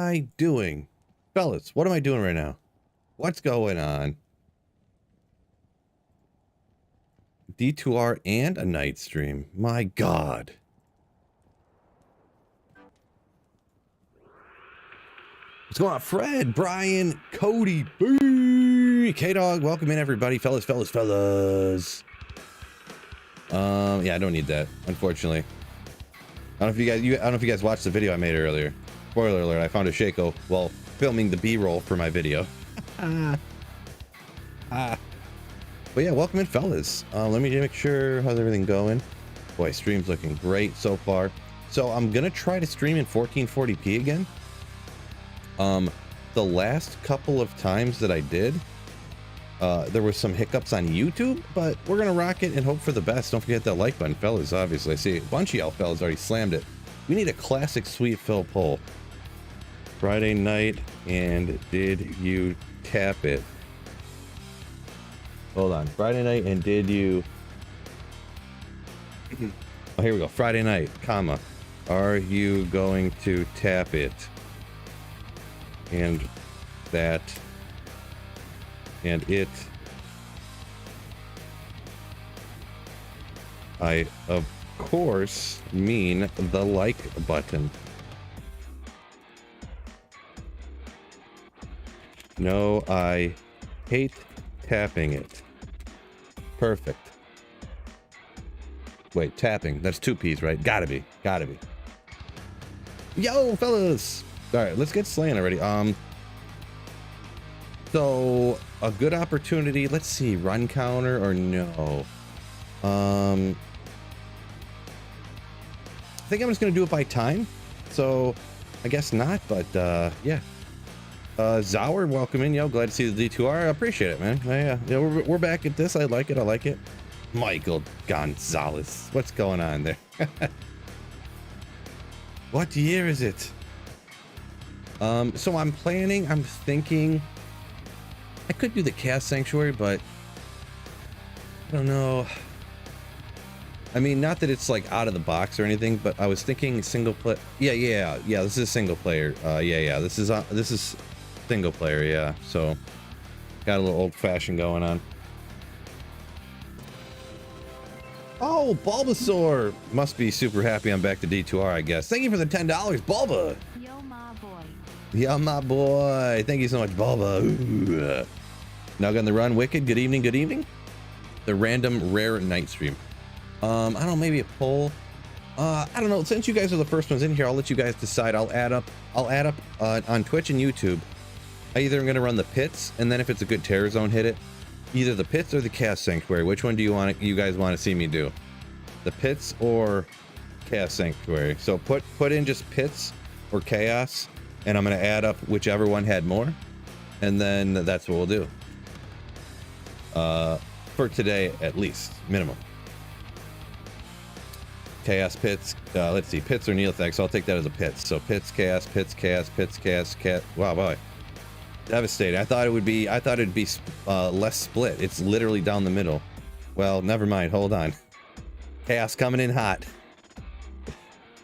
I doing? Fellas, what am I doing right now? What's going on? D2R and a night stream. My God. What's going on? Fred, Brian, Cody, K-Dog, welcome in everybody. Fellas. Yeah, I don't need that, unfortunately. I don't know if you guys watched the video I made earlier. Spoiler alert, I found a Shaco while filming the B-roll for my video. But yeah, welcome in, fellas. Let me make sure how's everything going. Boy, stream's looking great so far. So I'm gonna try to stream in 1440p again. The last couple of times that I did, there was some hiccups on YouTube, but we're gonna rock it and hope for the best. Don't forget that like button, fellas. Obviously, I see a bunch of y'all fellas already slammed it. We need a classic Sweet Phil poll. Friday night, and did you tap it? Hold on. Friday night, and did you... Oh, here we go. Friday night, comma. Are you going to tap it? And that... And it... I, of course, mean the like button. No, I hate tapping it. Perfect. Wait, tapping. That's two P's, right? Gotta be. Yo, fellas! Alright, let's get slaying already. So, a good opportunity. Let's see, run counter or no? I think I'm just gonna do it by time. So, I guess not, but yeah. Zauer, welcome in, yo. Glad to see the D2R. I appreciate it, man. Yeah, we're back at this. I like it. Michael Gonzalez. What's going on there? What year is it? So I'm thinking I could do the Chaos Sanctuary, but I don't know. I mean, not that it's like out of the box or anything, but I was thinking single player. Yeah. This is single player. Yeah. This is single player. Yeah. So got a little old fashioned going on. Oh, Bulbasaur must be super happy I'm back to D2R, I guess. Thank you for the $10, Bulba. Yo, my boy. Yeah, my boy. Thank you so much, Bulba. Ooh. Now on the run, Wicked. Good evening. The random rare night stream. I don't know, maybe a poll. I don't know. Since you guys are the first ones in here, I'll let you guys decide. I'll add up on Twitch and YouTube. I either am gonna run the pits, and then if it's a good terror zone, hit it. Either the pits or the Chaos Sanctuary. Which one do you guys want to see me do? The pits or Chaos Sanctuary? So put in just pits or chaos, and I'm gonna add up whichever one had more, and then that's what we'll do. For today, at least, minimum. Chaos, pits. Let's see, pits or Neothex. I'll take that as a pits. So pits, chaos, cat. Wow, boy. Devastating. I thought it'd be less split. It's literally down the middle. Well, never mind. Hold on. Chaos coming in hot.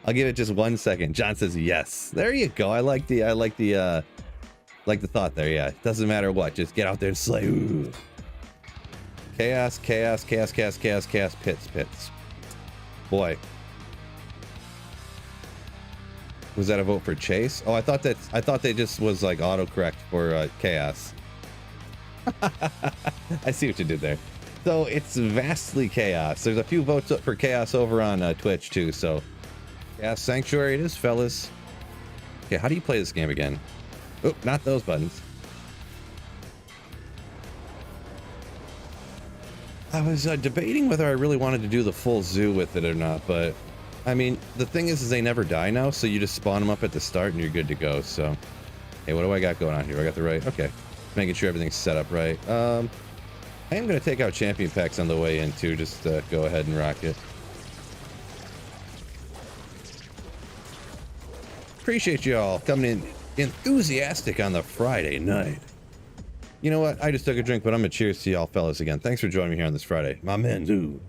I'll give it just 1 second. John says yes. There you go. I like the thought there. Yeah. Doesn't matter what. Just get out there and slay. Ooh. Chaos, pits. Boy. Was that a vote for Chase? Oh, I thought they just was like autocorrect for chaos. I see what you did there. So it's vastly chaos. There's a few votes up for chaos over on Twitch too. So Chaos Sanctuary it is, fellas. Okay, how do you play this game again? Oh, not those buttons. I was debating whether I really wanted to do the full zoo with it or not, but I mean, the thing is they never die now, so you just spawn them up at the start and you're good to go. So, hey, what do I got going on here? I got the right, okay. Making sure everything's set up right. I am going to take out champion packs on the way in too, just go ahead and rock it. Appreciate y'all coming in enthusiastic on the Friday night. You know what? I just took a drink, but I'm going to cheers to y'all fellas again. Thanks for joining me here on this Friday. My man, Zoo.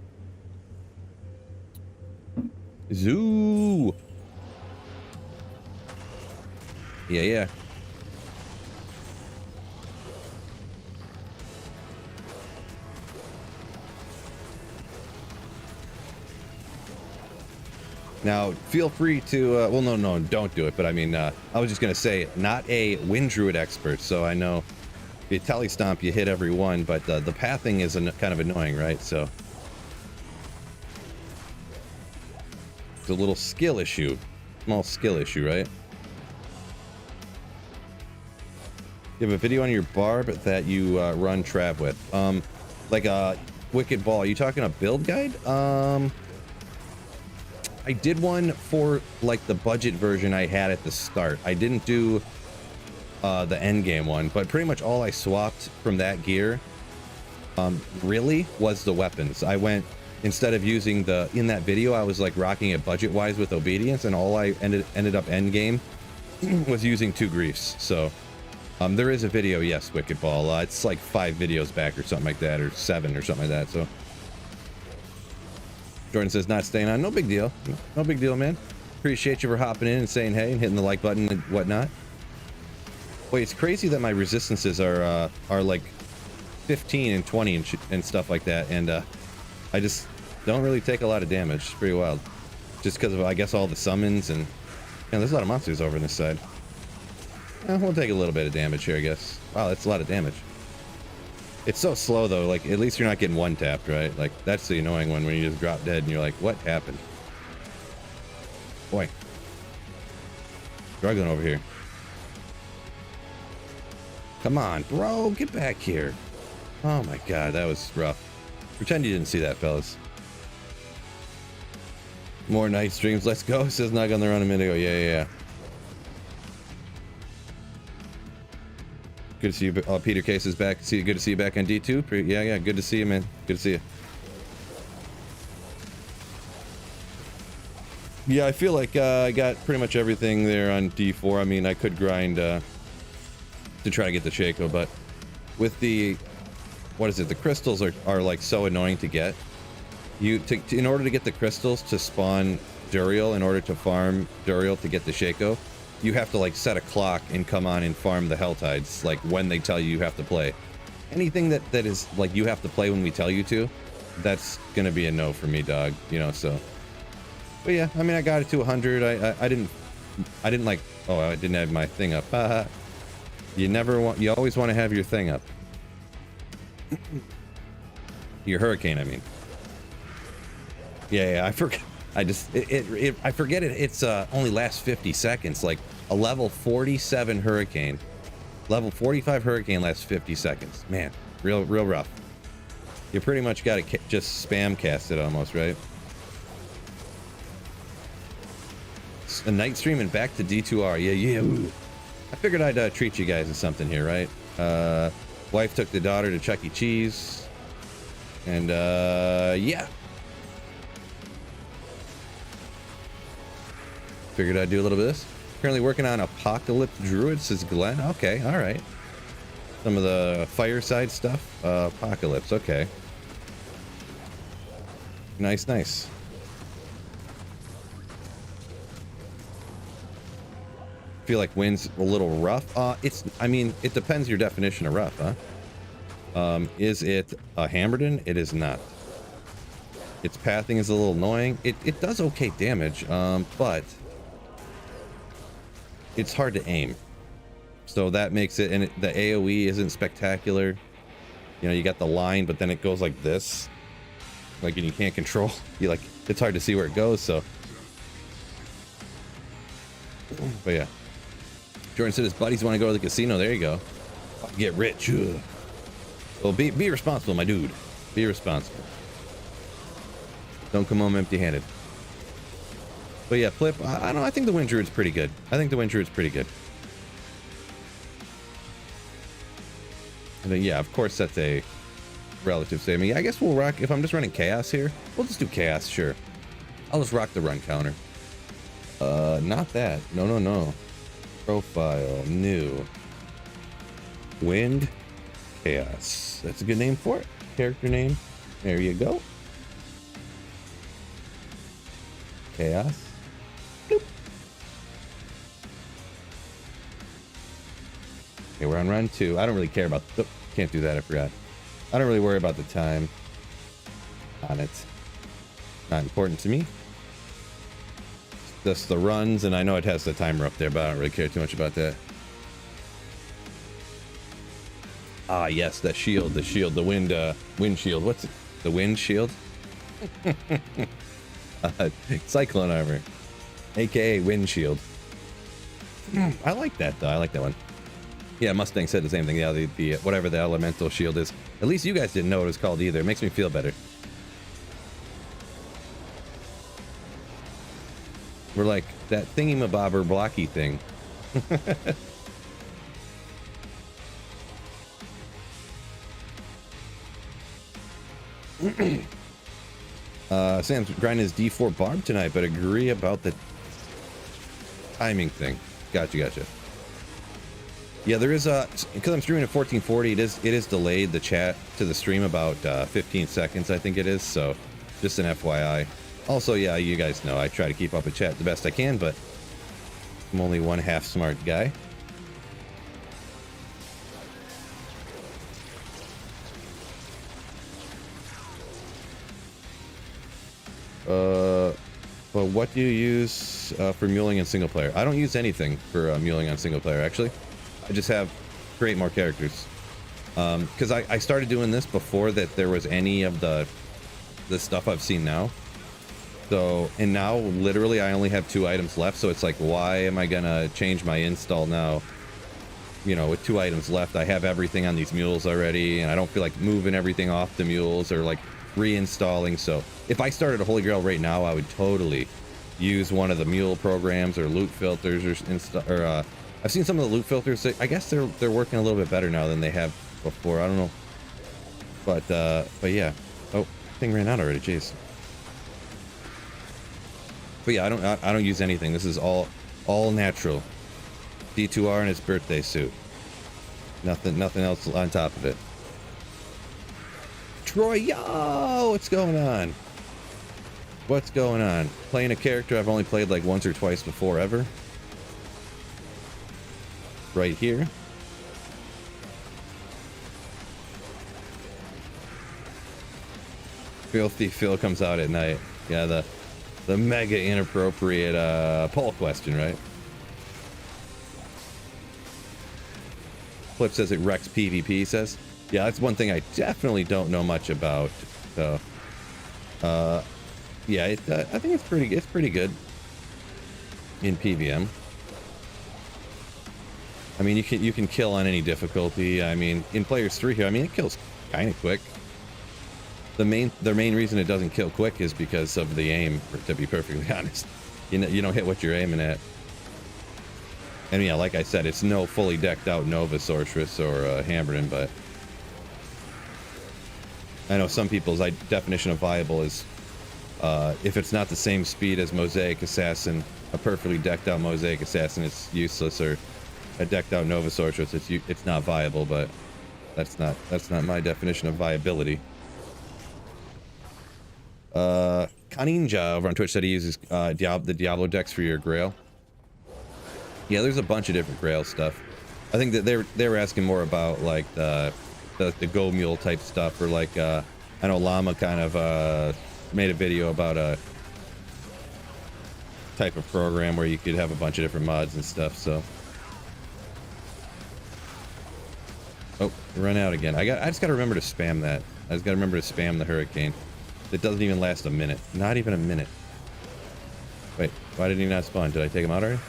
Yeah, yeah. Now, feel free to, well, no, don't do it. But I mean, I was just going to say, not a wind druid expert. So I know if you tele stomp, you hit every one, but the pathing is kind of annoying, right? So it's a little skill issue, small skill issue, right? You have a video on your barb that you run trap with. Like a Wicked Ball. Are you talking a build guide? I did one for like the budget version I had at the start. I didn't do the end game one, but pretty much all I swapped from that gear really was the weapons. I went, instead of using the, in that video, I was like rocking it budget wise with obedience, and all I ended up end game was using 2 griefs. So there is a video, yes, Wicked Ball. It's like 5 videos back or something like that, or 7 or something like that. So Jordan says not staying on. No big deal. No big deal, man. Appreciate you for hopping in and saying hey and hitting the like button and whatnot. Wait, it's crazy that my resistances are like 15 and 20 and stuff like that, and I just don't really take a lot of damage. It's pretty wild. Just because of, I guess, all the summons, and there's a lot of monsters over on this side. We'll take a little bit of damage here, I guess. Wow, that's a lot of damage. It's so slow, though. Like, at least you're not getting one-tapped, right? Like, that's the annoying one, when you just drop dead and you're like, what happened? Boy. Struggling over here. Come on, bro. Get back here. Oh, my God. That was rough. Pretend you didn't see that, fellas. More night streams. Let's go. Says not on the run a minute ago. Yeah. Good to see you. Peter Case is back. Good to see you back on D2. Yeah. Good to see you, man. Good to see you. Yeah, I feel like I got pretty much everything there on D4. I mean, I could grind to try to get the Shaco, but with the, what is it? The crystals are like so annoying to get. In order to get the crystals to spawn Duriel, in order to farm Duriel to get the Shaco, you have to like set a clock and come on and farm the Helltides, like when they tell you have to play. Anything that is like you have to play when we tell you to, that's gonna be a no for me, dog. You know, so. But yeah, I mean, I got it to 100. I didn't like. Oh, I didn't have my thing up. You always want to have your thing up. Your hurricane, I mean. Yeah, I forget. I forget it. It's only lasts 50 seconds. Like a level 47 hurricane, level 45 hurricane lasts 50 seconds. Man, real rough. You pretty much got to just spam cast it almost, right? A night stream and back to D2R. Yeah. Ooh. I figured I'd treat you guys to something here, right? Wife took the daughter to Chuck E. Cheese, and yeah. Figured I'd do a little bit of this. Currently working on Apocalypse Druid, says Glenn. Okay, all right. Some of the fireside stuff. Apocalypse, okay. Nice. Feel like wind's a little rough. I mean, it depends your definition of rough, huh? Is it a Hammerden? It is not. Its pathing is a little annoying. It does okay damage, but it's hard to aim. So that makes it, and the AoE isn't spectacular. You know, you got the line, but then it goes like this. Like, and you can't control. It's hard to see where it goes, so. But yeah. Jordan said his buddies want to go to the casino. There you go. Get rich. Ugh. Well, be responsible, my dude. Be responsible. Don't come home empty-handed. But yeah, Flip, I don't know. I think the Wind Druid's pretty good. And then, yeah, of course, that's a relative statement. I guess we'll rock, if I'm just running Chaos here, we'll just do Chaos, sure. I'll just rock the run counter. Not that. No. Profile, new. Wind, Chaos. That's a good name for it. Character name. There you go. Chaos. Bloop. Okay, we're on run 2. I don't really care about... Oh, can't do that, I forgot. I don't really worry about the time on it. Not important to me. Just the runs, and I know it has the timer up there, but I don't really care too much about that. Ah, yes, that shield, the wind shield. What's it? The wind shield? Cyclone armor, aka wind shield. I like that though. I like that one. Yeah, Mustang said the same thing. Yeah, the whatever the elemental shield is. At least you guys didn't know what it was called either. It makes me feel better. We're like that thingy-mabobber blocky thing. Sam's grinding his D4 barb tonight, but agree about the timing thing. Gotcha. Yeah, there is because I'm streaming at 1440. It is delayed the chat to the stream about 15 seconds, I think it is. So, just an FYI. Also, yeah, you guys know I try to keep up with chat the best I can, but I'm only one half smart guy. But what do you use for muling in single player? I don't use anything for muling on single player, actually. I just have create more characters. Because I started doing this before that there was any of the stuff I've seen now. So, and now literally I only have 2 items left, so it's like, why am I gonna change my install now? You know, with 2 items left, I have everything on these mules already, and I don't feel like moving everything off the mules or like reinstalling. So if I started a Holy Grail right now, I would totally use one of the mule programs or loot filters or I've seen some of the loot filters. I guess they're working a little bit better now than they have before. I don't know, but yeah. Oh, thing ran out already. Jeez. But yeah, I don't use anything. This is all natural. D2R in his birthday suit. Nothing else on top of it. Troy, yo, what's going on? What's going on? Playing a character I've only played like once or twice before ever. Right here. Filthy Phil comes out at night. Yeah, the mega inappropriate poll question, right? Flip says it wrecks PvP, says. Yeah, that's one thing I definitely don't know much about. So, yeah, I think it's pretty good in PVM. I mean, you can kill on any difficulty. I mean, in Players 3 here, I mean, it kills kind of quick. The main reason it doesn't kill quick is because of the aim, to be perfectly honest. You don't hit what you're aiming at. And yeah, like I said, it's no fully decked out Nova Sorceress or Hammerton, but I know some people's definition of viable is if it's not the same speed as Mosaic Assassin, a perfectly decked out Mosaic Assassin, it's useless, or a decked out Nova Sorceress, it's not viable. But that's not my definition of viability. Kaninja over on Twitch said he uses the Diablo decks for your Grail. Yeah, there's a bunch of different Grail stuff. I think that they were asking more about like the Go Mule type stuff, or like I know Llama kind of made a video about a type of program where you could have a bunch of different mods and stuff. So, oh, run out again. I just got to remember to spam that. I just got to remember to spam the hurricane. It doesn't even last a minute. Not even a minute. Wait, why did he not spawn? Did I take him out already?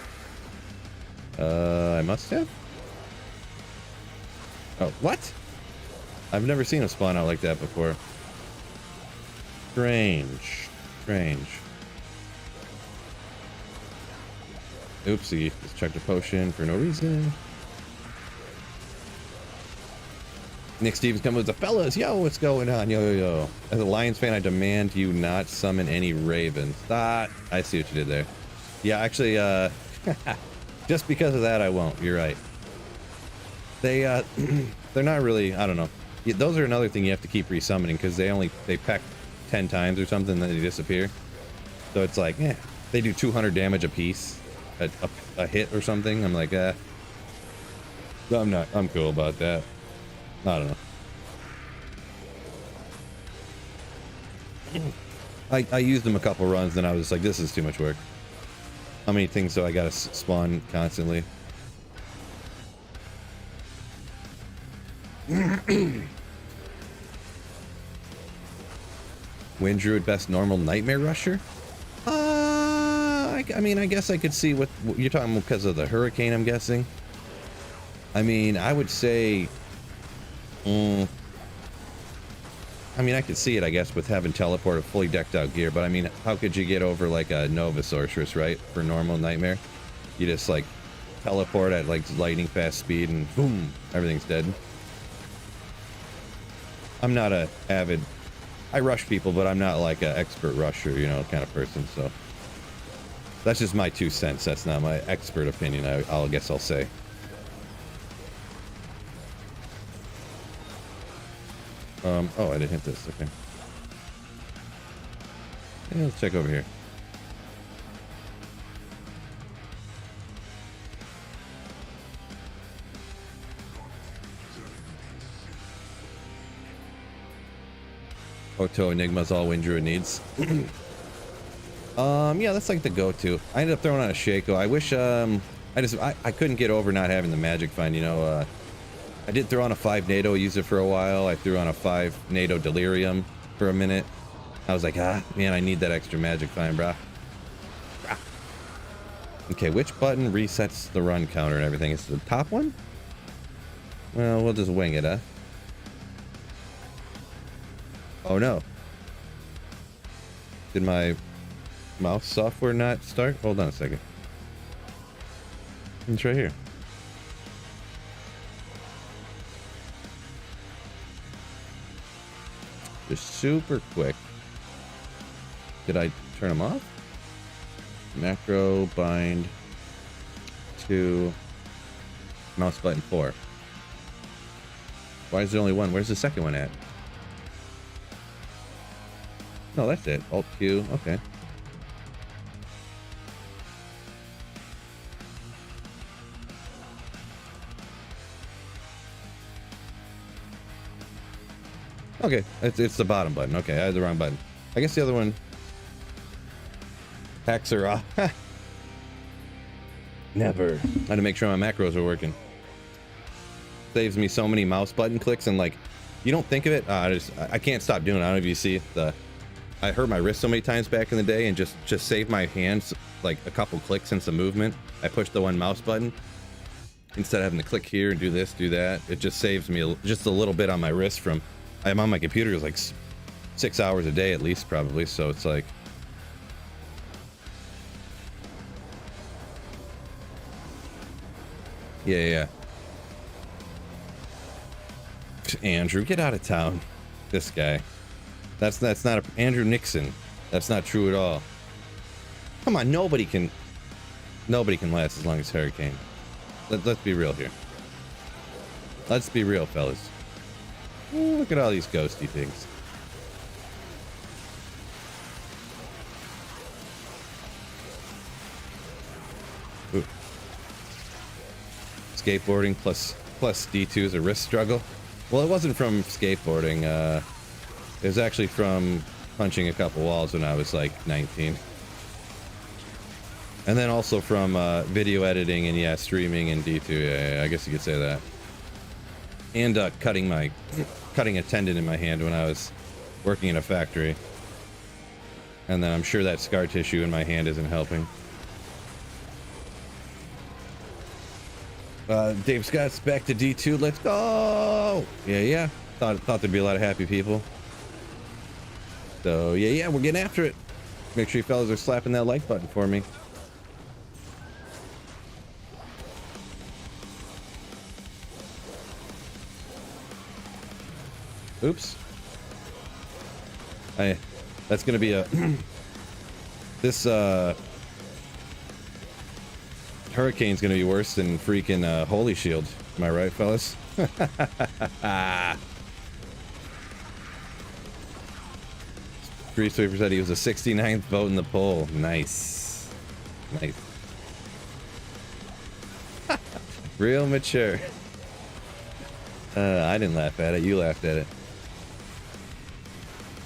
I must have. Oh, what? I've never seen him spawn out like that before. Strange. Oopsie, just checked a potion for no reason. Nick Stevens coming with the fellas. Yo, what's going on? Yo. As a Lions fan, I demand you not summon any ravens. I see what you did there. Yeah, actually, just because of that, I won't. You're right. They're not really, I don't know. Those are another thing you have to keep resummoning, because they peck 10 times or something, then they disappear. So it's like, they do 200 damage a piece, a hit or something. I'm like, I'm cool about that. I don't know. I used them a couple runs, then I was like, this is too much work. How many things do I gotta spawn constantly? Wind Druid best normal nightmare rusher? I mean, I guess I could see what you're talking about because of the hurricane, I'm guessing. I mean, I would say... I mean, I could see it, I guess, with having teleport of fully decked out gear, but I mean, how could you get over like a Nova Sorceress, right? For normal nightmare? You just like teleport at like lightning fast speed and boom, everything's dead. I'm not a avid... I rush people, but I'm not like an expert rusher, you know, kind of person, so... That's just my 2 cents. That's not my expert opinion, I guess I'll say. Oh, I didn't hit this. Okay. Yeah, let's check over here. Oto Enigma's all Wind Druid needs. Yeah, that's like the go-to. I ended up throwing on a Shaco. I wish, I couldn't get over not having the Magic Find, you know, I did throw on a 5 NATO, use it for a while. I threw on a 5 NATO Delirium for a minute. I was like, man, I need that extra Magic Find, brah. Okay, which button resets the run counter and everything? Is it the top one? Well, we'll just wing it, huh? Oh no. Did my mouse software not start? Hold on a second. It's right here. Just super quick. Did I turn them off? Macro bind to mouse button 4. Why is there only one? Where's the second one at? No, that's it. Alt Q. Okay. Okay, it's the bottom button. Okay, I had the wrong button. I guess the other one. Hacks are off. Never. I had to make sure my macros are working. Saves me so many mouse button clicks, and like, you don't think of it. I can't stop doing it. I don't know if you see the. I hurt my wrist so many times back in the day, and just saved my hands like a couple clicks since the movement. I pushed the one mouse button instead of having to click here and do this, do that. It just saves me just a little bit on my wrist from. I'm on my computer like 6 hours a day at least, probably. So it's like. Yeah. Andrew, get out of town. This guy. That's not Andrew Nixon. That's not true at all. Come on, nobody can last as long as Hurricane. Let's be real here. Let's be real, fellas. Ooh, look at all these ghosty things. Ooh. Skateboarding plus D2 is a wrist struggle. Well, it wasn't from skateboarding. It was actually from punching a couple walls when I was like 19. And then also from video editing and, yeah, streaming and D2. Yeah, I guess you could say that. And cutting a tendon in my hand when I was working in a factory. And then I'm sure that scar tissue in my hand isn't helping. Dave Scott's back to D2. Let's go! Yeah. Thought there'd be a lot of happy people. So, yeah, we're getting after it. Make sure you fellas are slapping that like button for me. Oops. That's gonna be a... This, Hurricane's gonna be worse than freaking, Holy Shield. Am I right, fellas? Free Sweeper said he was the 69th vote in the poll. Nice. Real mature. I didn't laugh at it. You laughed at it.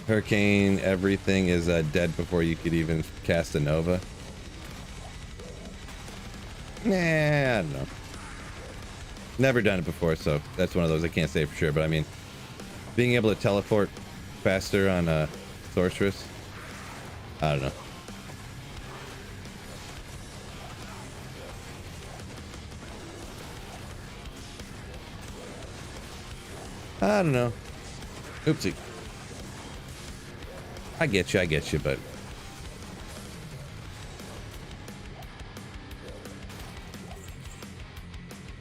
Hurricane, everything is dead before you could even cast a Nova. Nah, I don't know. Never done it before, so that's one of those I can't say for sure. But I mean, being able to teleport faster on a sorceress, I don't know. I don't know. Oopsie. I get you, but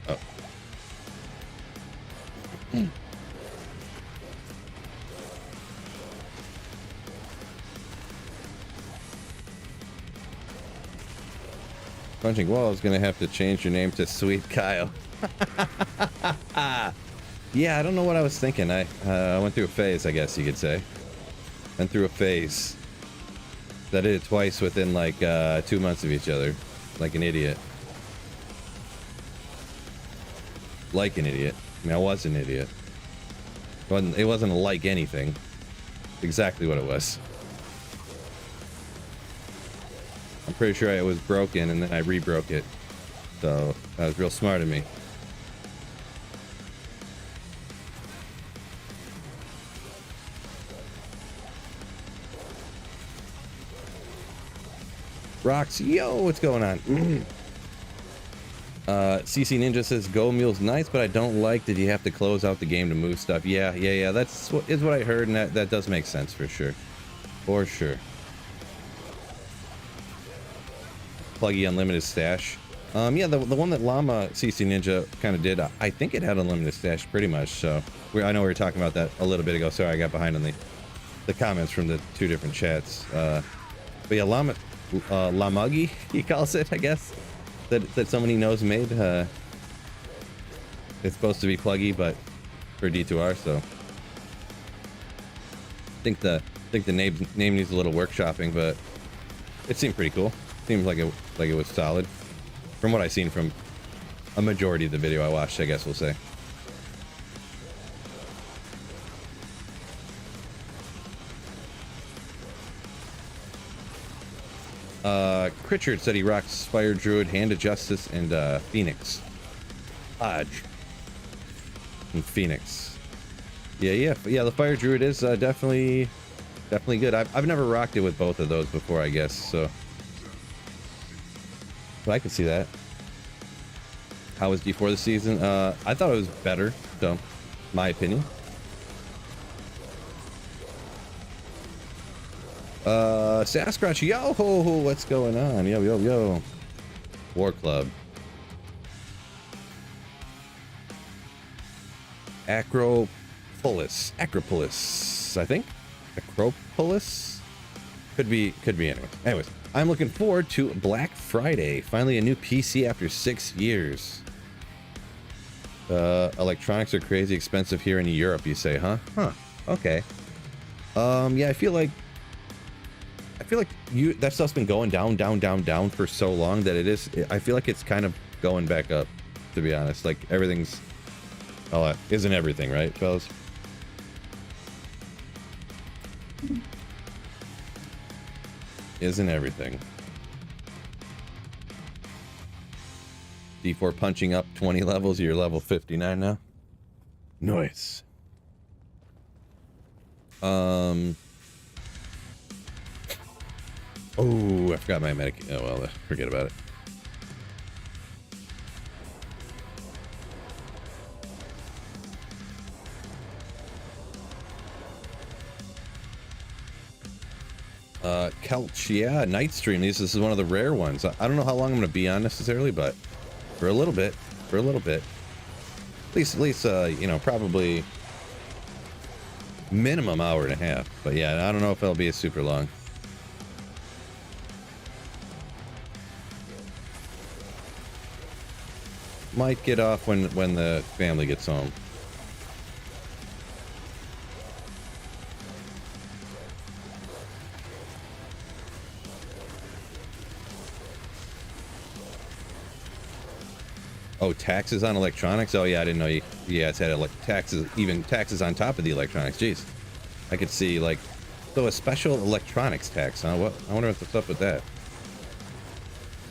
oh. Punching Walls gonna have to change your name to Sweet Kyle. Yeah, I don't know what I was thinking. I went through a phase, I guess you could say. Went through a phase. I did it twice within like 2 months of each other. Like an idiot. Like an idiot. I mean, I was an idiot. It wasn't like anything. Exactly what it was. I'm pretty sure it was broken and then I re-broke it. So that was real smart of me. Rocks, yo, what's going on? CC Ninja says go mules nice, but I don't like that you have to close out the game to move stuff. Yeah. That's what I heard, and that does make sense for sure. For sure. Pluggy unlimited stash. Yeah, the one that Llama CC Ninja kind of did, I think it had unlimited stash pretty much. So I know we were talking about that a little bit ago. Sorry, I got behind on the comments from the two different chats. But yeah, Lamagi, he calls it, I guess, that someone he knows made. It's supposed to be pluggy, but for D2R, so I think the name needs a little workshopping, but it seemed pretty cool. Seems like it was solid from what I've seen from a majority of the video I watched, I guess we'll say. Pritchard said he rocks Fire Druid, Hand of Justice, and Phoenix. Lodge. And Phoenix. Yeah, the Fire Druid is definitely good. I've never rocked it with both of those before, I guess, so I can see that. How was D4 this season? I thought it was better, so my opinion. Sasquatch, yo ho ho, what's going on? Yo. War Club. Acropolis, I think. Acropolis? Could be anyway. Anyways, I'm looking forward to Black Friday. Finally a new PC after 6 years. Electronics are crazy expensive here in Europe, you say, huh? Huh. Okay. Yeah, I feel like that stuff's been going down for so long that I feel like it's kind of going back up, to be honest. Like everything's, isn't everything, right, fellas? Isn't everything. D4 punching up 20 levels, you're level 59 now. Nice. Oh, I forgot my medic. Oh, well, forget about it. Kelch, yeah, night stream. This is one of the rare ones. I don't know how long I'm going to be on necessarily, but for a little bit. At least, you know, probably minimum hour and a half. But yeah, I don't know if it'll be super long. Might get off when the family gets home. Oh, taxes on electronics? Oh yeah, I didn't know you. Yeah, it's had like taxes, even taxes on top of the electronics. Jeez. I could see like, so a special electronics tax, huh? What? I wonder what's up with that.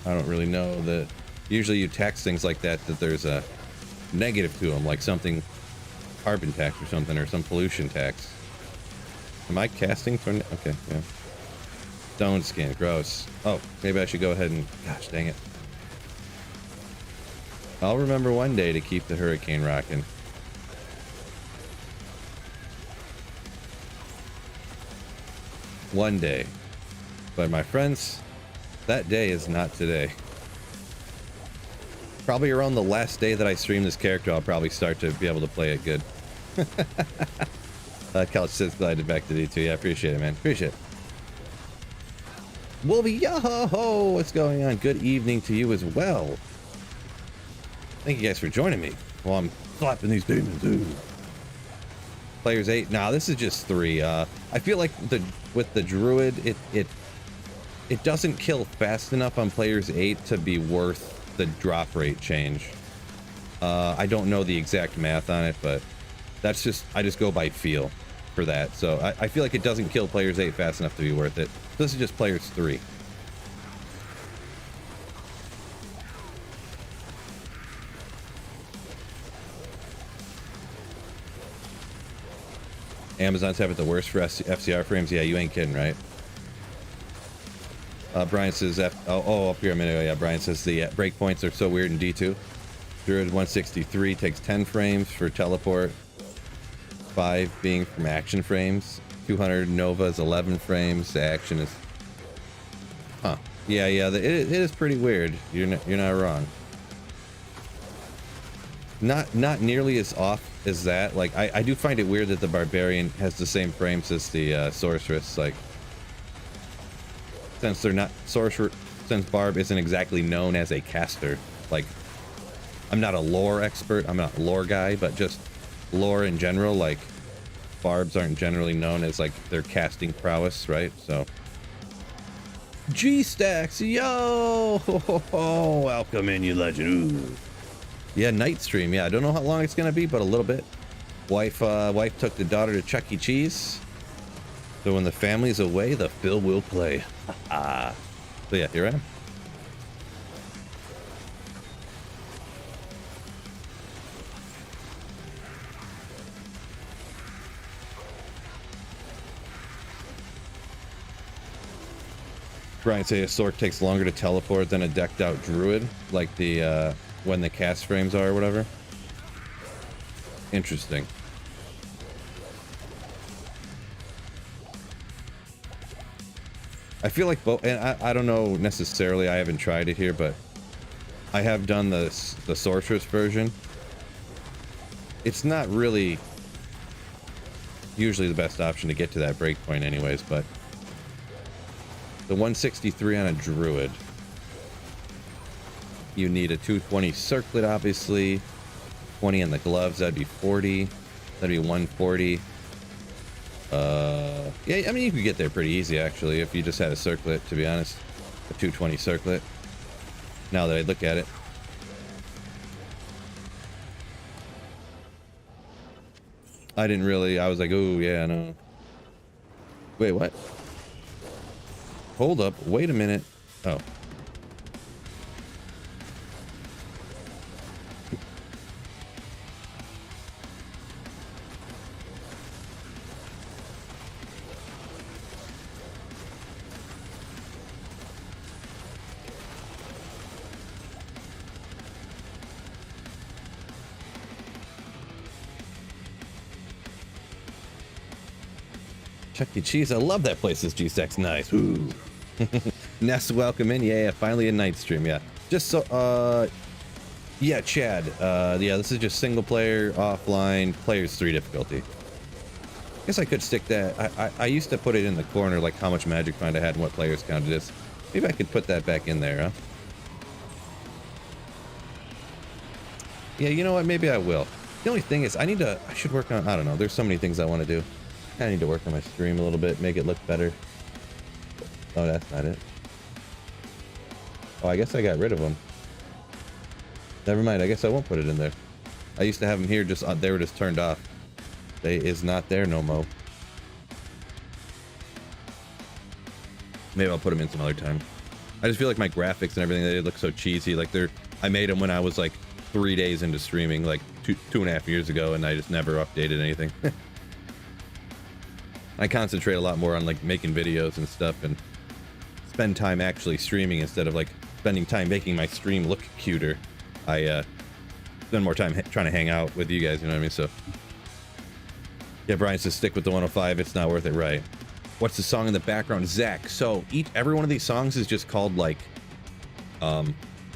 I don't really know that. Usually you tax things like that, that there's a negative to them, like something, carbon tax or something, or some pollution tax. Am I casting for, okay, yeah. Stone skin, gross. Oh, maybe I should go ahead and, gosh dang it. I'll remember one day to keep the hurricane rocking. One day. But my friends, that day is not today. Probably around the last day that I stream this character, I'll probably start to be able to play it good. Couch says glad back to D2. Yeah, appreciate it, man. Appreciate it. Wolby, yo-ho-ho! What's going on? Good evening to you as well. Thank you guys for joining me while I'm slapping these demons. Ooh. Players 8. Nah, this is just 3. I feel like with the druid, it doesn't kill fast enough on players 8 to be worth the drop rate change. I don't know the exact math on it, but that's just, I just go by feel for that. So I feel like it doesn't kill players 8 fast enough to be worth it. This is just players 3. Amazon's having the worst for FCR frames. Yeah, you ain't kidding, right? Brian says, up here a minute ago. Yeah, Brian says the breakpoints are so weird in D2. Druid 163 takes 10 frames for teleport. 5 being from action frames. 200 Nova is 11 frames. The action is... Huh. Yeah, it is pretty weird. You're not wrong. Not nearly as off as that. Like, I do find it weird that the Barbarian has the same frames as the Sorceress. Like, since they're not since Barb isn't exactly known as a caster. Like, I'm not a lore expert, I'm not a lore guy, but just lore in general, like, Barbs aren't generally known as like their casting prowess, right? So G-Stacks, yo, welcome in, you legend. Ooh. Yeah, night stream. Yeah, I don't know how long it's gonna be, but a little bit. Wife took the daughter to Chuck E. Cheese, so when the family's away, the Phil will play. So yeah, here I am. Brian say a Sork takes longer to teleport than a decked out druid, like the when the cast frames are or whatever. Interesting. I feel like both, and I don't know necessarily, I haven't tried it here, but I have done the sorceress version. It's not really usually the best option to get to that breakpoint anyways, but the 163 on a druid, you need a 220 circlet, obviously. 20 in the gloves, that'd be 40. That'd be 140. Yeah, I mean, you could get there pretty easy, actually, if you just had a circlet, to be honest. A 220 circlet. Now that I look at it. I didn't really, I was like, oh, yeah, no. Wait, what? Hold up, wait a minute. Oh. Chuck E. Cheese, I love that place. This G-Sex, nice. Ooh. Ness, welcome in. Yeah, finally a night stream. Yeah, just so yeah, Chad, yeah, this is just single player, offline, players 3 difficulty. I guess I could stick that. I used to put it in the corner, like how much magic find I had and what players counted as. Maybe I could put that back in there, huh? Yeah, you know what, maybe I will. The only thing is I should work on, I don't know, there's so many things I want to do. I need to work on my stream a little bit, make it look better. Oh, that's not it. Oh, I guess I got rid of them. Never mind. I guess I won't put it in there. I used to have them here, just they were just turned off. They is not there no mo. Maybe I'll put them in some other time. I just feel like my graphics and everything, they look so cheesy. Like I made them when I was like 3 days into streaming, like two and a half years ago, and I just never updated anything. I concentrate a lot more on like making videos and stuff, and spend time actually streaming instead of like spending time making my stream look cuter. I spend more time trying to hang out with you guys, you know what I mean? So yeah, Brian says stick with the 105. It's not worth it, right? What's the song in the background? Zach. So every one of these songs is just called like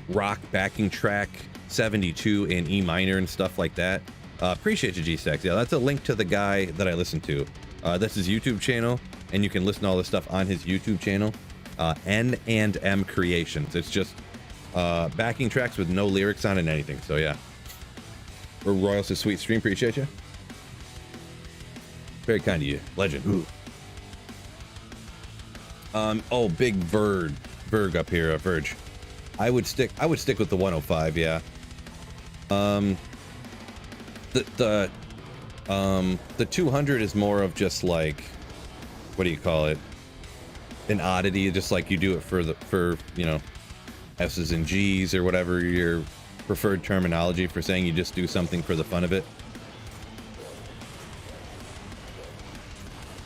rock backing track 72 in E minor and stuff like that. Appreciate you, G-Stacks. Yeah, that's a link to the guy that I listen to. That's his YouTube channel, and you can listen to all this stuff on his YouTube channel. N&M Creations. It's just backing tracks with no lyrics on it and anything. So yeah. Or Royal says sweet stream. Appreciate you. Very kind of you. Legend. Ooh. Oh, big Verg up here, Verge. I would stick with the 105, yeah. The 200 is more of just like, what do you call it? An oddity, just like you do it for you know, S's and G's or whatever your preferred terminology for saying you just do something for the fun of it.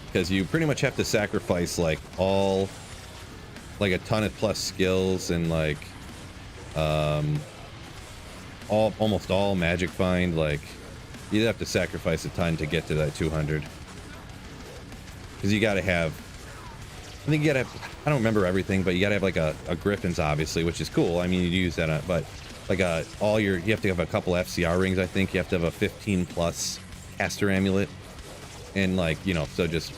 Because you pretty much have to sacrifice like a ton of plus skills and like almost all magic find. Like you'd have to sacrifice a ton to get to that 200, because you got to have, I think you gotta have, I don't remember everything, but you gotta have like a Griffin's, obviously, which is cool. I mean, you use that on, but like you have to have a couple FCR rings. I think you have to have a 15 plus caster amulet, and like, you know, so just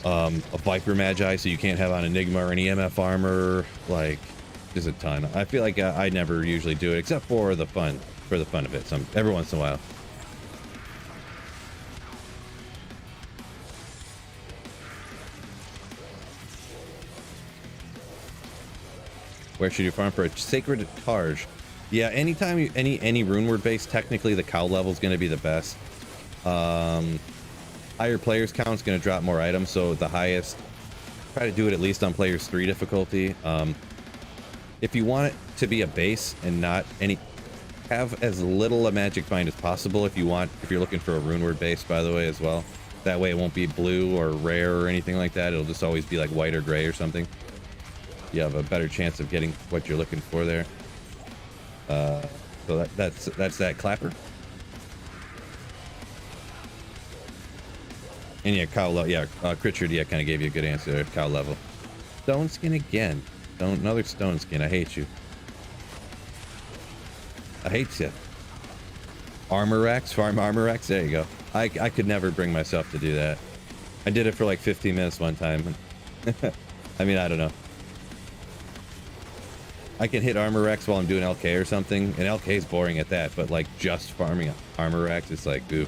a Viper Magi, so you can't have on Enigma or any EMF armor. Like, just a ton. I feel like I never usually do it except for the fun of it. Every once in a while. Where should you farm for a Sacred Targe? Yeah, anytime any rune word base, technically the cow level is going to be the best. Higher players count is going to drop more items, so the highest, try to do it at least on players 3 difficulty. If you want it to be a base and not have as little a magic find as possible. If you're looking for a rune word base, by the way, as well. That way it won't be blue or rare or anything like that. It'll just always be like white or gray or something. You have a better chance of getting what you're looking for there. So that's that clapper. And yeah, cow level. Yeah, Critchard, yeah, kind of gave you a good answer there. Cow level. Stone skin again. Another stone skin. I hate you. I hate you. Armor racks, farm armor racks. There you go. I could never bring myself to do that. I did it for like 15 minutes one time. I mean, I don't know. I can hit armor racks while I'm doing LK or something, and LK is boring at that, but like just farming armor racks, it's like, oof.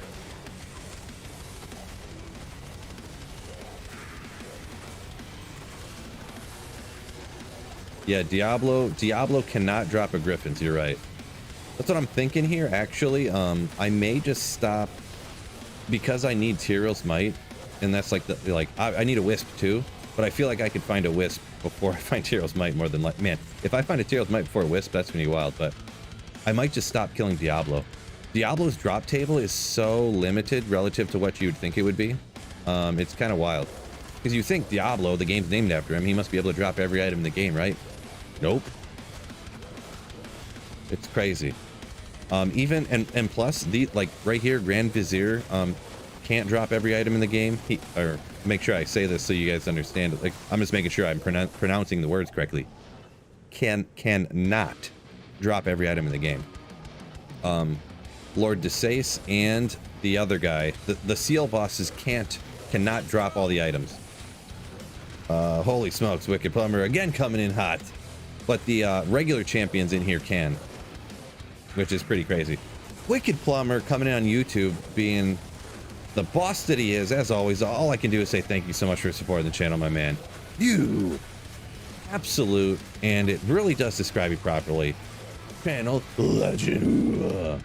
Yeah, Diablo cannot drop a Griffin's, you're right. That's what I'm thinking here, actually. I may just stop, because I need Tyrell's Might, and that's like I need a Wisp too, but I feel like I could find a Wisp before I find Tyrell's Might more than like, man, if I find a Tyrell's Might before a Wisp, that's gonna be wild, but I might just stop killing Diablo. Diablo's drop table is so limited relative to what you'd think it would be. It's kind of wild. Because you think Diablo, the game's named after him, he must be able to drop every item in the game, right? Nope. It's crazy. Even and plus the like right here, Grand Vizier can't drop every item in the game. Or make sure I say this so you guys understand it. Like, I'm just making sure I'm pronouncing the words correctly. Cannot drop every item in the game. Lord Desace and the other guy, the seal bosses cannot drop all the items. Holy smokes, Wicked Plumber again coming in hot. But the regular champions in here can, which is pretty crazy. Wicked Plumber coming in on YouTube, being the boss that he is, as always. All I can do is say thank you so much for supporting the channel, my man. You absolute, and it really does describe you properly, Channel legend.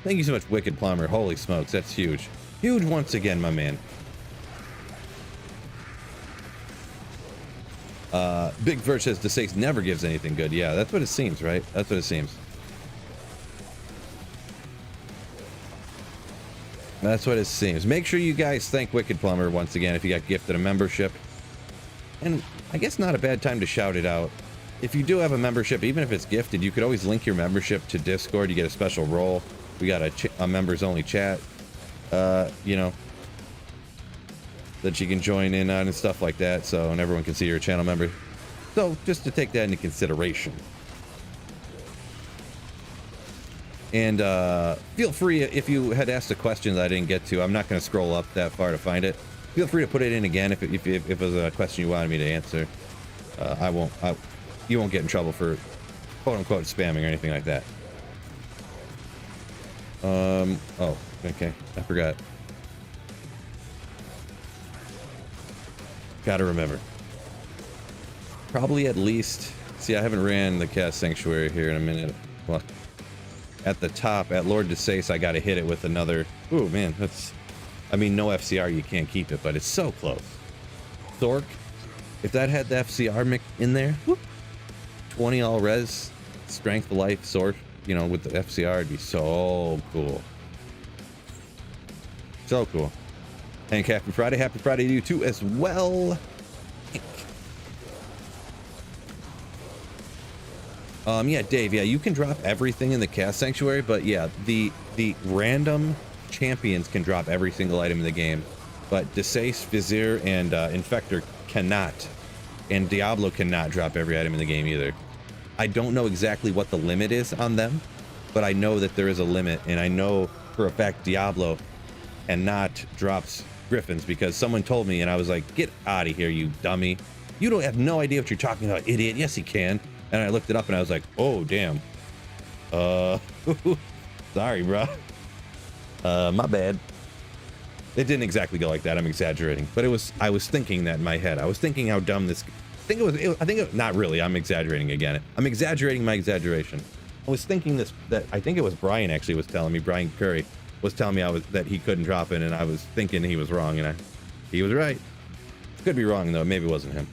Thank you so much, Wicked Plumber. Holy smokes, that's huge. Huge once again, my man. Big Vert says DeSace never gives anything good. Yeah, that's what it seems, right? That's what it seems. That's what it seems. Make sure you guys thank Wicked Plumber once again if you got gifted a membership. And I guess not a bad time to shout it out. If you do have a membership, even if it's gifted, you could always link your membership to Discord. You get a special role. We got a members only chat, you know, that you can join in on and stuff like that. So, and everyone can see you're a channel member. So just to take that into consideration. And feel free, if you had asked a question that I didn't get to, I'm not going to scroll up that far to find it. Feel free to put it in again if it was a question you wanted me to answer. You won't get in trouble for quote unquote spamming or anything like that. Oh, okay, I forgot. Gotta remember. Probably at least, see, I haven't ran the Chaos Sanctuary here in a minute. Well, at the top, at Lord DeSace, I gotta hit it with another. Ooh, man, that's, I mean, no FCR, you can't keep it, but it's so close. Thork, if that had the FCR in there, whoop, 20 all res, strength, life, sword, you know, with the FCR, it'd be so cool. So cool. And Happy Friday to you too as well. Yeah, Dave, yeah, you can drop everything in the Chaos Sanctuary, but yeah, the random champions can drop every single item in the game, but DeSace, Vizier, and Infector cannot, and Diablo cannot drop every item in the game either. I don't know exactly what the limit is on them, but I know that there is a limit, and I know for a fact Diablo cannot drops Griffins because someone told me, and I was like, get out of here, you dummy. You don't have no idea what you're talking about, idiot. Yes, he can. And I looked it up and I was like, oh, damn. Sorry, bro. My bad. It didn't exactly go like that. I'm exaggerating, but I was thinking that in my head. I was thinking how dumb this, not really. I'm exaggerating again. I'm exaggerating my exaggeration. I was thinking that I think it was Brian actually was telling me, Brian Curry was telling me that he couldn't drop it, and I was thinking he was wrong, and he was right. Could be wrong though. Maybe it wasn't him.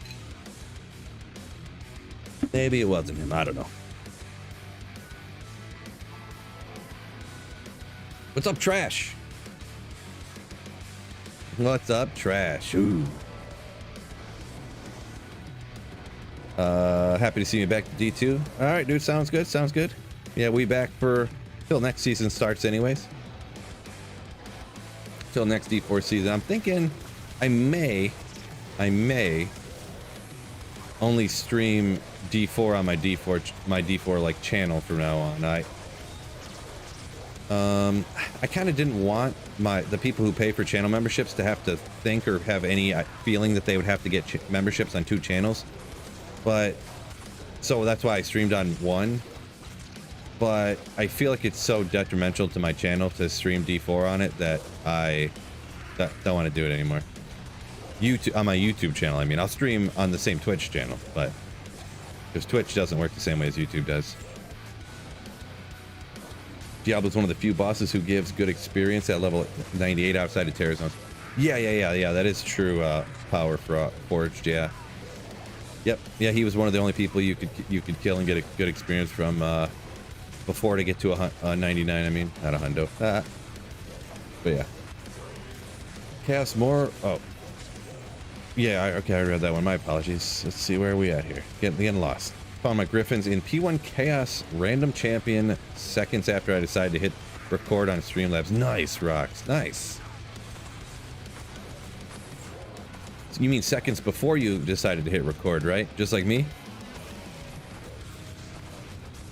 Maybe it wasn't him. I don't know. What's up, Trash? What's up, Trash? Ooh. Happy to see you back to D2. All right, dude. Sounds good. Sounds good. Yeah, we back for till next season starts, anyways. Till next D4 season. I'm thinking I may only stream D4 on my D4 like channel from now on. I kind of didn't want the people who pay for channel memberships to have to think or have any feeling that they would have to get memberships on 2 channels, but so that's why I streamed on one. But I feel like it's so detrimental to my channel to stream D4 on it that I don't want to do it anymore. YouTube, on my YouTube channel, I mean, I'll stream on the same Twitch channel, but because Twitch doesn't work the same way as YouTube does. Diablo's one of the few bosses who gives good experience at level 98 outside of Terror Zones. Yeah, that is true. Power Forged, yeah. Yep, yeah, he was one of the only people you could kill and get a good experience from before to get to a 99. I mean, not a hundo. But yeah. Chaos more. Oh. Yeah, okay, I read that one. My apologies. Let's see, where are we at here? Getting lost. Found my Griffins in P1 Chaos random champion seconds after I decided to hit record on Streamlabs. Nice, Rocks. Nice. So you mean seconds before you decided to hit record, right? Just like me?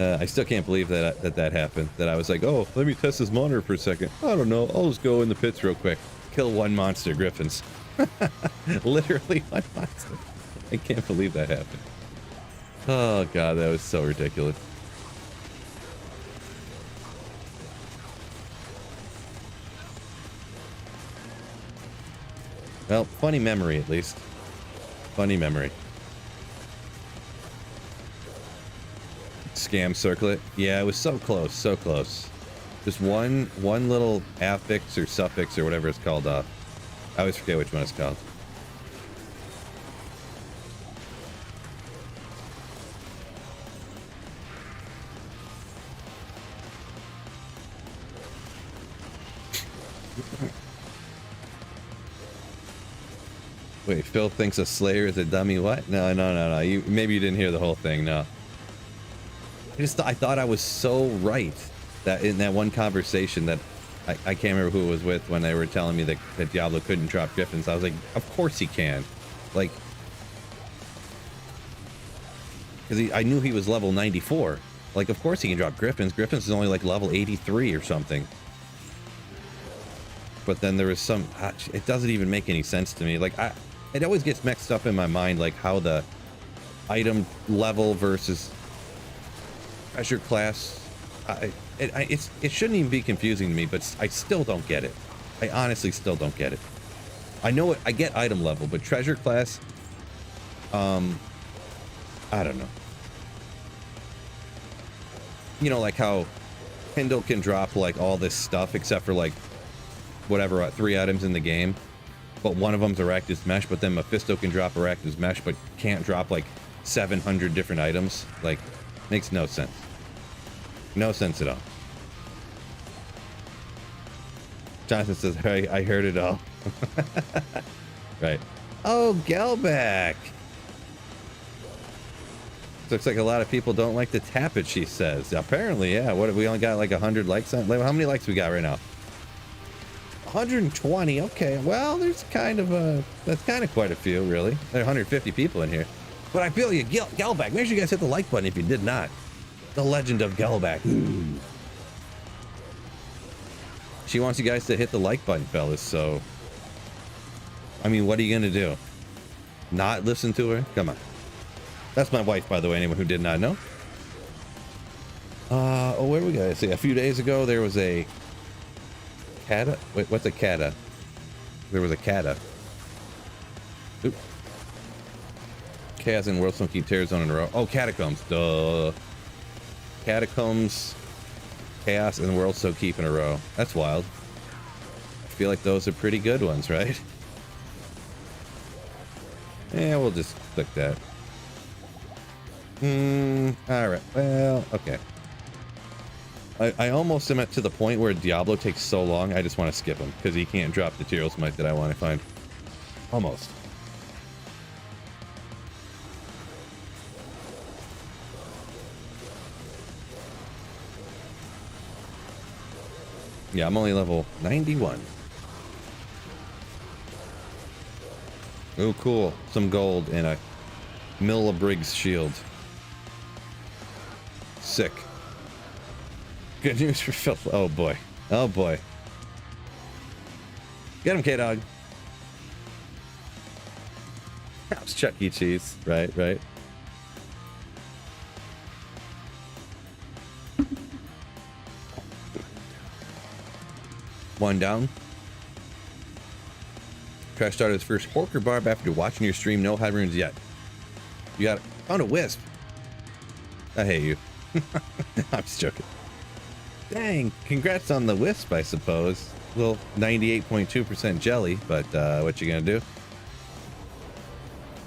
I still can't believe that happened. That I was like, oh, let me test this monitor for a second. I don't know. I'll just go in the pits real quick. Kill one monster, Griffins. Literally one monster. I can't believe that happened. Oh god, that was so ridiculous. Well, funny memory at least. Funny memory. scam circlet. Yeah, it was so close, so close. Just one little affix or suffix or whatever it's called. I always forget which one it's called. Wait, Phil thinks a Slayer is a dummy. What? No. Maybe you didn't hear the whole thing. No. I thought I was so right that in that one conversation that I can't remember who it was with when they were telling me that Diablo couldn't drop Griffins. I was like, of course he can. Like, because I knew he was level 94. Like, of course he can drop Griffins. Griffins is only like level 83 or something. But then there was some, it doesn't even make any sense to me. Like, it always gets mixed up in my mind, like how the item level versus treasure class, it shouldn't even be confusing to me, but I still don't get it. I honestly still don't get it. I know it, I get item level, but treasure class, I don't know. You know, like how Kindle can drop like all this stuff except for like whatever 3 items in the game, but one of them's Arachnid's Mesh, but then Mephisto can drop Arachnid's Mesh but can't drop like 700 different items. Like, makes no sense. No sense at all. Jonathan says, hey, I heard it all. Right. Oh, Gelback. Looks like a lot of people don't like to tap it, she says. Apparently, yeah. What, we only got like 100 likes on? How many likes we got right now? 120. Okay, well, there's kind of that's kind of quite a few, really. There are 150 people in here. But I feel you, Gelback. Make sure you guys hit the like button if you did not. The legend of Gelback. Ooh. She wants you guys to hit the like button, fellas, so I mean, what are you gonna do? Not listen to her? Come on. That's my wife, by the way, anyone who did not know. Oh, where we go? See, a few days ago there was a Kata? Wait, what's a Kata? There was a Kata. Oop. Chaos and World Stone keep Terror Zone in a row. Oh, Catacombs. Duh. Catacombs, Chaos, and World Stone keep in a row. That's wild. I feel like those are pretty good ones, right? Yeah, we'll just click that. Alright. Well, okay. I almost am at to the point where Diablo takes so long, I just want to skip him, because he can't drop the Tyrael Smite that I want to find. Almost. Yeah, I'm only level 91. Oh, cool. Some gold and a Milla Briggs shield. Sick. Good news for Phil. Oh boy. Oh boy. Get him, K-Dog. That was Chuck E. Cheese. Right, right. One down. Crash started his first Horker Barb after watching your stream. No high runes yet. You got found a Wisp. I hate you. I'm just joking. Dang, congrats on the Wisp, I suppose. Little 98.2% jelly, but what you gonna do?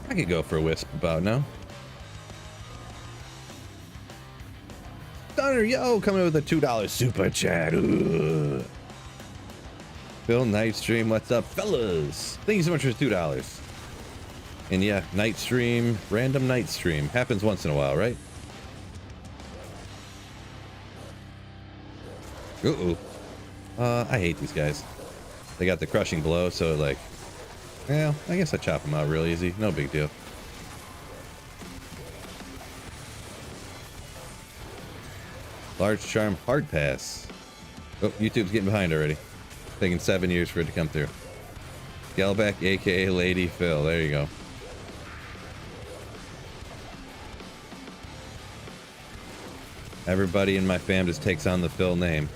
I could go for a Wisp about now. Stunner, yo, coming with a $2 super chat. Ooh. Phil, night stream, what's up, fellas? Thank you so much for $2. And yeah, night stream, random night stream. Happens once in a while, right? Uh-oh. I hate these guys. They got the crushing blow, so like, well, I guess I chop them out real easy. No big deal. Large charm hard pass. Oh, YouTube's getting behind already. Taking 7 years for it to come through. Gelback, aka Lady Phil. There you go. Everybody in my fam just takes on the Phil name.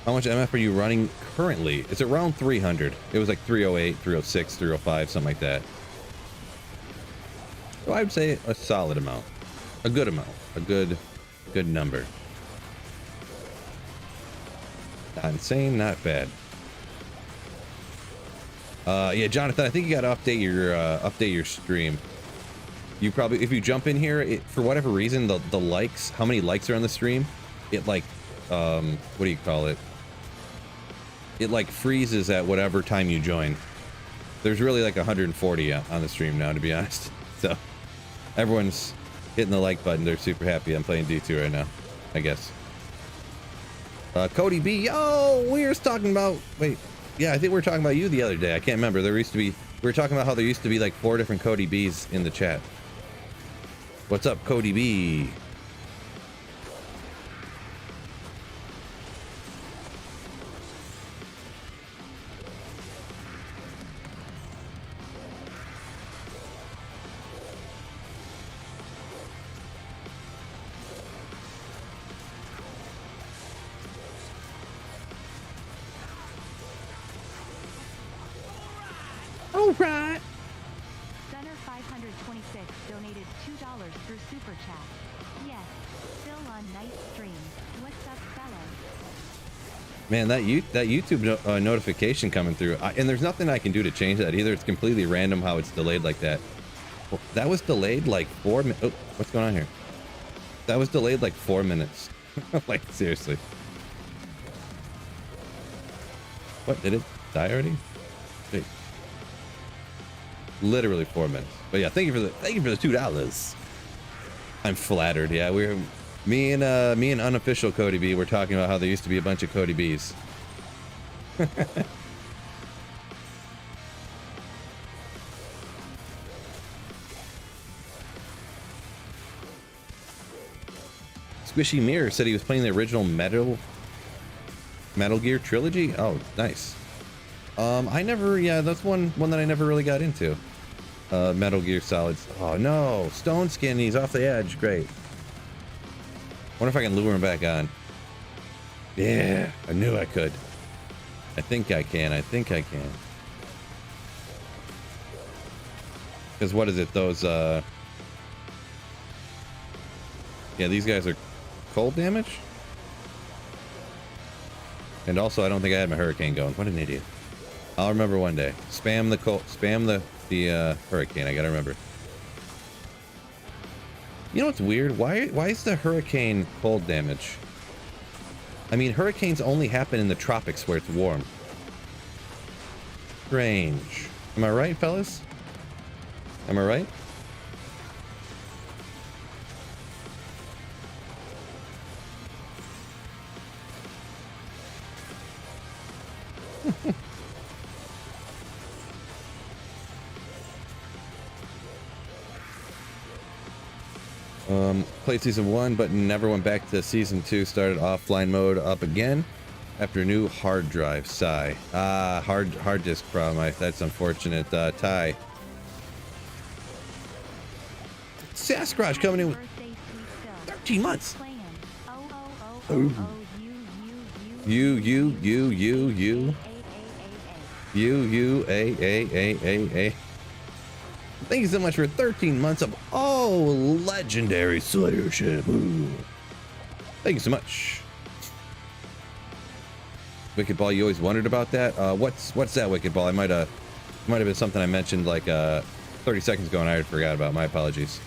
How much MF are you running currently? It's around 300. It was like 308, 306, 305, something like that. So I would say a solid amount. A good amount. A good number. Not insane, not bad. Yeah, Jonathan, I think you gotta update your stream. You probably, if you jump in here, for whatever reason, the likes, how many likes are on the stream, it like, what do you call it? It like freezes at whatever time you join. There's really like 140 on the stream now, to be honest. So everyone's hitting the like button. They're super happy I'm playing D2 right now, I guess. Cody B, yo, we were talking about, wait, yeah, I think we were talking about you the other day. I can't remember. There used to be, we were talking about how there used to be like 4 different Cody Bs in the chat. What's up, Cody B? All right. Gunner 526 donated $2 through Super Chat. Yes, still on night stream. What's up, fellas? Man, that YouTube notification coming through, and there's nothing I can do to change that either. It's completely random how it's delayed like that. Well, that was delayed like 4 minutes. Oh, what's going on here? That was delayed like 4 minutes. Like, seriously. What, did it die already? Wait. Literally 4 minutes. But yeah, thank you for the $2. I'm flattered. Yeah, me and unofficial Cody B were talking about how there used to be a bunch of Cody Bs. Squishy Mirror said he was playing the original Metal Gear trilogy. Oh, nice. Yeah, that's one that I never really got into. Metal Gear Solids. Oh no, Stone Skin, he's off the edge. Great. Wonder if I can lure him back on. Yeah, I knew I could. I think I can. Because what is it? Those, yeah, these guys are cold damage. And also, I don't think I had my hurricane going. What an idiot. I'll remember one day. Spam the hurricane. I gotta remember. You know what's weird? Why is the hurricane cold damage? I mean, hurricanes only happen in the tropics where it's warm. Strange. Am I right, fellas? Am I right? Played season 1, but never went back to season 2. Started offline mode up again after new hard drive. Sigh. Hard disk problem. That's unfortunate. Ty. Sasquatch coming in with 13 months. You. Thank you so much for 13 months of legendary Slayership. Ooh. Thank you so much. Wicked Ball, you always wondered about that? What's that, Wicked Ball? It might have been something I mentioned like 30 seconds ago and I forgot about. My apologies.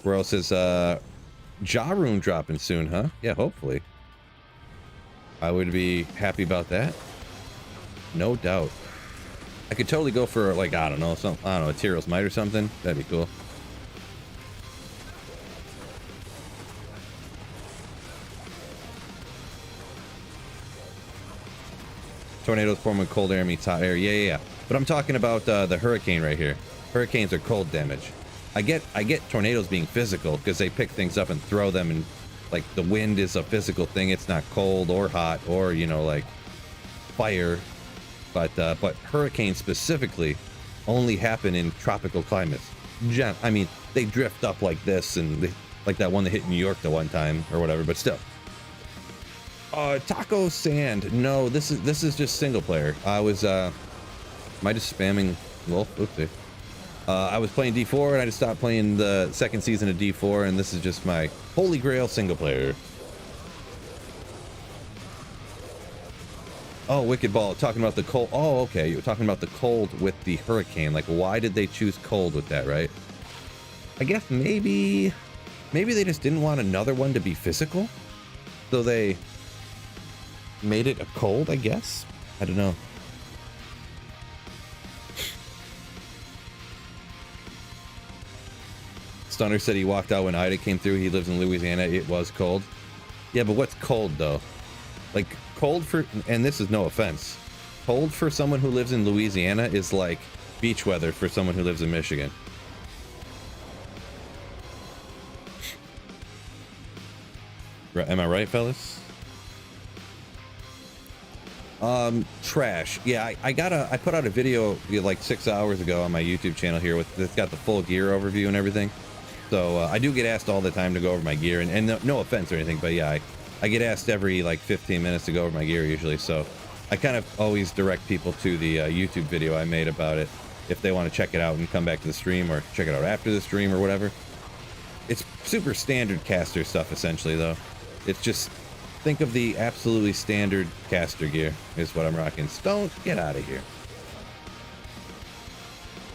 Where else is Ja Rune dropping soon, huh? Yeah, hopefully. I would be happy about that. No doubt. I could totally go for like, I don't know, a Tyrell's Might or something. That'd be cool. Tornadoes form when cold air meets hot air. Yeah. But I'm talking about the hurricane right here. Hurricanes are cold damage. I get tornadoes being physical because they pick things up and throw them, and like the wind is a physical thing. It's not cold or hot or, you know, like fire. But hurricanes specifically only happen in tropical climates. I mean, they drift up like this, and like that one that hit New York the one time or whatever. But still, Taco Sand. No, this is just single player. I was am I just spamming Wolf? Oopsie. I was playing D4 and I just stopped playing the second season of D4, and this is just my holy grail single player. Oh, Wicked Ball, talking about the cold. Oh, okay, you were talking about the cold with the hurricane. Like, why did they choose cold with that, right? I guess maybe they just didn't want another one to be physical, so they made it a cold, I guess. I don't know. Stunner said he walked out when Ida came through. He lives in Louisiana. It was cold. Yeah, but what's cold though? Like, cold for, and this is no offense, cold for someone who lives in Louisiana is like beach weather for someone who lives in Michigan. Am I right, fellas? Trash. Yeah, I put out a video like 6 hours ago on my YouTube channel here with, it's got the full gear overview and everything. So I do get asked all the time to go over my gear, and no offense or anything, but yeah, I get asked every like 15 minutes to go over my gear usually. So I kind of always direct people to the YouTube video I made about it if they want to check it out and come back to the stream, or check it out after the stream or whatever. It's super standard caster stuff essentially though. It's just, think of the absolutely standard caster gear is what I'm rocking. Don't get out of here.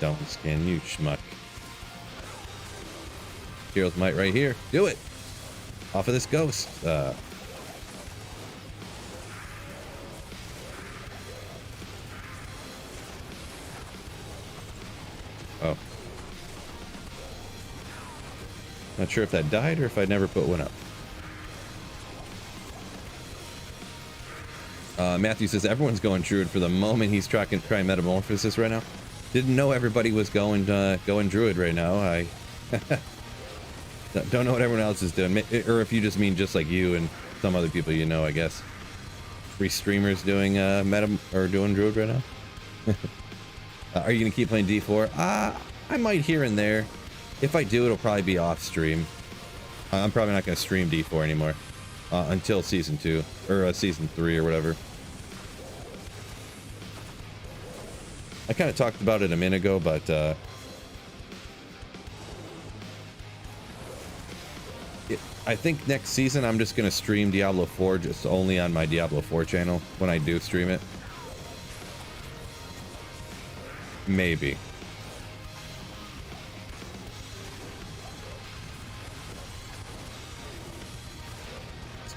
Don't scan you, schmuck. Hero's Might right here. Do it. Off of this ghost. Oh. Not sure if that died or if I never put one up. Matthew says everyone's going druid for the moment he's trying metamorphosis right now. Didn't know everybody was going druid right now. I don't know what everyone else is doing, or if you just mean just like you and some other people you know, I guess. 3 streamers doing doing druid right now. Are you gonna keep playing D4? I might here and there. If I do, it'll probably be off stream. I'm probably not gonna stream D4 anymore until season 2 or season 3 or whatever. I kind of talked about it a minute ago, but I think next season I'm just gonna stream Diablo 4 just only on my Diablo 4 channel when I do stream it. Maybe.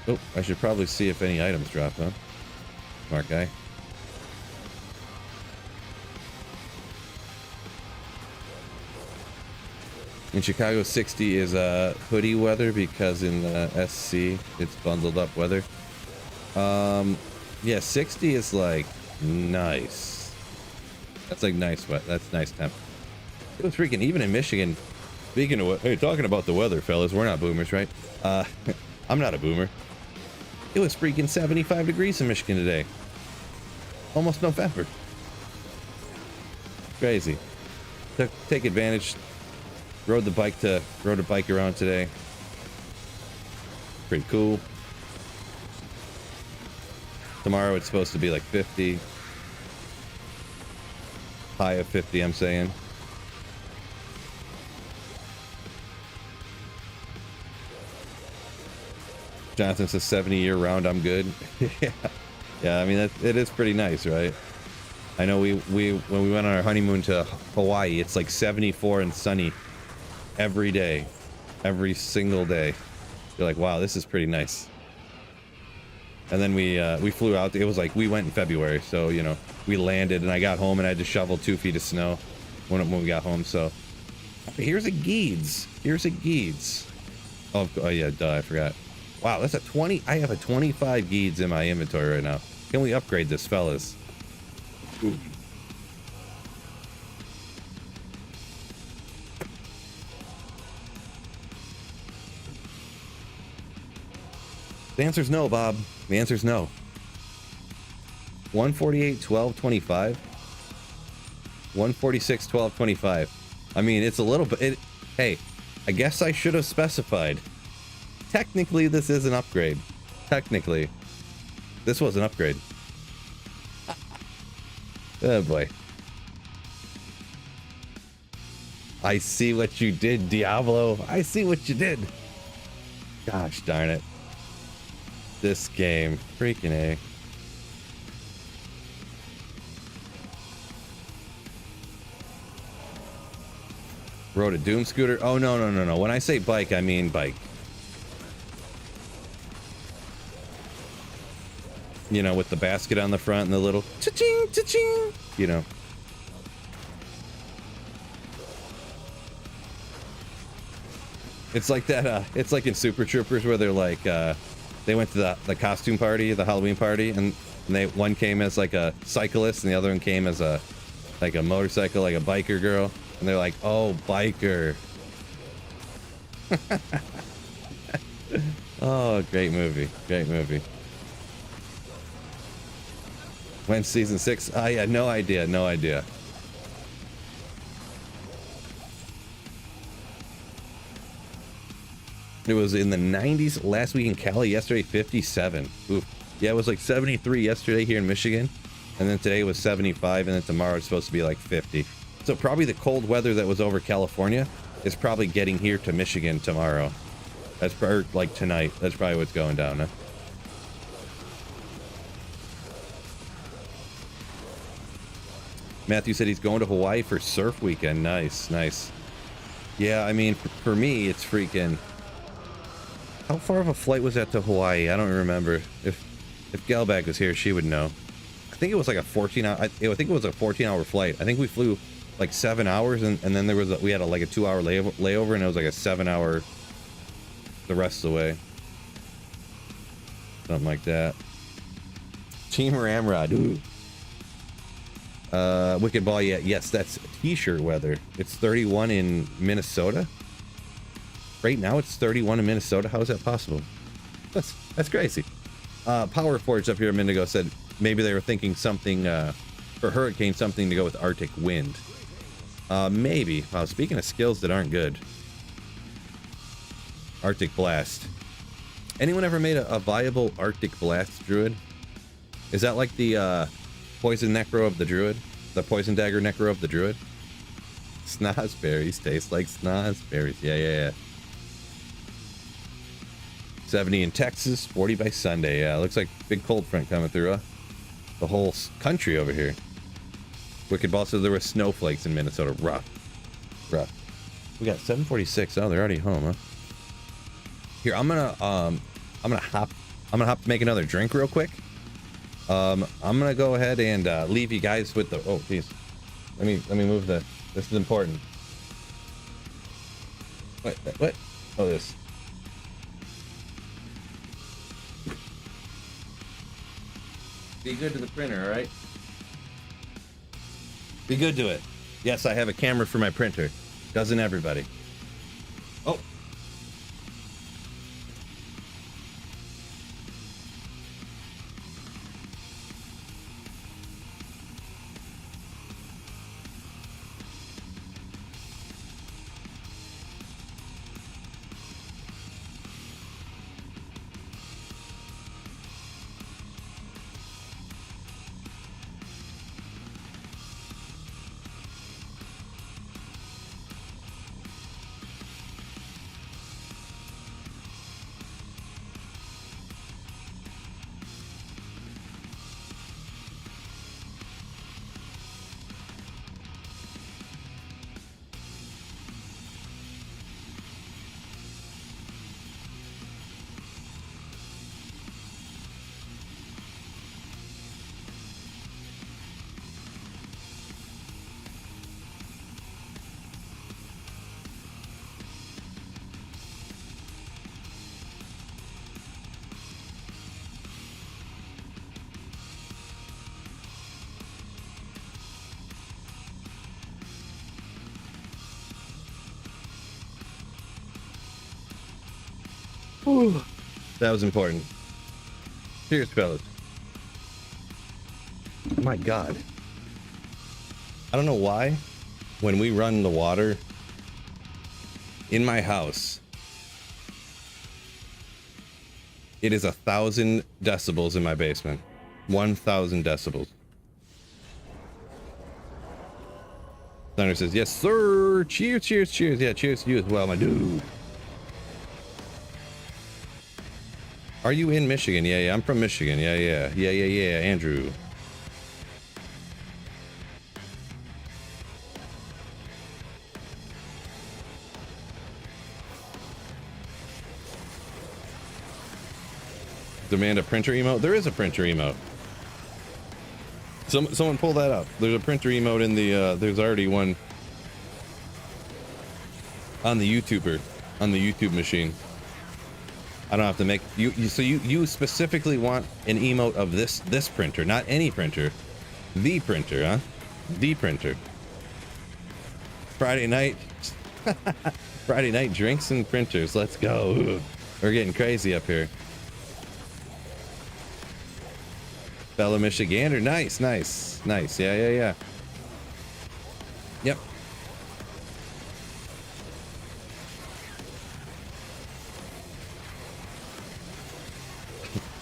Oh, I should probably see if any items drop, huh? Smart guy. In Chicago, 60 is hoodie weather because in the SC it's bundled up weather. Yeah, 60 is like nice. That's like nice wet. That's nice temp. It was freaking, even in Michigan. Speaking of what, hey, talking about the weather, fellas, we're not boomers, right? I'm not a boomer. It was freaking 75 degrees in Michigan today. Almost November. Crazy. Take advantage. Rode a bike around today. Pretty cool. Tomorrow it's supposed to be like 50. High of 50, I'm saying. Jonathan says 70 year round, I'm good. Yeah, I mean, it is pretty nice, right? I know when we went on our honeymoon to Hawaii, it's like 74 and sunny every day, every single day. You're like, wow, this is pretty nice. And then we flew out. It was like, we went in February, so you know, we landed and I got home and I had to shovel 2 feet of snow when we got home. So here's a Geeds. Here's a Geeds. Oh yeah, duh, I forgot. Wow, that's a 20. I have a 25 Geeds in my inventory right now. Can we upgrade this, fellas? Ooh. The answer's no, Bob. The answer's no. 148, 12, 25. 146, 12, 25. I mean, it's a little bit. Hey, I guess I should have specified. Technically, this is an upgrade. Technically. This was an upgrade. Oh boy. I see what you did, Diablo. I see what you did. Gosh darn it. This game. Freaking A. Rode a Doom scooter? Oh, no, no, no, no. When I say bike, I mean bike. You know, with the basket on the front and the little cha-ching, cha-ching, you know. It's like that, it's like in Super Troopers where they're like, they went to the costume party, the Halloween party, and one came as like a cyclist and the other one came as like a motorcycle, like a biker girl. And they're like, oh, biker. Oh, great movie. Great movie. When season 6? I had no idea. No idea. It was in the 90s last week in Cali. Yesterday, 57. Oof. Yeah, it was like 73 yesterday here in Michigan. And then today was 75. And then tomorrow it's supposed to be like 50. So probably the cold weather that was over California is probably getting here to Michigan tomorrow. That's probably like tonight. That's probably what's going down, huh? Matthew said he's going to Hawaii for surf weekend. Nice, nice. Yeah, I mean, for me, it's freaking... How far of a flight was that to Hawaii? I don't remember. If Galbag was here, she would know. I think it was like a 14-hour... I think it was a 14-hour flight. I think we flew like 7 hours, and then there was we had like a 2-hour layover, and it was like a 7-hour the rest of the way. Something like that. Team Ramrod. Ooh. Wicked Ball, yeah, yes, that's t-shirt weather. It's 31 in Minnesota. Right now it's 31 in Minnesota. How is that possible? That's crazy. Power Forge up here a minute ago said maybe they were thinking something for hurricane, something to go with Arctic wind. Maybe. Wow, speaking of skills that aren't good. Arctic Blast. Anyone ever made a viable Arctic Blast druid? Is that like the poison necro of the druid? The poison dagger necro of the druid? Snozberries taste like snozberries. Yeah. 70 in Texas, 40 by Sunday. Yeah, looks like big cold front coming through, huh? The whole country over here. Wicked Ball said there were snowflakes in Minnesota. Rough. We got 746. Oh, they're already home, huh? Here, I'm gonna hop to make another drink real quick. I'm gonna go ahead and leave you guys with the... Oh, geez. Let me move the... This is important. What? Oh, this. Be good to the printer, all right? Be good to it. Yes, I have a camera for my printer. Doesn't everybody? Oh. Ooh, that was important. Cheers, fellas. My God. I don't know why when we run the water in my house, it is 1,000 decibels in my basement. 1,000 decibels. Thunder says, yes, sir. Cheers, cheers, cheers. Yeah, cheers to you as well, my dude. Are you in Michigan? Yeah, yeah, I'm from Michigan. Yeah, yeah, yeah, yeah, yeah, Andrew. Demand a printer emote? There is a printer emote. Someone pull that up. There's a printer emote in the, there's already one on the YouTube machine. I don't have to make so you specifically want an emote of this printer, not any printer. The printer, huh? The printer. Friday night. Friday night drinks and printers. Let's go. We're getting crazy up here. Fellow Michigander. Nice, nice, nice. Yeah, yeah, yeah. Yep.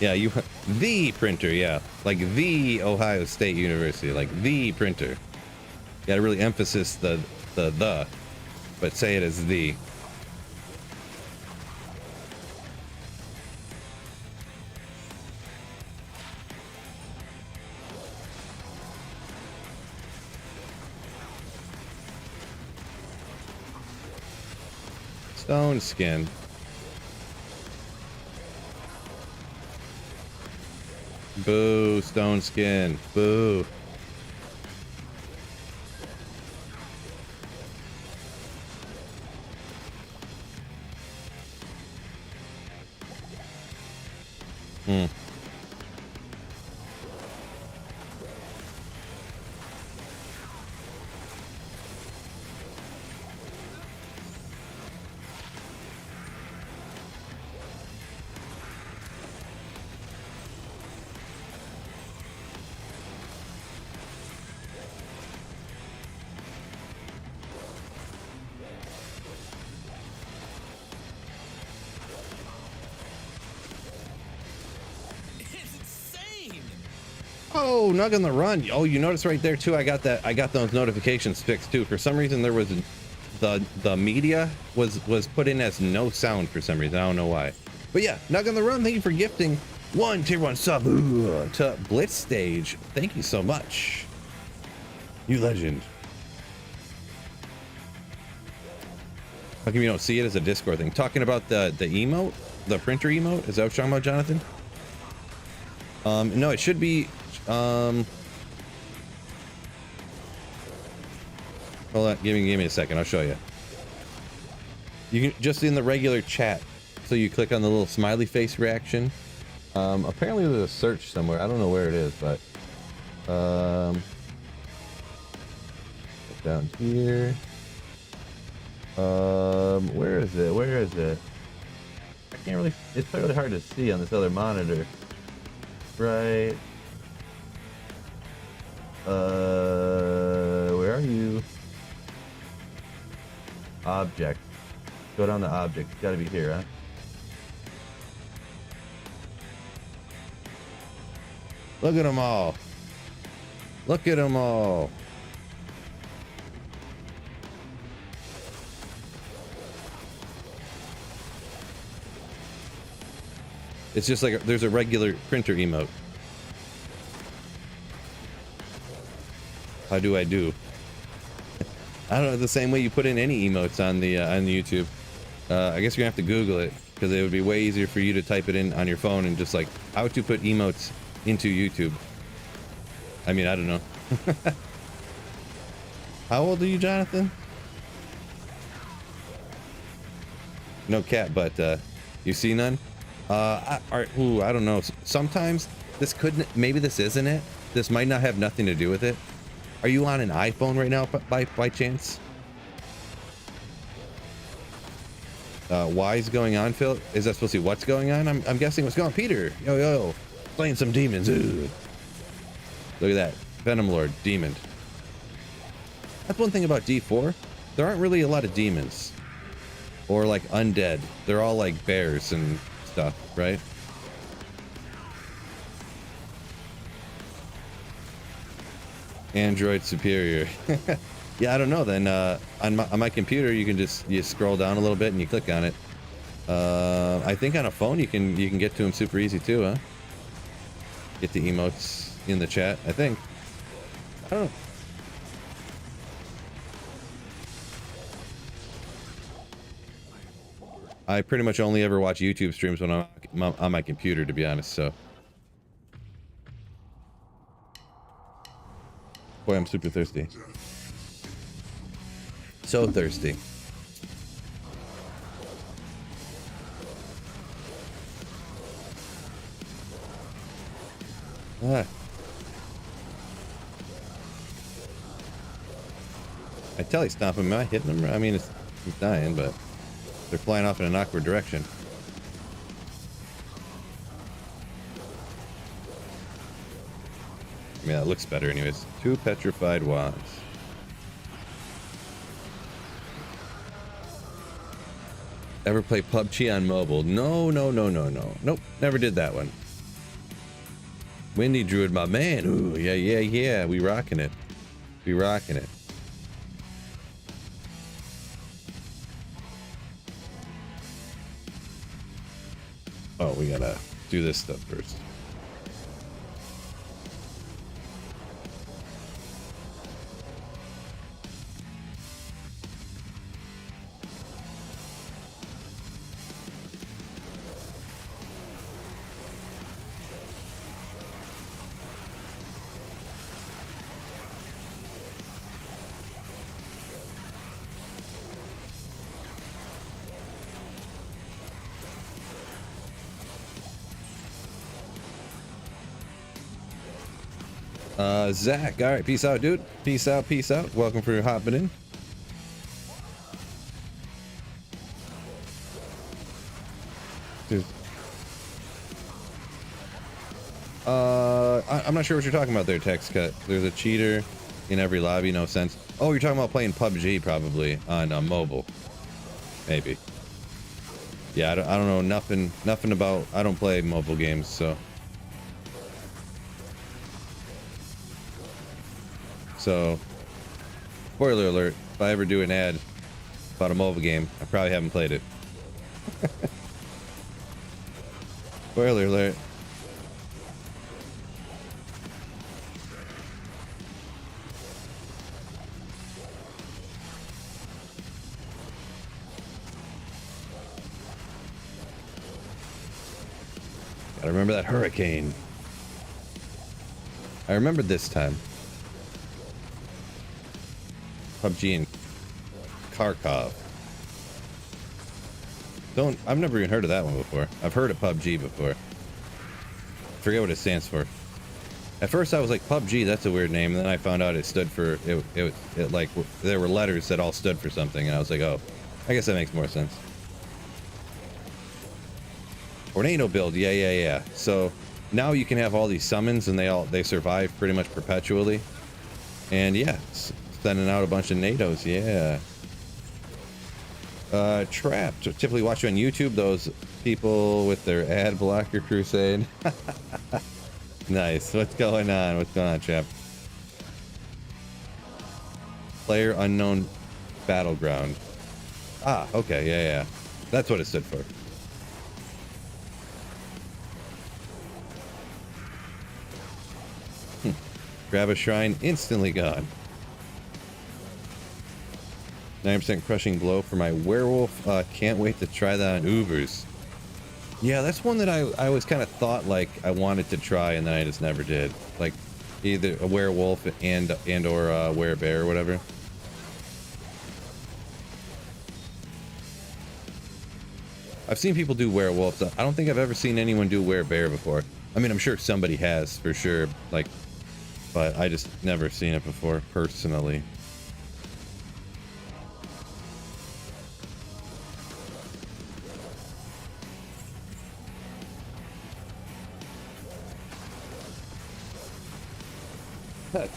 Yeah, the printer, yeah. Like the Ohio State University, like the printer. You gotta really emphasize the, but say it as the. Stone skin. Boo, stone skin. Boo. Oh, Nug on the run. Oh, you notice right there too. I got those notifications fixed too. For some reason, there was the media was put in as no sound for some reason. I don't know why. But yeah, Nug on the run. Thank you for gifting one tier 1 sub to Blitz Stage. Thank you so much. You legend. How come you don't see it as a Discord thing? Talking about the emote, the printer emote. Is that what you're talking about, Jonathan? No, it should be. Hold on, give me a second. I'll show you. You can just in the regular chat. So you click on the little smiley face reaction. Apparently there's a search somewhere. I don't know where it is, but down here. Where is it? Where is it? I can't really. It's really hard to see on this other monitor. Right. Where are you? Object. Go down to object. It's gotta be here, huh? Look at them all. Look at them all. It's just like there's a regular printer emote. How do I do? I don't know, the same way you put in any emotes on the YouTube. I guess you're gonna have to Google it because it would be way easier for you to type it in on your phone and just like how to put emotes into YouTube. I mean, I don't know. How old are you, Jonathan? No cat, but you see none? I don't know. Sometimes this couldn't. Maybe this isn't it. This might not have nothing to do with it. Are you on an iPhone right now, by chance? Why is going on, Phil? Is that supposed to be what's going on? I'm guessing what's going on. Peter, yo, playing some demons. Ooh. Look at that, Venom Lord, demon. That's one thing about D4. There aren't really a lot of demons. Or like undead. They're all like bears and stuff, right? Android superior. Yeah, I don't know. Then on my computer, you can you scroll down a little bit and you click on it. I think on a phone you can get to them super easy too, huh? Get the emotes in the chat. I think. I don't know. I pretty much only ever watch YouTube streams when I'm on my computer, to be honest. So. Boy, I'm super thirsty. So thirsty. Ah. I tell you, stomp him. Am I hitting him? I mean, he's dying, but they're flying off in an awkward direction. Yeah, it looks better anyways. 2 petrified wands. Ever play PUBG on mobile? No. Nope, never did that one. Windy Druid, my man. Ooh, yeah. We rocking it. Oh, we gotta do this stuff first. Zach, all right, peace out, dude. Peace out. Welcome for hopping in. Dude. I'm not sure what you're talking about there, Text Cut. There's a cheater in every lobby, no sense. Oh, you're talking about playing PUBG probably on mobile. Maybe. Yeah, I don't know nothing about. I don't play mobile games, so. So, spoiler alert, if I ever do an ad about a mobile game, I probably haven't played it. Spoiler alert. Gotta remember that hurricane. I remembered this time. PUBG in Kharkov. I've never even heard of that one before. I've heard of PUBG before. Forget what it stands for. At first I was like, PUBG, that's a weird name, and then I found out it stood for, it like, there were letters that all stood for something, and I was like, oh, I guess that makes more sense. Tornado build, yeah. So, now you can have all these summons, and they survive pretty much perpetually. And yeah, sending out a bunch of NATOs, yeah. Trapped. Typically watch you on YouTube, those people with their ad blocker crusade. Nice. What's going on, Trap? Player unknown battleground. Ah, okay, yeah. That's what it stood for. Grab a shrine, instantly gone. 9% crushing blow for my werewolf. Can't wait to try that on Ubers. Yeah, that's one that I always kind of thought like I wanted to try, and then I just never did. Like either a werewolf and or a werebear or whatever. I've seen people do werewolves. I don't think I've ever seen anyone do werebear before. I mean, I'm sure somebody has for sure, like, but I just never seen it before personally.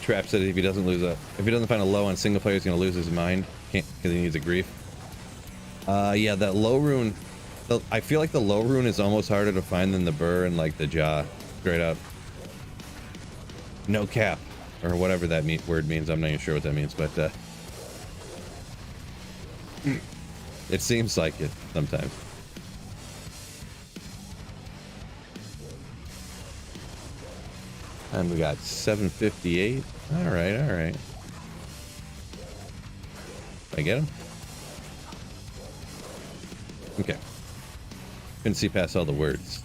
Trap said if he doesn't find a low on single player, he's gonna lose his mind. Can't, because he needs a grief. Yeah, that low rune. I feel like the low rune is almost harder to find than the burr and like the jaw. Straight up. No cap. Or whatever that word means. I'm not even sure what that means, but it seems like it sometimes. And we got 758. All right, all right. Did I get him? Okay. Couldn't see past all the words.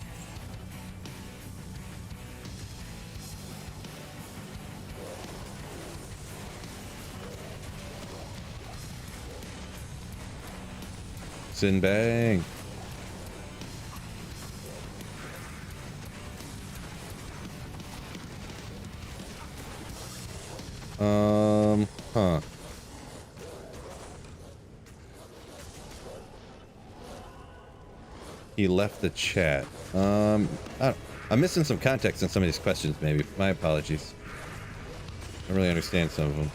Sin bang. Huh. He left the chat. I'm missing some context in some of these questions, maybe. My apologies. I don't really understand some of them.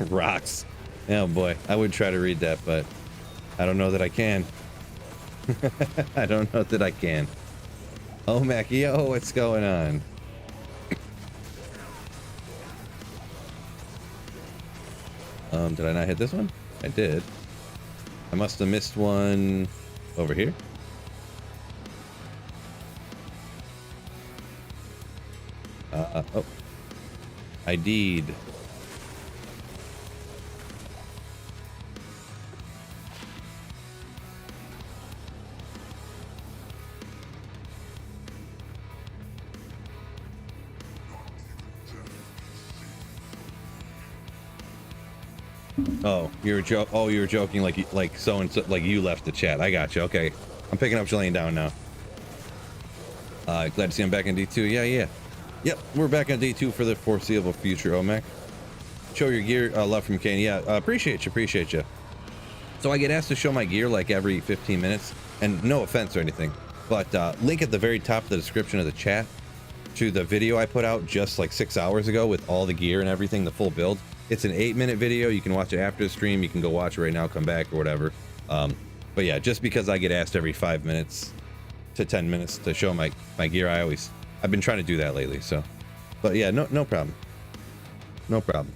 Rocks. Oh boy, I would try to read that, but I don't know that I can. I don't know that I can. Oh, Mac, yo, what's going on? Did I not hit this one? I did. I must have missed one over here. Oh. I did. Oh, you were joking like so and so, like you left the chat. I got you. Okay, I'm picking up Jillian down now. Glad to see I'm back in D2. Yeah. Yep, we're back on D2 for the foreseeable future. Omac, show your gear. Love from Kane. Yeah, appreciate you. So I get asked to show my gear like every 15 minutes, and no offense or anything, but link at the very top of the description of the chat to the video I put out just like 6 hours ago with all the gear and everything, the full build. It's an 8-minute video. You can watch it after the stream. You can go watch it right now, come back or whatever. But yeah, just because I get asked every 5 minutes to 10 minutes to show my gear, I've been trying to do that lately. So, but yeah, no problem. No problem.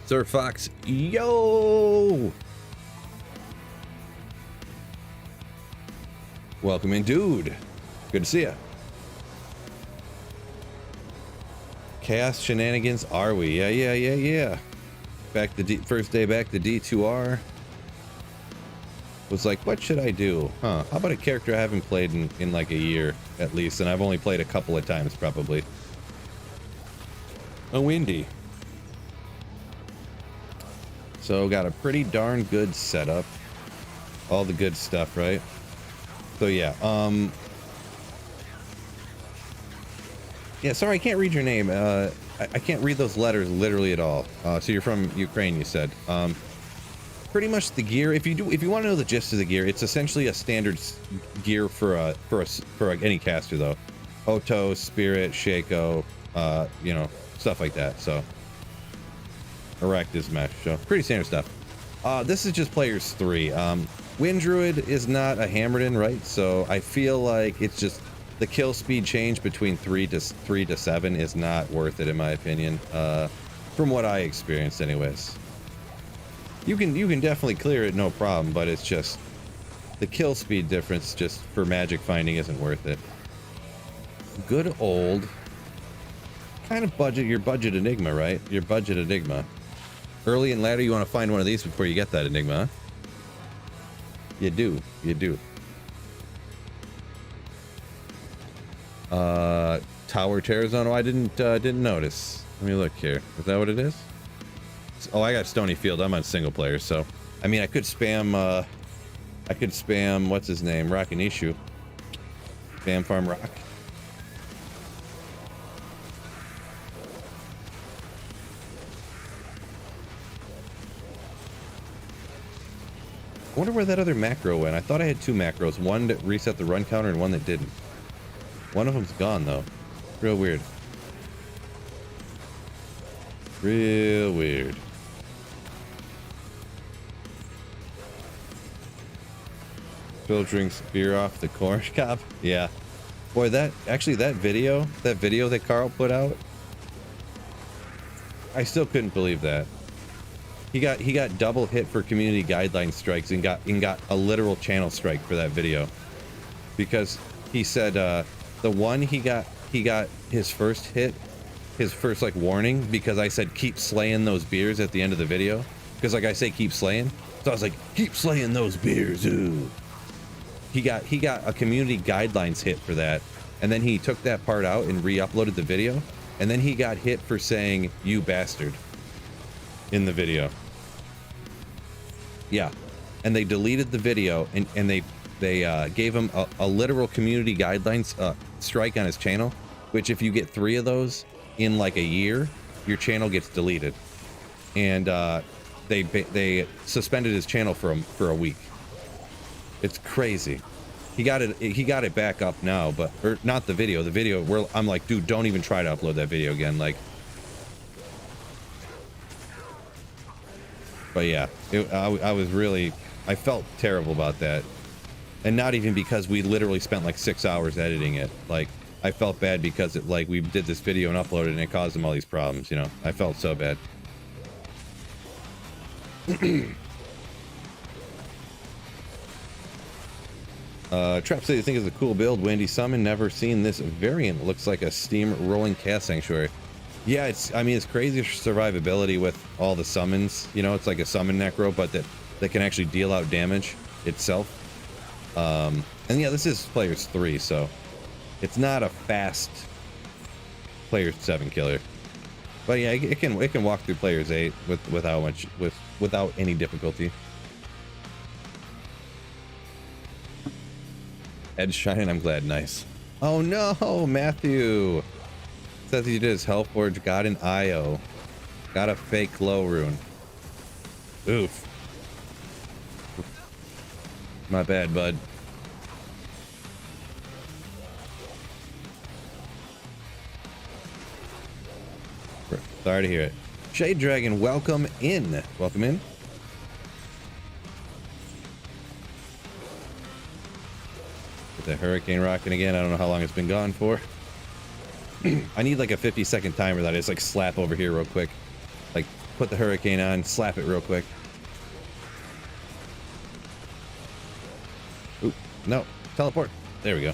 Sir Fox, yo! Welcome in, dude. Good to see ya. Chaos shenanigans, are we? Yeah. Back to first day back to D2R. Was like, what should I do? How about a character I haven't played in like a year at least, and I've only played a couple of times probably. A windy. So got a pretty darn good setup. All the good stuff, right? So yeah, yeah, sorry, I can't read your name. I can't read those letters literally at all. So you're from Ukraine, you said. Pretty much the gear. If you want to know the gist of the gear, it's essentially a standard gear for any caster though. Oto, Spirit, Shaco, you know, stuff like that. So Erect is mesh. So pretty standard stuff. This is just players 3. Wind Druid is not a hammered in, right? So I feel like it's just the kill speed change between 3 to 7 is not worth it in my opinion. From what I experienced anyways. You can definitely clear it no problem, but it's just the kill speed difference just for magic finding isn't worth it. Good old kind of your budget enigma, right? Your budget enigma. Early and ladder, you want to find one of these before you get that enigma, huh? You do. Tower Terror Zone. Oh, I didn't notice. Let me look here. Is that what it is? Oh, I got Stony Field. I'm on single player, so I mean I could spam what's his name? Rockinishu. Spam Farm Rock. I wonder where that other macro went. I thought I had 2 macros. One that reset the run counter and one that didn't. One of them's gone though. Real weird. Real weird. Phil drinks beer off the corn cob. Yeah. Boy, that video that Carl put out, I still couldn't believe that. He got double hit for community guideline strikes and got a literal channel strike for that video. Because he said the one he got his first hit, his first like warning, because I said keep slaying those beers at the end of the video. Because like I say keep slaying. So I was like, keep slaying those beers, ooh. He got a community guidelines hit for that, and then he took that part out and re-uploaded the video, and then he got hit for saying "you bastard" in the video. Yeah, and they deleted the video, and they gave him a literal community guidelines strike on his channel, which if you get 3 of those in like a year, your channel gets deleted, and they suspended his channel for a week. It's crazy. He got it back up now, but or not the video. The video where I'm like, dude, don't even try to upload that video again. Like, but yeah, I felt terrible about that, and not even because we literally spent like 6 hours editing it. Like, I felt bad because we did this video and uploaded it and it caused him all these problems. You know, I felt so bad. Trap City, I think is a cool build. Wendy Summon, never seen this variant. Looks like a steam rolling cast sanctuary. Yeah, it's crazy survivability with all the summons. You know, it's like a summon necro, but that can actually deal out damage itself. And yeah, this is players 3, so it's not a fast player 7 killer. But yeah, it can walk through players 8 without any difficulty. Edge shining, I'm glad. Nice. Oh no, Matthew says he did his Hellforge, got an IO, got a fake low rune. Oof. My bad, bud. Sorry to hear it. Shade Dragon, welcome in. Welcome in. The hurricane rocking again. I don't know how long it's been gone for. I need like a 50-second timer that I just like slap over here real quick. Like put the hurricane on, slap it real quick. Oop, no, teleport. There we go.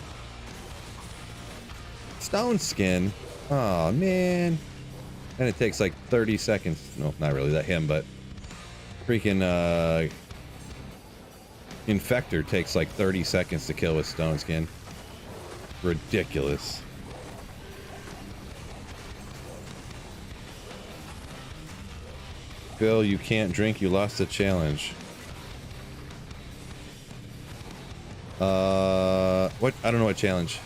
Stone skin. Oh man. And it takes like 30 seconds. No, not really that him, but freaking Infector takes like 30 seconds to kill with stone skin. Ridiculous. Phil, you can't drink, you lost the challenge. What? I don't know what challenge.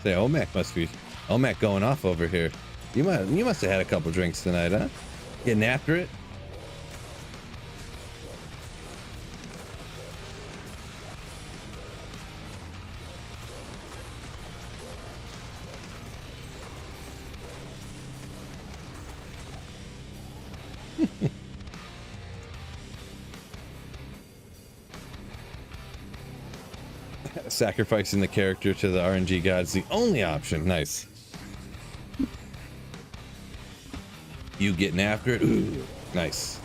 Say, Omac must be Omac going off over here. You must have had a couple drinks tonight, huh? Getting after it? Sacrificing the character to the RNG gods, the only option. Nice. You getting after it? Ooh, nice.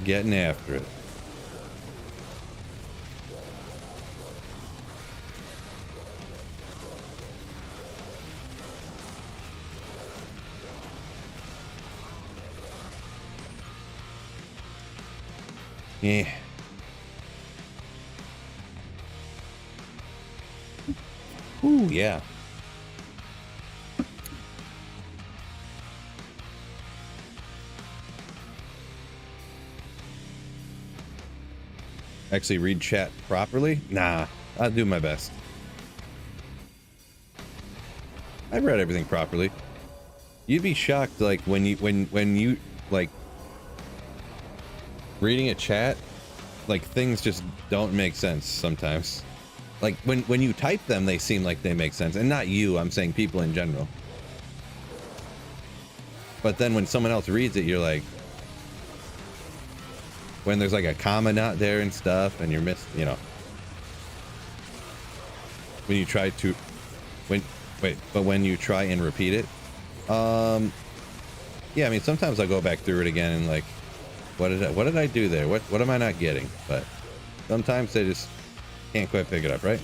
Getting after it. Yeah. Ooh, yeah. Actually read chat properly? Nah, I'll do my best. I've read everything properly. You'd be shocked, like when you like reading a chat, like things just don't make sense sometimes. Like when you type them, they seem like they make sense, and not you. I'm saying people in general. But then when someone else reads it, you're like, when there's like a comma not there and stuff, and you're missed, you know. When you try to, when you try and repeat it, yeah, I mean, sometimes I'll go back through it again and like, what did I do there? What am I not getting? But sometimes they just can't quite pick it up, right?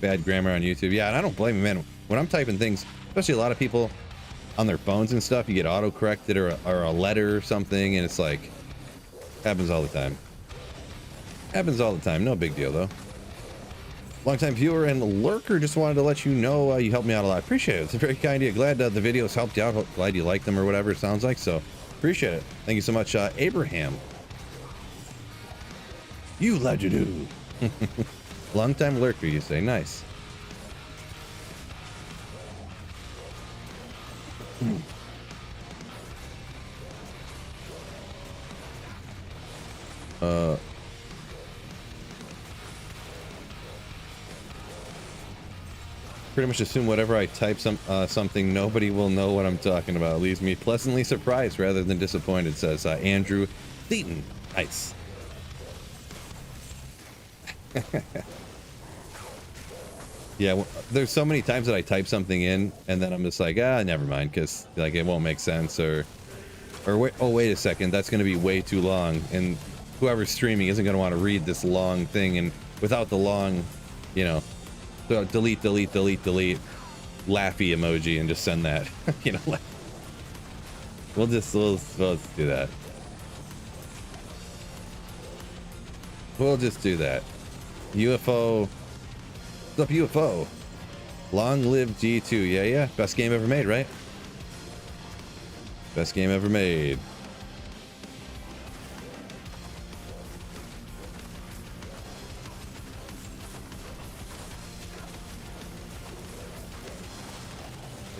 Bad grammar on YouTube. Yeah, and I don't blame you, man. When I'm typing things, especially a lot of people on their phones and stuff, you get auto-corrected or a letter or something, and it's like, happens all the time. Happens all the time. No big deal, though. Longtime viewer and lurker, just wanted to let you know you helped me out a lot. Appreciate it. It's a very kind of you. Glad the videos helped you out. Glad you like them or whatever it sounds like. So appreciate it. Thank you so much, Abraham. You legend. Longtime lurker, you say. Nice. Pretty much assume whatever I type something, nobody will know what I'm talking about. Leaves me pleasantly surprised rather than disappointed, says Andrew Theaton. Nice. Yeah, well, there's so many times that I type something in and then I'm just like, never mind, because like it won't make sense, or wait, oh wait a second, that's going to be way too long, and whoever's streaming isn't going to want to read this long thing, and without the long, you know, so delete, laughy emoji, and just send that. You know, we'll just do that. We'll just do that. UFO. What's up, UFO? Long live G2. Yeah. Best game ever made, right? Best game ever made.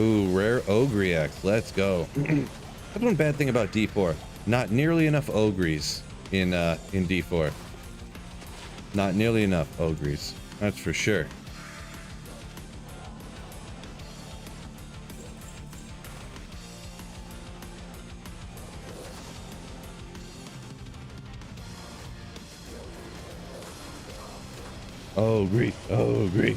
Ooh, rare Ogre X. Let's go. That's one bad thing about D4. Not nearly enough Ogres in D4. Not nearly enough Ogres. That's for sure. Ogre. Ogre.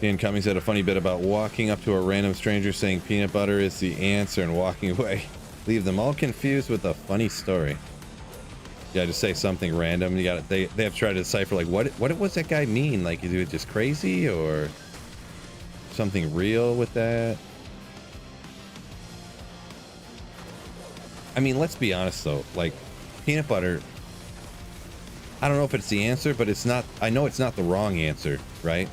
Ian Cummings had a funny bit about walking up to a random stranger saying peanut butter is the answer and walking away. Leave them all confused with a funny story. Yeah, just say something random. You got they have to try to decipher like what was that guy mean? Like, is it just crazy or something real with that? I mean, let's be honest though. Like, peanut butter, I don't know if it's the answer, but it's not. I know it's not the wrong answer, right?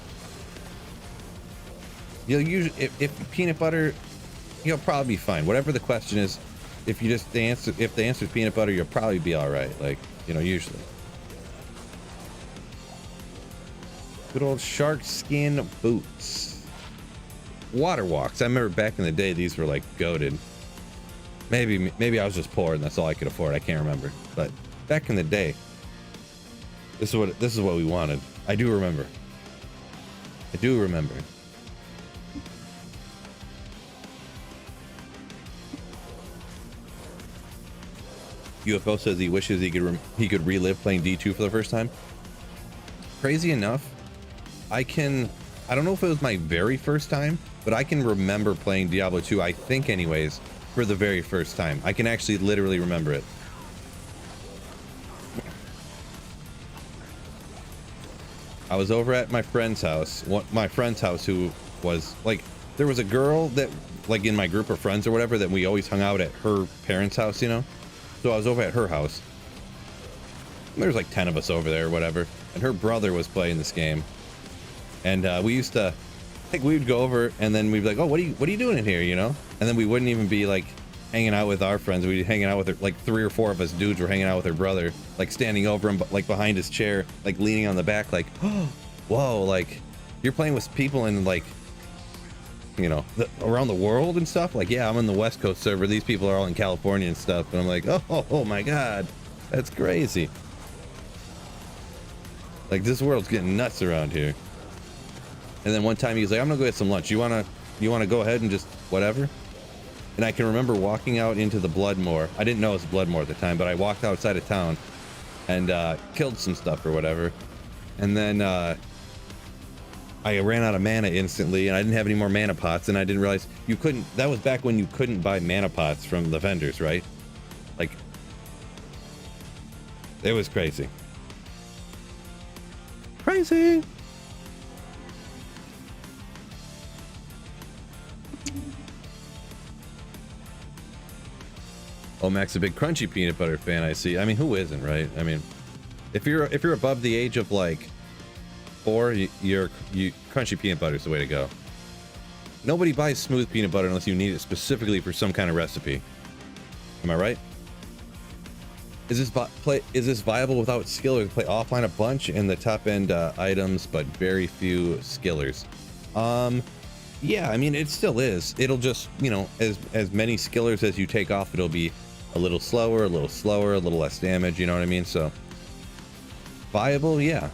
You'll usually, if peanut butter, you'll probably be fine. Whatever the question is, if you just if the answer is peanut butter, you'll probably be all right. Like, you know, usually. Good old shark skin boots. Water walks. I remember back in the day, these were like goated. Maybe I was just poor and that's all I could afford. I can't remember. But back in the day, this is what we wanted. I do remember. I do remember. UFO says he wishes he could relive playing D2 for the first time. Crazy enough, I don't know if it was my very first time, but I can remember playing Diablo 2, I think anyways, for the very first time. I can actually literally remember it. I was over at my friend's house, who was like, there was a girl that like in my group of friends or whatever that we always hung out at her parents' house, you know? So I was over at her house. There was like 10 of us over there or whatever. And her brother was playing this game. And we used to, I think we would go over and then we'd be like, oh, what are you doing in here, you know? And then we wouldn't even be like hanging out with our friends. We were hanging out with her, like 3 or 4 of us dudes were hanging out with her brother, like standing over him, like behind his chair, like leaning on the back, like, oh, whoa, like you're playing with people in like, you know, around the world and stuff. Like, yeah, I'm on the West Coast server. These people are all in California and stuff. And I'm like, oh my God, that's crazy. Like, this world's getting nuts around here. And then one time he was like, I'm gonna go get some lunch. You wanna go ahead and just whatever? And I can remember walking out into the Bloodmoor. I didn't know it was Bloodmoor at the time, but I walked outside of town and killed some stuff or whatever. And then I ran out of mana instantly, and I didn't have any more mana pots, and I didn't realize you couldn't. That was back when you couldn't buy mana pots from the vendors, right? Like, it was crazy. Crazy. Oh, Mac's a big crunchy peanut butter fan, I see. I mean, who isn't, right? I mean, if you're above the age of like 4, you crunchy peanut butter is the way to go. Nobody buys smooth peanut butter unless you need it specifically for some kind of recipe. Am I right? Is this viable without skill, or play offline a bunch in the top end items, but very few skillers? Yeah, I mean, it still is. It'll just, you know, as many skillers as you take off, it'll be a little slower, a little slower, a little less damage, you know what I mean? So viable, yeah.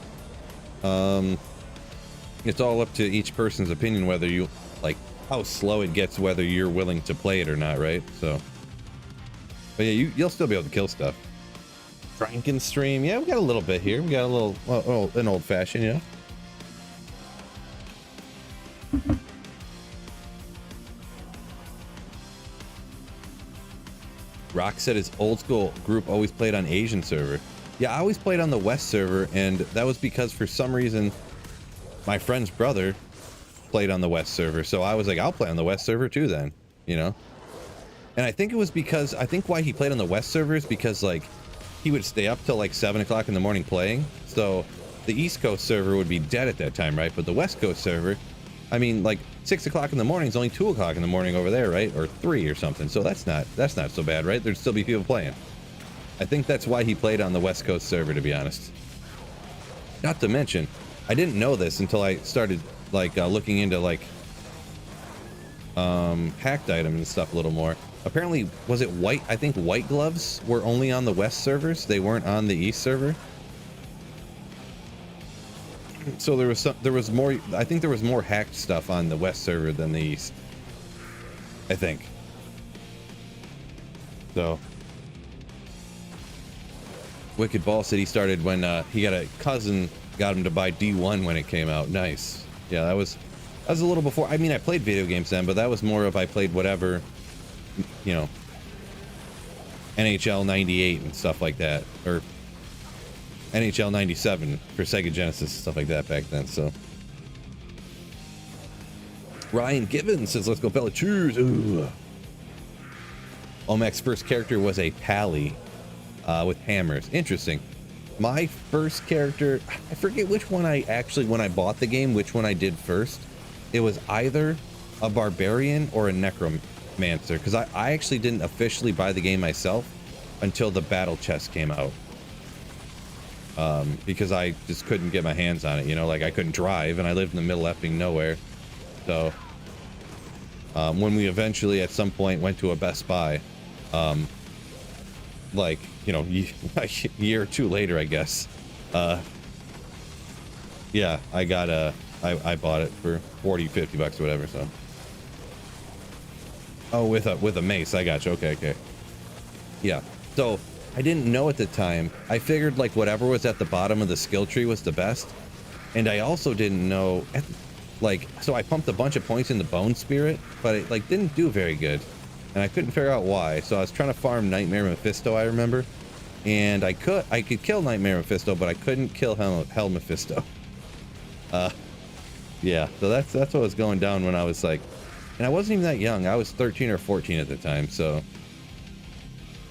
It's all up to each person's opinion whether you like how slow it gets, whether you're willing to play it or not, right? So, but yeah, you'll still be able to kill stuff. Frankenstream, yeah, we got a little bit here. We got a little, well, an old fashioned, yeah. Rock said his old school group always played on Asian server. Yeah, I always played on the West server, and that was because for some reason my friend's brother played on the West server, so I was like, I'll play on the West server too then, you know? And I think it was because, I think why he played on the West server is because like he would stay up till like 7 o'clock in the morning playing, so the East Coast server would be dead at that time, right? But the West Coast server, I mean, like 6 o'clock in the morning is only 2 o'clock in the morning over there, right? Or 3 or something, so that's not so bad, right? There'd still be people playing. I think that's why he played on the West Coast server, to be honest. Not to mention, I didn't know this until I started like looking into like hacked items and stuff a little more. Apparently, was it white? I think white gloves were only on the West servers. They weren't on the East server. So there was more. I think there was more hacked stuff on the West server than the East. I think. So. Wicked Ball said he started when he got a cousin got him to buy D1 when it came out. Nice. Yeah, that was a little before. I mean, I played video games then, but that was more of I played whatever, you know, NHL 98 and stuff like that, or NHL 97 for Sega Genesis, stuff like that back then. So Ryan Gibbons says, let's go Bellatrix. Ooh. Omac's first character was a Pally with hammers. Interesting. My first character, I forget which one I actually, when I bought the game, which one I did first. It was either a barbarian or a necromancer, because I actually didn't officially buy the game myself until the battle chest came out. Because I just couldn't get my hands on it, you know, like I couldn't drive and I lived in the middle of effing nowhere. So when we eventually at some point went to a Best Buy, like, you know, a year or two later, I guess, yeah, I got I bought it for 40-50 bucks or whatever. So oh, with a mace, I got you. Okay, yeah. So I didn't know at the time. I figured like whatever was at the bottom of the skill tree was the best, and I also didn't know like, so I pumped a bunch of points into Bone Spirit, but it like didn't do very good, and I couldn't figure out why. So I was trying to farm Nightmare Mephisto, I remember, and I could kill Nightmare Mephisto, but I couldn't kill Hell Mephisto. Yeah, so that's what was going down when I was like, and I wasn't even that young. I was 13 or 14 at the time, so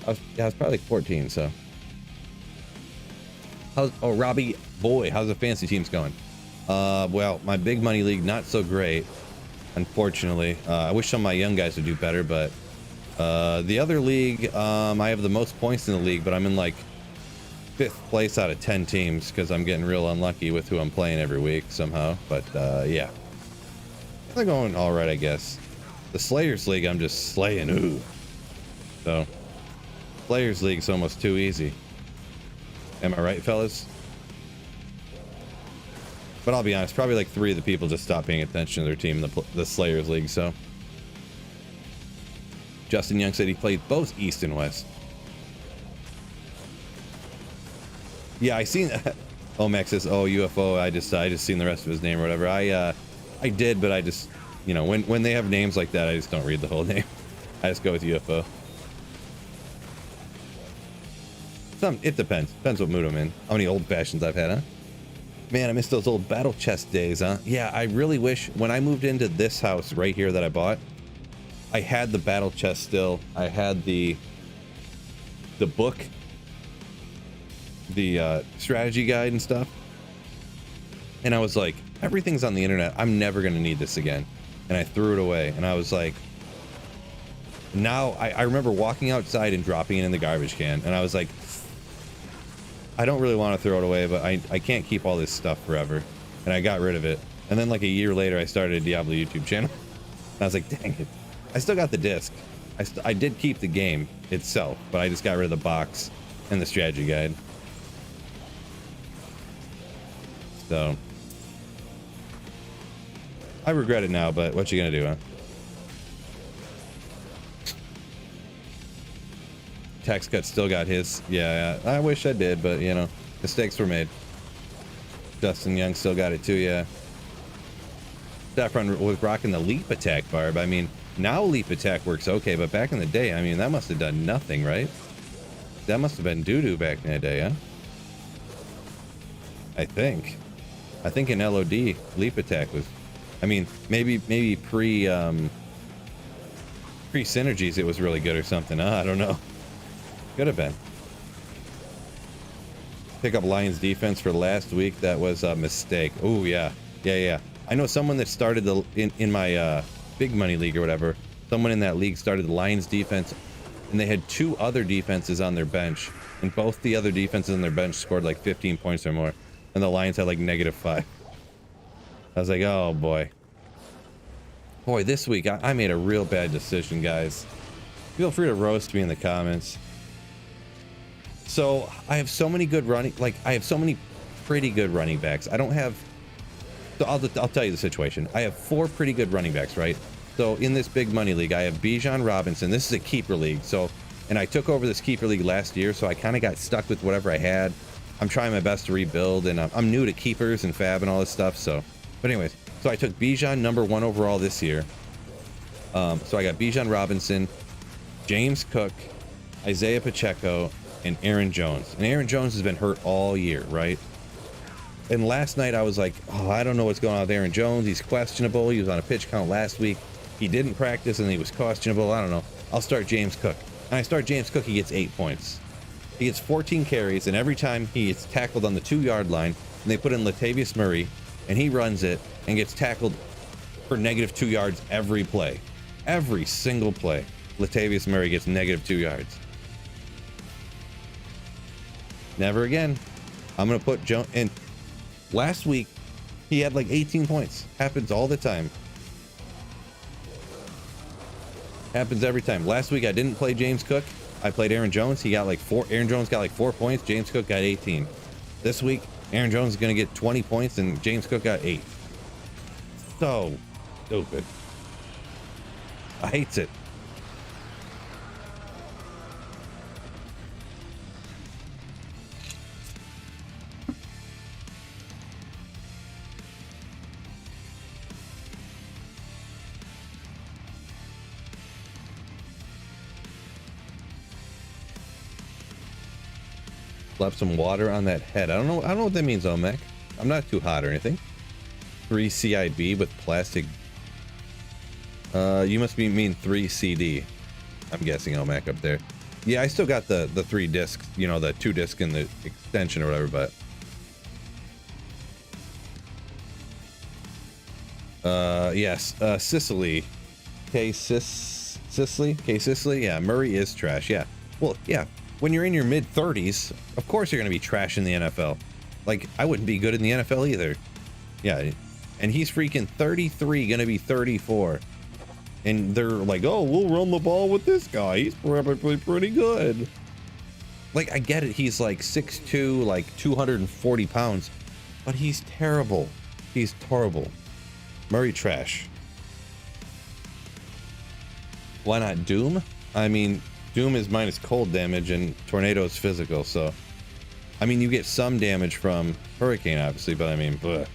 I was probably like 14. So oh, Robbie boy, how's the fantasy teams going? Well, my big money league not so great, unfortunately. I wish some of my young guys would do better, but The other league, I have the most points in the league, but I'm in like 5th place out of 10 teams because I'm getting real unlucky with who I'm playing every week somehow. But yeah, they're going all right, I guess. The Slayers League, I'm just slaying. Ooh. So Slayers League's almost too easy. Am I right, fellas? But I'll be honest, probably like 3 of the people just stopped paying attention to their team in the Slayers League. So Justin Young said he played both East and West. Yeah, I seen. Oh, Max says, "Oh, UFO." I just seen the rest of his name or whatever. I did, but I just, you know, when they have names like that, I just don't read the whole name. I just go with UFO. It depends. Depends what mood I'm in. How many old fashions I've had, huh? Man, I miss those old battle chest days, huh? Yeah, I really wish when I moved into this house right here that I bought, I had the battle chest still. I had the book, the strategy guide and stuff. And I was like, everything's on the internet. I'm never going to need this again. And I threw it away. And I was like, now I remember walking outside and dropping it in the garbage can. And I was like, I don't really want to throw it away, but I can't keep all this stuff forever. And I got rid of it. And then like a year later, I started a Diablo YouTube channel. And I was like, dang it. I still got the disc. I did keep the game itself, but I just got rid of the box and the strategy guide. So I regret it now, but what you gonna do, huh? Tax cut still got his. Yeah, I wish I did, but you know, mistakes were made. Justin Young still got it too, yeah. Saffron was rocking the leap attack barb. I mean, now leap attack works okay, but back in the day, I mean, that must have done nothing, right? That must have been doo-doo back in the day, huh? I think in LOD, leap attack was, I mean, maybe pre synergies it was really good or something. I don't know. Could have been. Pick up Lions defense for last week. That was a mistake. Oh yeah. I know someone that started in my big money league or whatever. Someone in that league started the Lions defense, and they had 2 other defenses on their bench, and both the other defenses on their bench scored like 15 points or more, and the Lions had like -5. I was like, oh boy. Boy, this week I made a real bad decision, guys. Feel free to roast me in the comments. So I have so many good I have so many pretty good running backs. I don't have, so I'll tell you the situation. I have 4 pretty good running backs, right? So in this big money league, I have Bijan Robinson. This is a keeper league. So, and I took over this keeper league last year, so I kind of got stuck with whatever I had. I'm trying my best to rebuild, and I'm new to keepers and fab and all this stuff. So, but anyways, so I took Bijan #1 overall this year. So I got Bijan Robinson, James Cook, Isaiah Pacheco, and Aaron Jones. And Aaron Jones has been hurt all year, right? And last night I was like, oh, I don't know what's going on with Aaron Jones. He's questionable. He was on a pitch count last week. He didn't practice and he was questionable. I don't know. I'll start James Cook. And I start James Cook, he gets 8 points. He gets 14 carries, and every time he gets tackled on the 2-yard line, and they put in Latavius Murray, and he runs it and gets tackled for -2 yards every play. Every single play, Latavius Murray gets -2 yards. Never again. I'm going to put Jones in. Last week, he had like 18 points. Happens all the time. Happens every time. Last week, I didn't play James Cook. I played Aaron Jones. He got like 4. Aaron Jones got like 4 points. James Cook got 18. This week, Aaron Jones is going to get 20 points and James Cook got 8. So stupid. I hates it. Left some water on that head. I don't know what that means, Omek. I'm not too hot or anything. 3 CIB with plastic. You must mean 3 CD. I'm guessing Omek up there. Yeah, I still got the 3 discs, you know, the 2 disc and the extension or whatever, but yes, Sicily. Okay, Sicily? Okay, Sicily? Yeah, Murray is trash. Yeah. Well, yeah. When you're in your mid-30s, of course you're going to be trash in the NFL. Like, I wouldn't be good in the NFL either. Yeah. And he's freaking 33, going to be 34. And they're like, oh, we'll run the ball with this guy. He's probably pretty good. Like, I get it. He's like 6'2", like 240 pounds. But he's terrible. He's terrible. Murray trash. Why not Doom? I mean, Doom is minus cold damage and Tornado is physical, so... I mean, you get some damage from Hurricane, obviously, but I mean, bleh.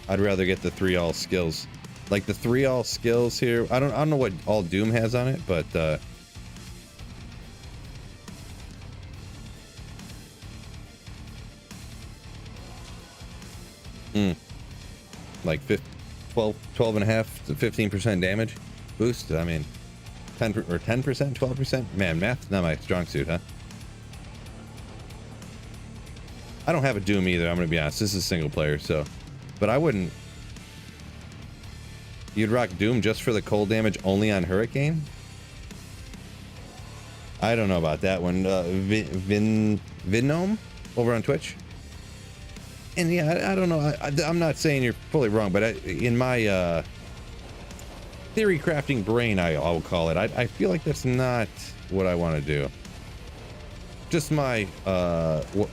I'd rather get the 3-all skills. Like, the 3-all skills here... I don't know what all Doom has on it, but, like 12 and a half to 15% damage boost. I mean, 10% or 10%, 12%. Man, math's not my strong suit, huh? I don't have a Doom either. I'm gonna be honest. This is single player, so, but I wouldn't. You'd rock Doom just for the cold damage only on Hurricane? I don't know about that one. Vinnome over on Twitch. And yeah, I don't know. I'm not saying you're fully wrong, but in my theory crafting brain, I'll call it. I feel like that's not what I want to do. Just my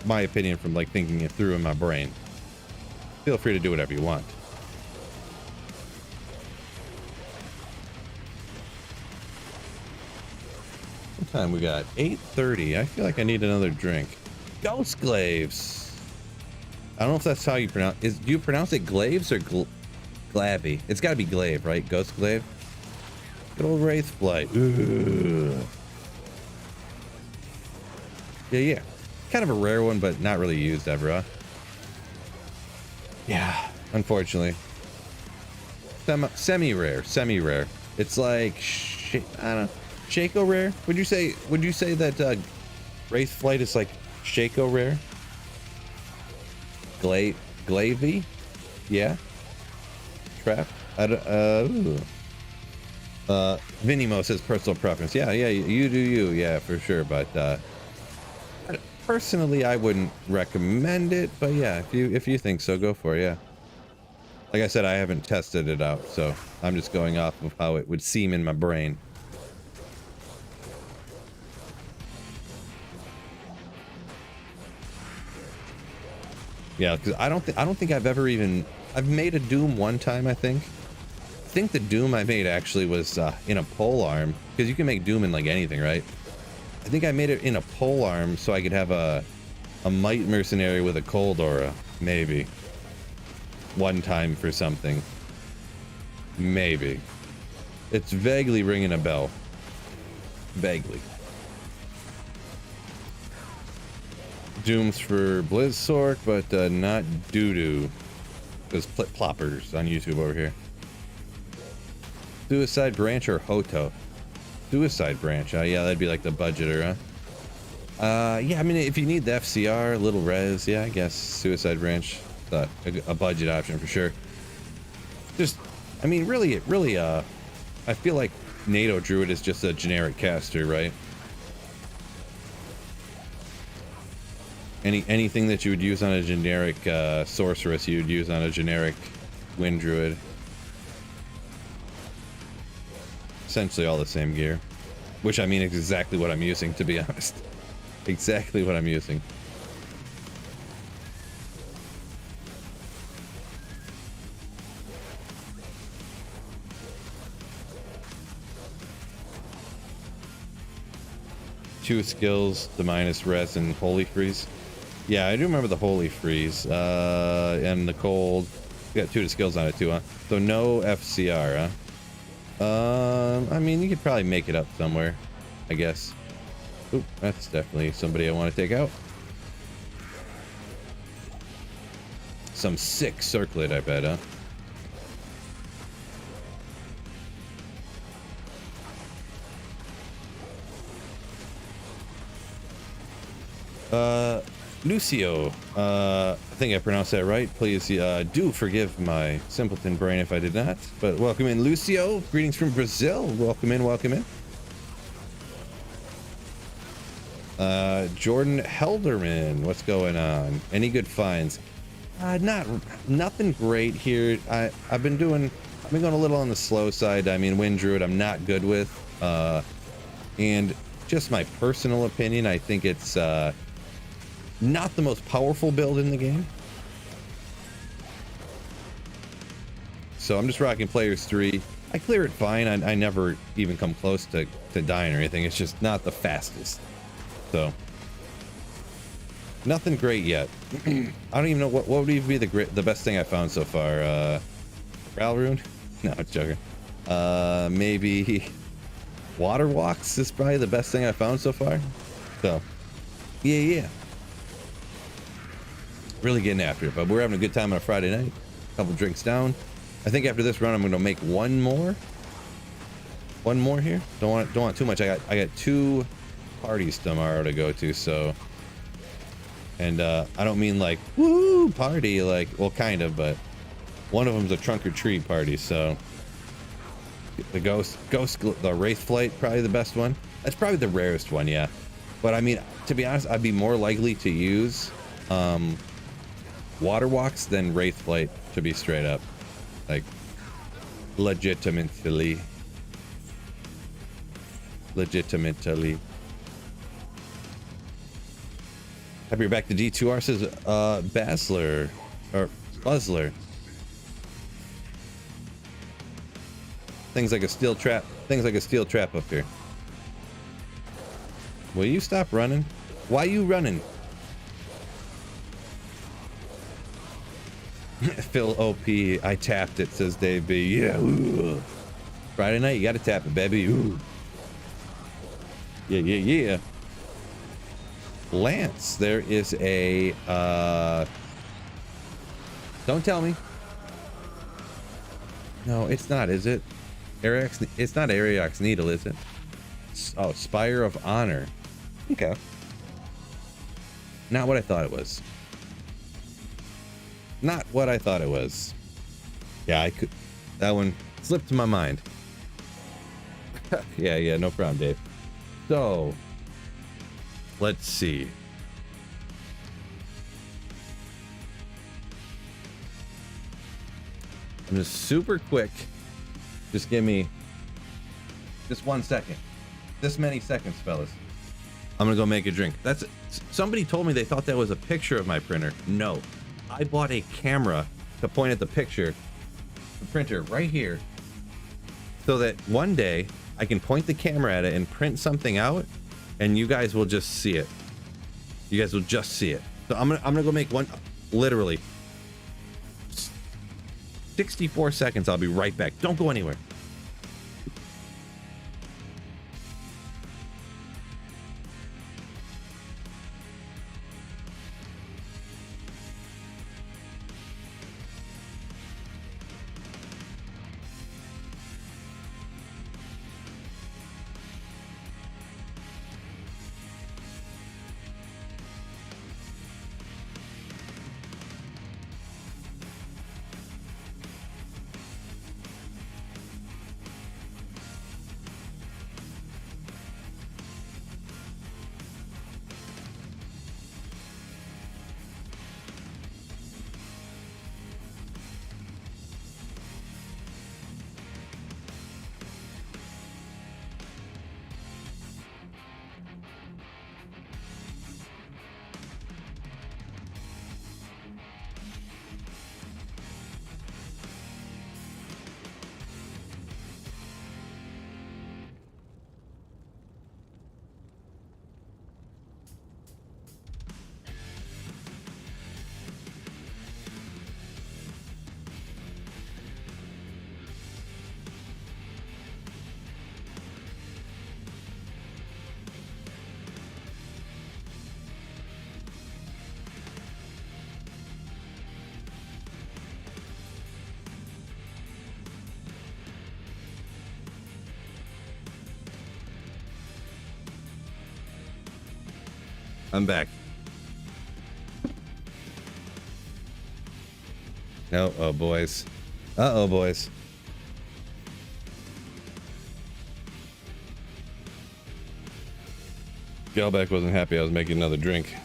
opinion from like thinking it through in my brain. Feel free to do whatever you want. What time we got? 8:30. I feel like I need another drink. Ghost Glaves. I don't know if that's how you pronounce it. Do you pronounce it Glaves or Glavy? It's got to be Glaive, right? Ghost Glaive. Good old Wraithblight. Yeah. Kind of a rare one, but not really used ever, huh? Yeah, unfortunately. Semi-rare. It's like, I don't know. Shaco rare? Would you say that Wraithblight is like Shaco rare? Glavy? Yeah. Trap? Vinimo says personal preference. Yeah, you do you. Yeah, for sure. But personally, I wouldn't recommend it. But yeah, if you think so, go for it. Yeah. Like I said, I haven't tested it out, so I'm just going off of how it would seem in my brain. Yeah, because I don't think I've ever even... I've made a Doom one time, I think. I think the Doom I made actually was in a pole arm, because you can make Doom in like anything, right? I think I made it in a pole arm so I could have a Might Mercenary with a cold aura, maybe. One time for something. Maybe. It's vaguely ringing a bell. Vaguely. Dooms for Blizzsork, but not Doodoo. Those ploppers on YouTube over here. Suicide Branch or Hoto? Suicide Branch. Yeah, that'd be like the budgeter, huh? Yeah, I mean, if you need the FCR, little res, yeah, I guess Suicide Branch, a budget option for sure. Just, I mean, really, I feel like NATO Druid is just a generic caster, right? Anything that you would use on a generic sorceress, you would use on a generic Wind Druid. Essentially all the same gear. Which, I mean, is exactly what I'm using, to be honest. Exactly what I'm using. Two skills, the minus res and Holy Freeze. Yeah, I do remember the Holy Freeze and the cold. We got 2 skills on it too, huh? So no FCR, huh? I mean, you could probably make it up somewhere, I guess. Oop, that's definitely somebody I want to take out. Some sick circlet, I bet, huh? Lucio, I think I pronounced that right. Please do forgive my simpleton brain if I did not. But welcome in, Lucio. Greetings from Brazil. Welcome in, welcome in. Jordan Helderman, what's going on? Any good finds? Nothing great here. I've been going a little on the slow side. I mean, Wind Druid I'm not good with. And just my personal opinion, I think it's not the most powerful build in the game. So I'm just rocking Players 3. I clear it fine. I never even come close to dying or anything. It's just not the fastest. So nothing great yet. I don't even know what would even be the best thing I found so far. Ral Rune? No, it's joking. Maybe Water Walks is probably the best thing I found so far. So yeah. Really getting after it, but we're having a good time on a Friday night. A couple drinks down. I think after this run I'm gonna make one more here. Don't want too much. I got 2 parties tomorrow to go to, so, and I don't mean like woo party, like, well, kind of, but one of them's a trunk or treat party. So the ghost the wraith flight, probably the best one. That's probably the rarest one, yeah. But I mean, to be honest, I'd be more likely to use Water Walks than wraith flight, to be straight up, like, legitimately. Happy you're back to D2R, says Basler or Buzzler. Things like a steel trap up here. Will you stop running? Why you running? Phil OP, I tapped it, says Dave B. Yeah. Ooh. Friday night, you gotta tap it, baby. Ooh. Yeah. Lance, there is a don't tell me. No, it's not, is it? It's not Ariox Needle, is it? Oh, Spire of Honor. Okay. Not what I thought it was. Not what I thought it was. Yeah, that one slipped my mind. Yeah, no problem, Dave. So, let's see. I'm just super quick. Just give me just 1 second. This many seconds, fellas. I'm gonna go make a drink. Somebody told me they thought that was a picture of my printer. No, I bought a camera to point at the printer right here, so that one day I can point the camera at it and print something out, and you guys will just see it. You guys will just see it. So I'm gonna go make one. Literally 64 seconds. I'll be right back. Don't go anywhere. I'm back. No, oh boys. Uh-oh, boys. Gelbeck wasn't happy I was making another drink.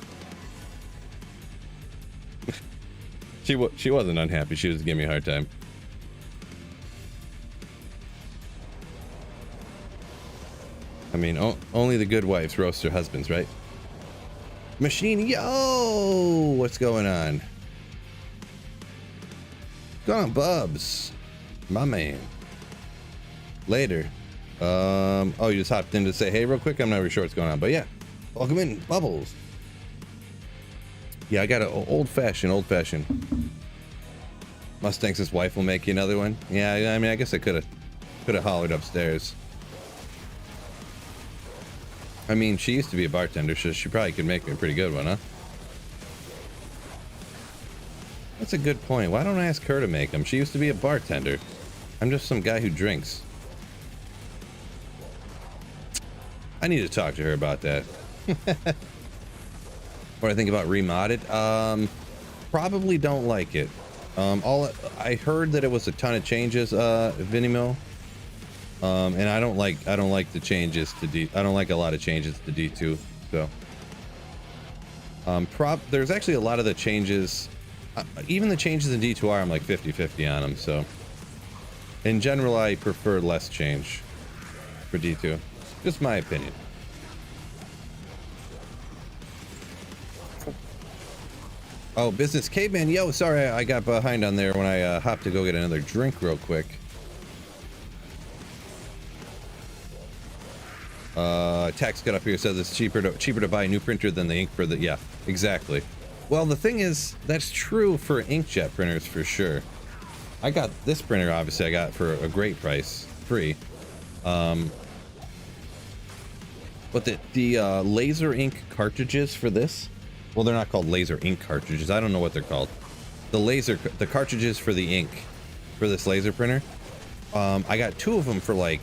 She wasn't unhappy. She was giving me a hard time. I mean, only the good wives roast their husbands, right? Machine, yo! What's going on? What's going on, Bubs? My man. Later. Oh, you just hopped in to say hey real quick? I'm not really sure what's going on, but yeah. Welcome in, Bubbles. Yeah, I got an old-fashioned. Mustang's his wife will make you another one. Yeah, I mean, I guess I could have hollered upstairs. I mean, she used to be a bartender, so she probably could make me a pretty good one, huh? That's a good point. Why don't I ask her to make them? She used to be a bartender. I'm just some guy who drinks. I need to talk to her about that. What I think about remodded? Probably don't like it. I heard that it was a ton of changes, Vinimo. And I don't like the changes to D. I don't like a lot of changes to D2. So, there's actually a lot of the changes, even the changes in D2R, I'm like 50-50 on them. So, in general, I prefer less change for D2. Just my opinion. Oh, Business Caveman, yo, sorry I got behind on there when I hopped to go get another drink real quick. Tax got up here says it's cheaper to buy a new printer than the ink for the, yeah, exactly. Well, the thing is, that's true for inkjet printers for sure. I got this printer, obviously I got for a great price, free. But the laser ink cartridges for this, well, they're not called laser ink cartridges. I don't know what they're called. The cartridges for the ink for this laser printer. I got 2 of them for like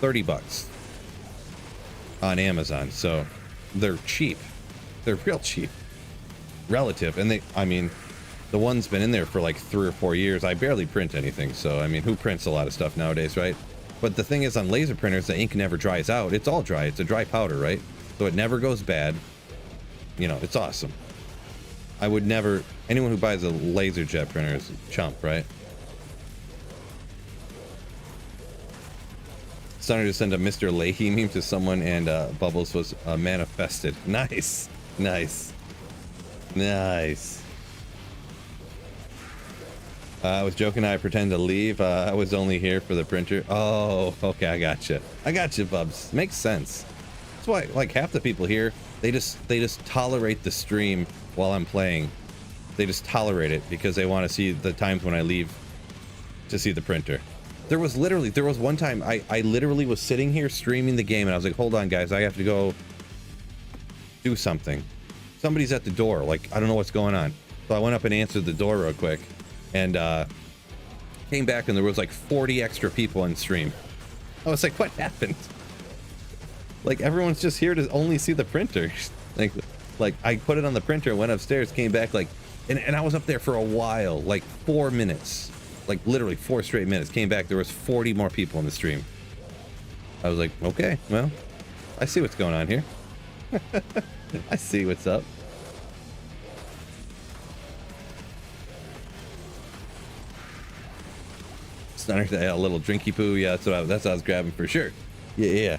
30 bucks on Amazon. So they're cheap. They're real cheap relative. And I mean, the one's been in there for like 3 or 4 years. I barely print anything. So, I mean, who prints a lot of stuff nowadays, right? But the thing is, on laser printers, the ink never dries out. It's all dry. It's a dry powder, right? So it never goes bad. You know, it's awesome. I would never... Anyone who buys a laser jet printer is a chump, right? Starting to send a Mr. Leahy meme to someone, and Bubbles was manifested. Nice. Nice. Nice. I was joking. I pretend to leave. I was only here for the printer. Oh, okay. I gotcha. I gotcha, Bubs. Makes sense. That's why, like, half the people here, they just tolerate the stream while I'm playing. They just tolerate it because they want to see the times when I leave to see the printer. There was one time I literally was sitting here streaming the game and I was like, hold on guys, I have to go do something. Somebody's at the door, like, I don't know what's going on. So I went up and answered the door real quick and came back and there was like 40 extra people on stream. I was like, what happened? Like, everyone's just here to only see the printer. like I put it on the printer, went upstairs, came back, like, and I was up there for a while, like 4 minutes, like literally 4 straight minutes. Came back, there was 40 more people in the stream. I was like, okay, well, I see what's going on here. I see what's up. Stunner, a little drinky poo, yeah, that's what I was grabbing for sure. Yeah.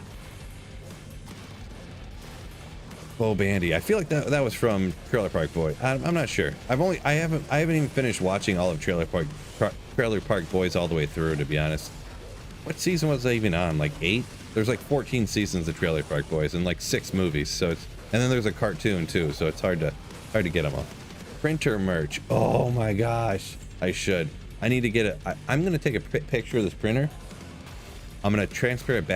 Bo Bandy. I feel like that was from Trailer Park Boys. I'm not sure. I haven't even finished watching all of Trailer Park Boys all the way through, to be honest. What season was I even on? Like 8? There's like 14 seasons of Trailer Park Boys and like 6 movies. So and then there's a cartoon too. So it's hard to get them all. Printer merch. Oh my gosh. I need to get it. I'm gonna take a picture of this printer. I'm gonna transparent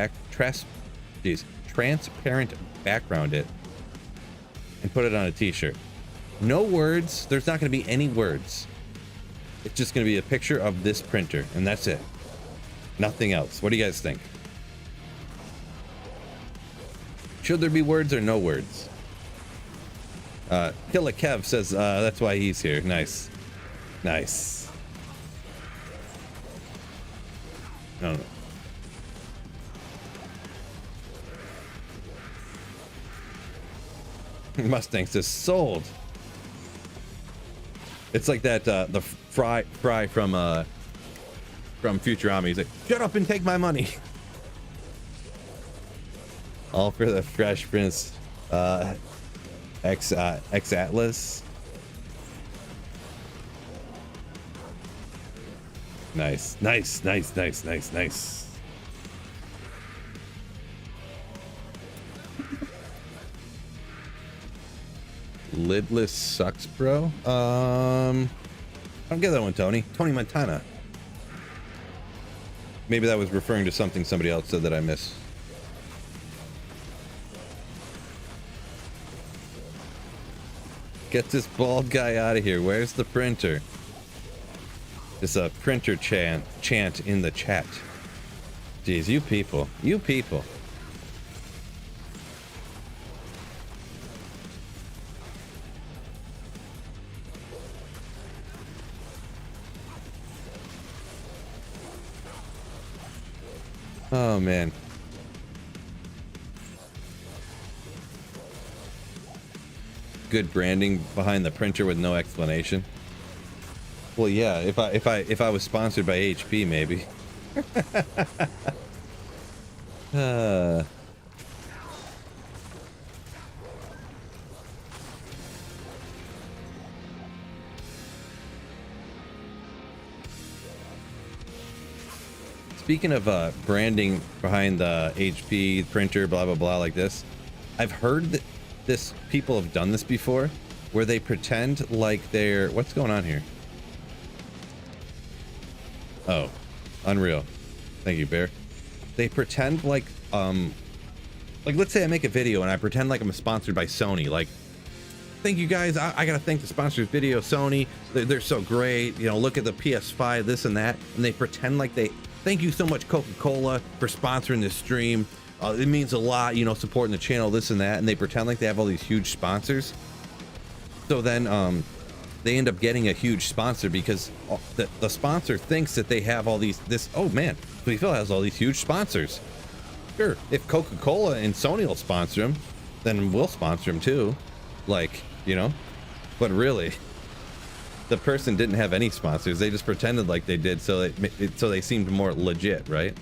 background it. And put it on a t-shirt. No words. There's not going to be any words. It's just going to be a picture of this printer, and that's it. Nothing else. What do you guys think? Should there be words or no words? Killa Kev says that's why he's here. Nice. Mustang says sold. It's like that the fry from Futurama. He's like, shut up and take my money. All for the Fresh Prince X Atlas. Nice. Lidless sucks, bro. I don't get that one, Tony. Tony Montana. Maybe that was referring to something somebody else said that I missed. Get this bald guy out of here. Where's the printer? It's a printer chant in the chat. Jeez, you people. Oh, man. Good branding behind the printer with no explanation. Well, yeah, if I was sponsored by HP, maybe. Speaking of branding behind the HP printer, blah blah blah, like this, I've heard that people have done this before, where they pretend like they're, what's going on here? Oh, unreal. Thank you, Bear. They pretend like let's say I make a video and I pretend like I'm sponsored by Sony. Like, thank you guys. I gotta thank the sponsors video, Sony. They're so great. You know, look at the PS5, this and that. And they pretend like thank you so much, Coca-Cola, for sponsoring this stream. It means a lot, you know, supporting the channel, this and that. And they pretend like they have all these huge sponsors. So then they end up getting a huge sponsor because the sponsor thinks that they have all these, oh man, Phil has all these huge sponsors. Sure, if Coca-Cola and Sony will sponsor him, then we'll sponsor him too. Like, you know, but really, the person didn't have any sponsors. They just pretended like they did, so they seemed more legit, right?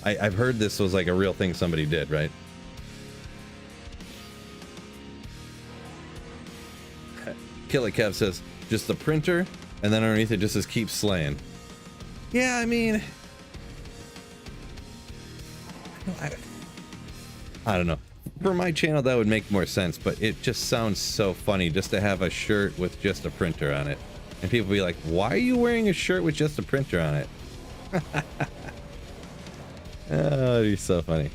I've heard this was like a real thing somebody did, right? Killer Kev says, just the printer, and then underneath it just says keep slaying. Yeah, I mean, I don't know. For my channel, that would make more sense, but it just sounds so funny just to have a shirt with just a printer on it. And people be like, why are you wearing a shirt with just a printer on it? Oh, it'd be so funny.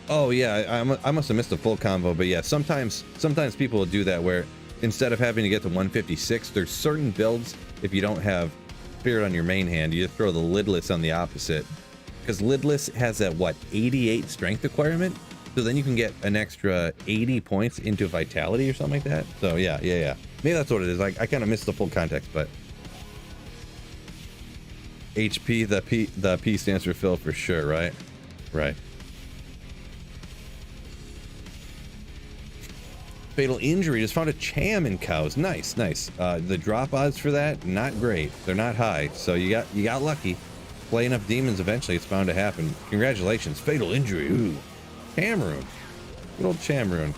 Oh yeah, I must have missed a full combo, but yeah, sometimes people will do that where instead of having to get to 156, there's certain builds, if you don't have Spirit on your main hand, you just throw the Lidless on the opposite. Because Lidless has that, what, 88 strength requirement? So then you can get an extra 80 points into Vitality or something like that. So yeah. Maybe that's what it is. I kind of missed the full context, but... HP, the P stands for Phil for sure, right? Right. Fatal Injury just found a Cham in cows. Nice. The drop odds for that, not great. They're not high, so you got lucky. Play enough demons, eventually it's bound to happen. Congratulations. Fatal Injury. Ooh. Chamroon. Good old Chamroon.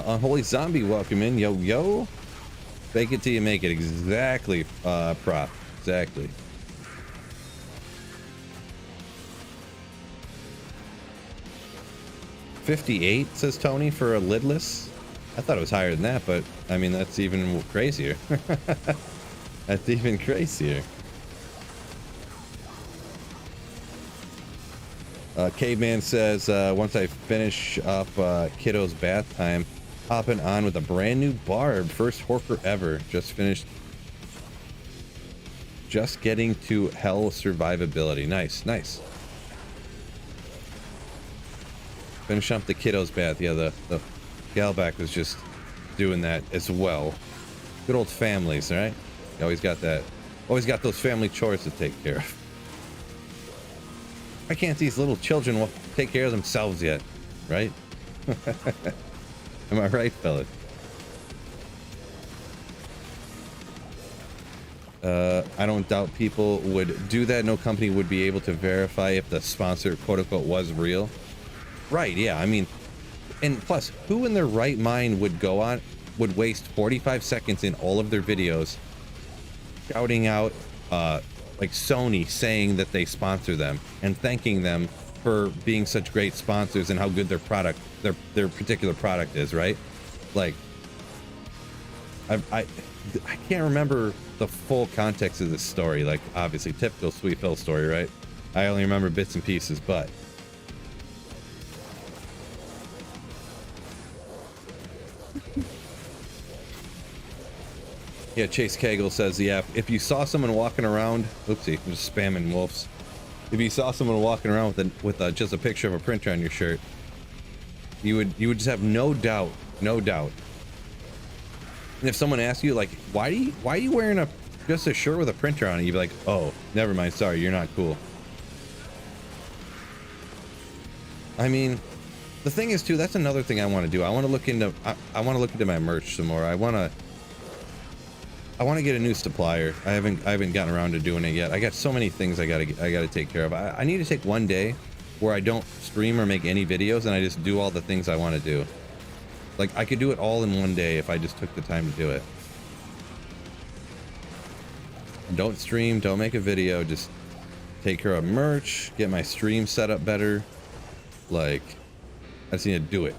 Unholy Zombie, welcome in. Yo. Fake it till you make it. Exactly, prop. Exactly. $58, says Tony, for a Lidless. I thought it was higher than that, but, I mean, that's even crazier. That's even crazier. Caveman says, once I finish up Kiddo's bath time, Hopping on with a brand new barb. First Horker ever. Just finished. Just getting to hell survivability. Nice, nice. Finish up the kiddo's bath. Yeah, the Galback was just doing that as well. Good old families, right? You always got that. Always got those family chores to take care of. Why can't these little children take care of themselves yet? Right? Am I right, fellas? I don't doubt people would do that. No company would be able to verify if the sponsor, quote unquote, was real. Right, yeah. I mean, and plus, who in their right mind would waste 45 seconds in all of their videos shouting out like Sony saying that they sponsor them and thanking them for being such great sponsors and how good their product, their particular product is, right? Like, I can't remember the full context of this story. Like, obviously, typical Sweet Phil story, right? I only remember bits and pieces, but yeah, Chase Cagle says, yeah, if you saw someone walking around, oopsie, I'm just spamming wolves. If you saw someone walking around with just a picture of a printer on your shirt, you would just have no doubt. And if someone asks you, like, why are you wearing just a shirt with a printer on it, you'd be like, oh, never mind, sorry, you're not cool. I mean, the thing is too, that's another thing I want to do. I want to look into my merch some more. I want to get a new supplier. I haven't gotten around to doing it yet. I got so many things I gotta take care of. I need to take one day where I don't stream or make any videos and I just do all the things I want to do. Like, I could do it all in one day if I just took the time to do it. Don't stream, don't make a video, just take care of merch, get my stream set up better. Like, I just need to do it.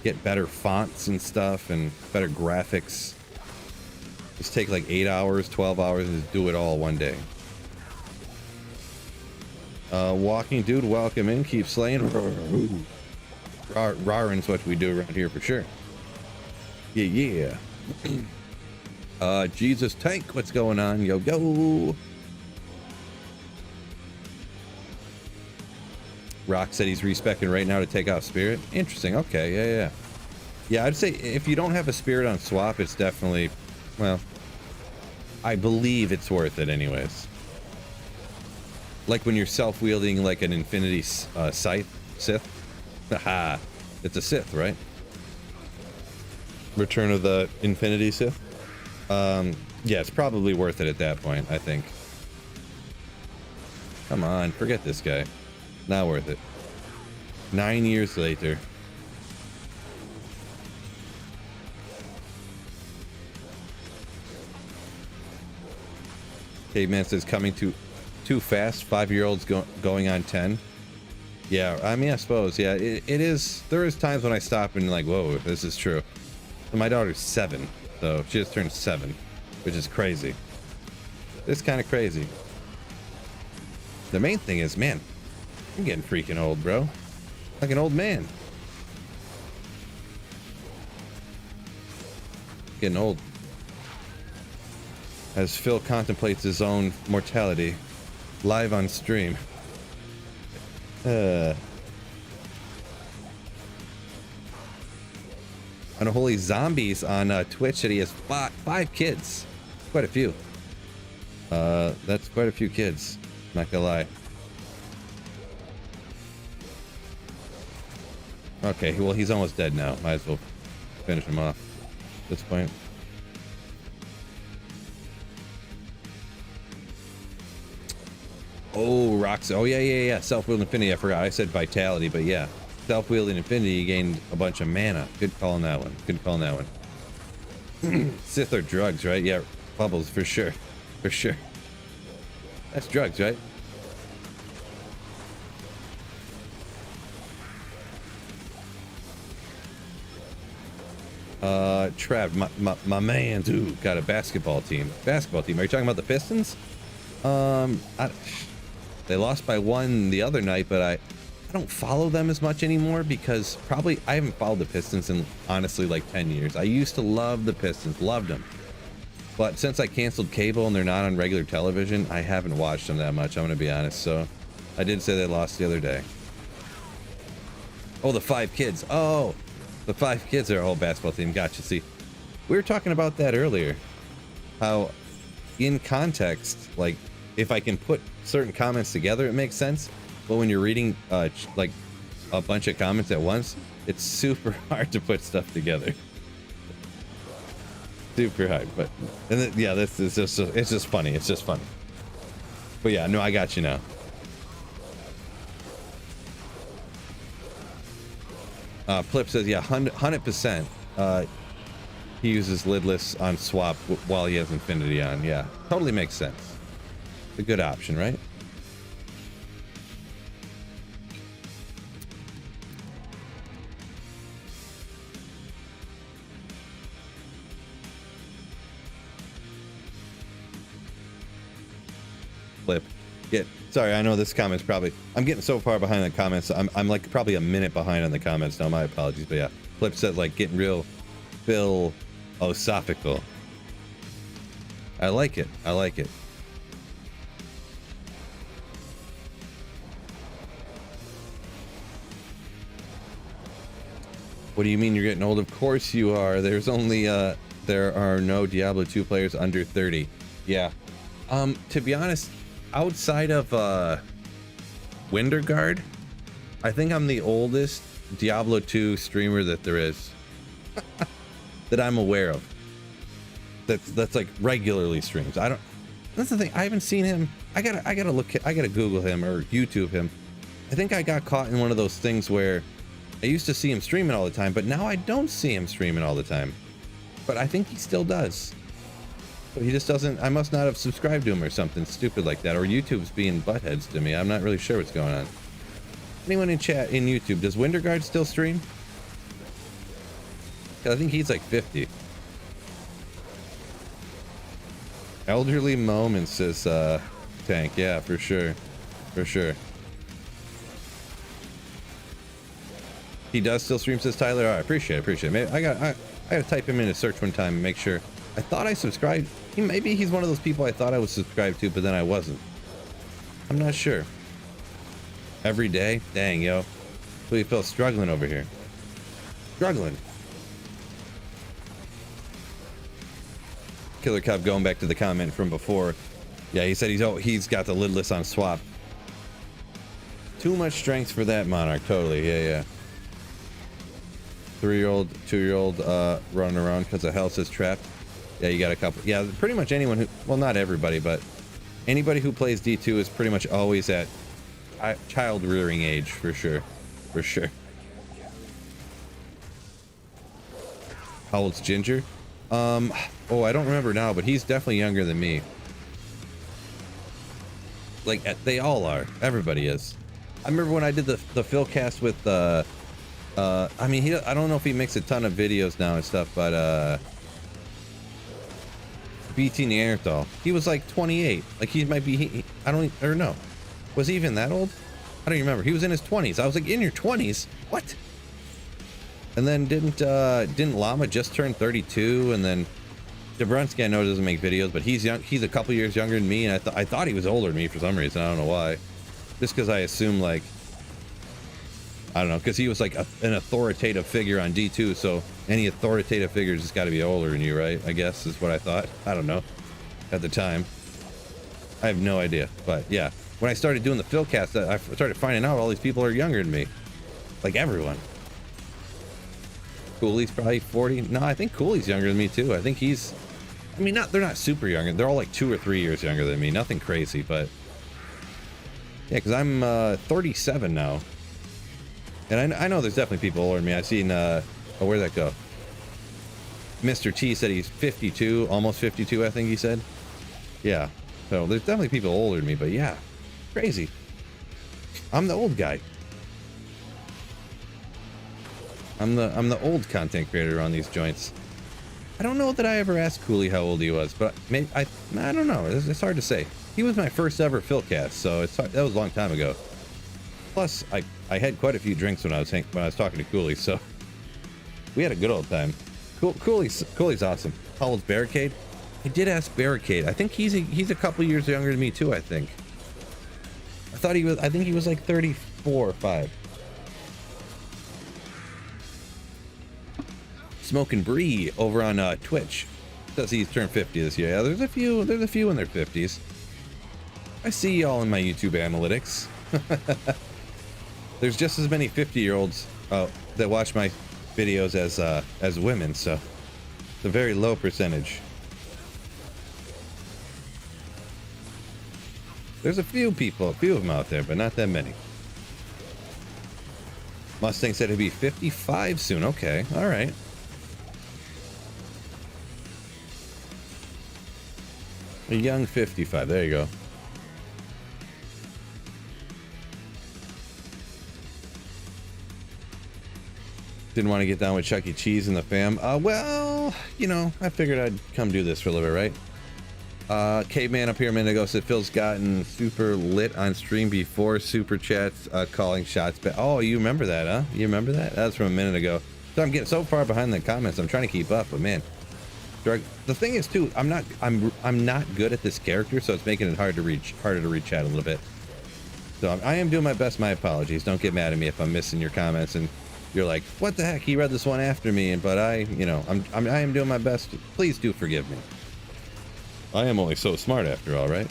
Get better fonts and stuff and better graphics. Just take like 8 hours, 12 hours, and just do it all one day. Walking dude, welcome in. Keep slaying. Rawrin's what we do around here for sure. Yeah. Jesus Tank, what's going on? Yo. Rock said he's respecking right now to take out Spirit. Interesting. Okay, yeah. I'd say if you don't have a Spirit on swap, it's definitely, well, I believe it's worth it anyways. Like when you're self-wielding like an Infinity Sith. Haha, it's a Sith, right? Return of the Infinity Sith. Yeah, it's probably worth it at that point, I think. Come on, forget this guy. Not worth it. 9 years later. Caveman says coming too fast. 5-year-olds going on 10. Yeah, I mean, I suppose. Yeah, it is. There is times when I stop and like, whoa, this is true. And my daughter's 7, so she just turned 7, which is crazy. It's kind of crazy. The main thing is, man, I'm getting freaking old, bro. Like an old man. Getting old. As Phil contemplates his own mortality live on stream. Unholy Zombies on Twitch said he has five kids. Quite a few. That's quite a few kids. Not gonna lie. Okay, well, he's almost dead now. Might as well finish him off at this point. Oh, rocks. Oh, yeah. Self-wielding Infinity. I forgot. I said Vitality, but yeah. Self-wielding Infinity, you gained a bunch of mana. Good call on that one. Sith are drugs, right? Yeah, Bubbles, for sure. For sure. That's drugs, right? Trav, my man, dude, got a basketball team. Are you talking about the Pistons? They lost by 1 the other night, but don't follow them as much anymore because probably I haven't followed the Pistons in honestly like 10 years. I used to love the Pistons, loved them. But since I canceled cable and they're not on regular television, I haven't watched them that much, I'm going to be honest. So I did say they lost the other day. Oh, the 5 kids. Oh, the 5 kids are a whole basketball team. Gotcha. See, we were talking about that earlier. How in context, like if I can put certain comments together, it makes sense. But when you're reading like a bunch of comments at once, it's super hard to put stuff together. Super hard. But and then, yeah, this is just, it's just funny. It's just funny. But yeah, no, I got you now. Flip says, yeah, 100%. He uses lidless on swap while he has infinity on. Yeah, totally makes sense. It's a good option, right? Flip. Sorry, I know this comment's probably, I'm getting so far behind the comments. I'm like probably a minute behind on the comments now. My apologies, but yeah, Flip said like getting real philosophical. I like it. I like it. What do you mean you're getting old? Of course you are. There's only there are no Diablo 2 players under 30. Yeah. To be honest, outside of Winterguard, I think I'm the oldest Diablo 2 streamer that there is. That I'm aware of. That's like regularly streams. That's the thing. I haven't seen him. I gotta look. I gotta Google him or YouTube him. I think I got caught in one of those things where I used to see him streaming all the time, but now I don't see him streaming all the time. But I think he still does. But he just doesn't. I must not have subscribed to him or something stupid like that, or YouTube's being buttheads to me. I'm not really sure what's going on. Anyone in chat in YouTube, does Winterguard still stream? I think he's like 50. Elderly moments, says Tank. Yeah, for sure. For sure. He does still stream, says Tyler. I appreciate it. Maybe I gotta type him in a search one time and make sure. I thought I subscribed. Maybe he's one of those people I thought I was subscribed to, but then I wasn't. I'm not sure. Every day? Dang, yo. So you feel struggling over here. Struggling. Killer Cub going back to the comment from before. Yeah, he said he's got the lidless on swap. Too much strength for that Monarch. Totally. Yeah. 3-year-old, 2-year-old running around because of health is trapped. Yeah, you got a couple. Yeah, pretty much anyone who, well, not everybody, but anybody who plays D2 is pretty much always at child rearing age, for sure. For sure. How old's Ginger? Oh, I don't remember now, but he's definitely younger than me. Like, they all are. Everybody is. I remember when I did the Philcast with, I mean, I don't know if he makes a ton of videos now and stuff, but, BT Neanderthal. He was like 28. Like, he might be, I don't, or no. Was he even that old? I don't remember. He was in his 20s. I was like, in your 20s? What? And then didn't Llama just turn 32? And then Dobrunsky, I know, doesn't make videos, but he's young. He's a couple years younger than me, and I thought he was older than me for some reason. I don't know why. Just because I assume, like, I don't know, because he was like an authoritative figure on D2, so any authoritative figures just got to be older than you, right? I guess is what I thought. I don't know. At the time, I have no idea. But yeah, when I started doing the Philcast, I started finding out all these people are younger than me, like everyone. Cooley's probably 40. No, I think Cooley's younger than me too. I think he's, I mean, they're not super young. They're all like 2 or 3 years younger than me. Nothing crazy, but yeah, because I'm 37 now. And I know there's definitely people older than me. I've seen, oh, where'd that go? Mr. T said he's 52, almost 52, I think he said. Yeah, so there's definitely people older than me, but yeah, crazy. I'm the old guy. I'm the old content creator on these joints. I don't know that I ever asked Cooley how old he was, but maybe I don't know. It's hard to say. He was my first ever Philcast, so that was a long time ago. Plus, I I had quite a few drinks when I was talking to Cooley, so we had a good old time. Cooley's awesome. How old's Barricade? I did ask Barricade. I think he's a couple years younger than me too. I think he was like 34 or 5. Smoking Bree over on Twitch says he's turned 50 this year. Yeah, there's a few in their 50s. I see y'all in my YouTube analytics. There's just as many 50-year-olds that watch my videos as women, so it's a very low percentage. There's a few of them out there, but not that many. Mustang said he'd be 55 soon. Okay, all right. A young 55. There you go. Didn't want to get down with Chuck E. Cheese and the fam. Well, you know, I figured I'd come do this for a little bit, right? Caveman up here a minute ago said Phil's gotten super lit on stream before super chats, calling shots back. Oh, you remember that, huh? You remember that? That was from a minute ago. So I'm getting so far behind the comments. I'm trying to keep up, but man, the thing is too, I'm not good at this character, so it's making it harder to reach chat a little bit. So I am doing my best. My apologies. Don't get mad at me if I'm missing your comments and you're like, what the heck? He read this one after me, but I am doing my best. Please do forgive me. I am only so smart after all, right?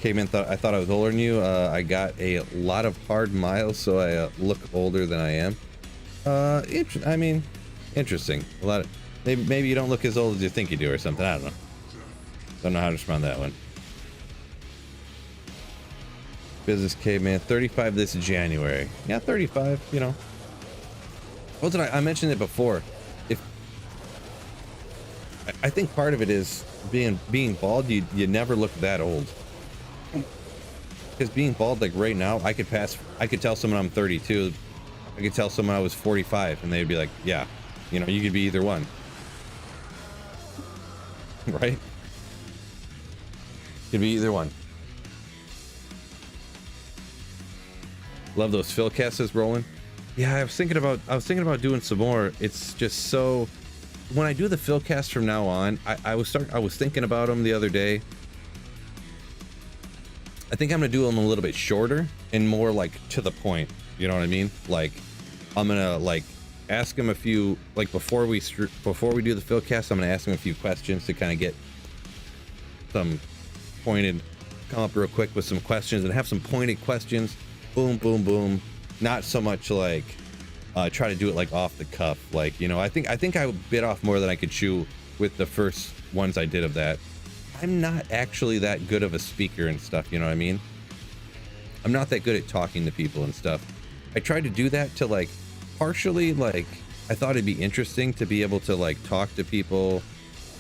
Caveman I thought I was older than you. I got a lot of hard miles, so I look older than I am. I mean, interesting. A lot of maybe you don't look as old as you think you do, or something. I don't know how to respond to that one. Business Caveman 35 this January. Yeah, 35. You know. What did I mentioned it before? I think part of it is being bald. You never look that old. Because being bald, like right now, I could tell someone I'm 32. I could tell someone I was 45, and they'd be like, yeah, you know, you could be either one. Right? Could be either one. Love those Phil casts rolling. Yeah, I was thinking about doing some more. It's just so, when I do the Phil cast from now on, I was thinking about them the other day. I think I'm gonna do them a little bit shorter and more like to the point. You know what I mean? Like, I'm gonna like ask him a few, like before we do the Phil cast, I'm gonna ask him a few questions to kind of get some pointed, come up real quick with some questions and have some pointed questions. Boom, boom, boom. Not so much like try to do it like off the cuff. Like, you know, I think I bit off more than I could chew with the first ones I did of that. I'm not actually that good of a speaker and stuff, you know what I mean? I'm not that good at talking to people and stuff. I tried to do that to like partially, like I thought it'd be interesting to be able to like talk to people.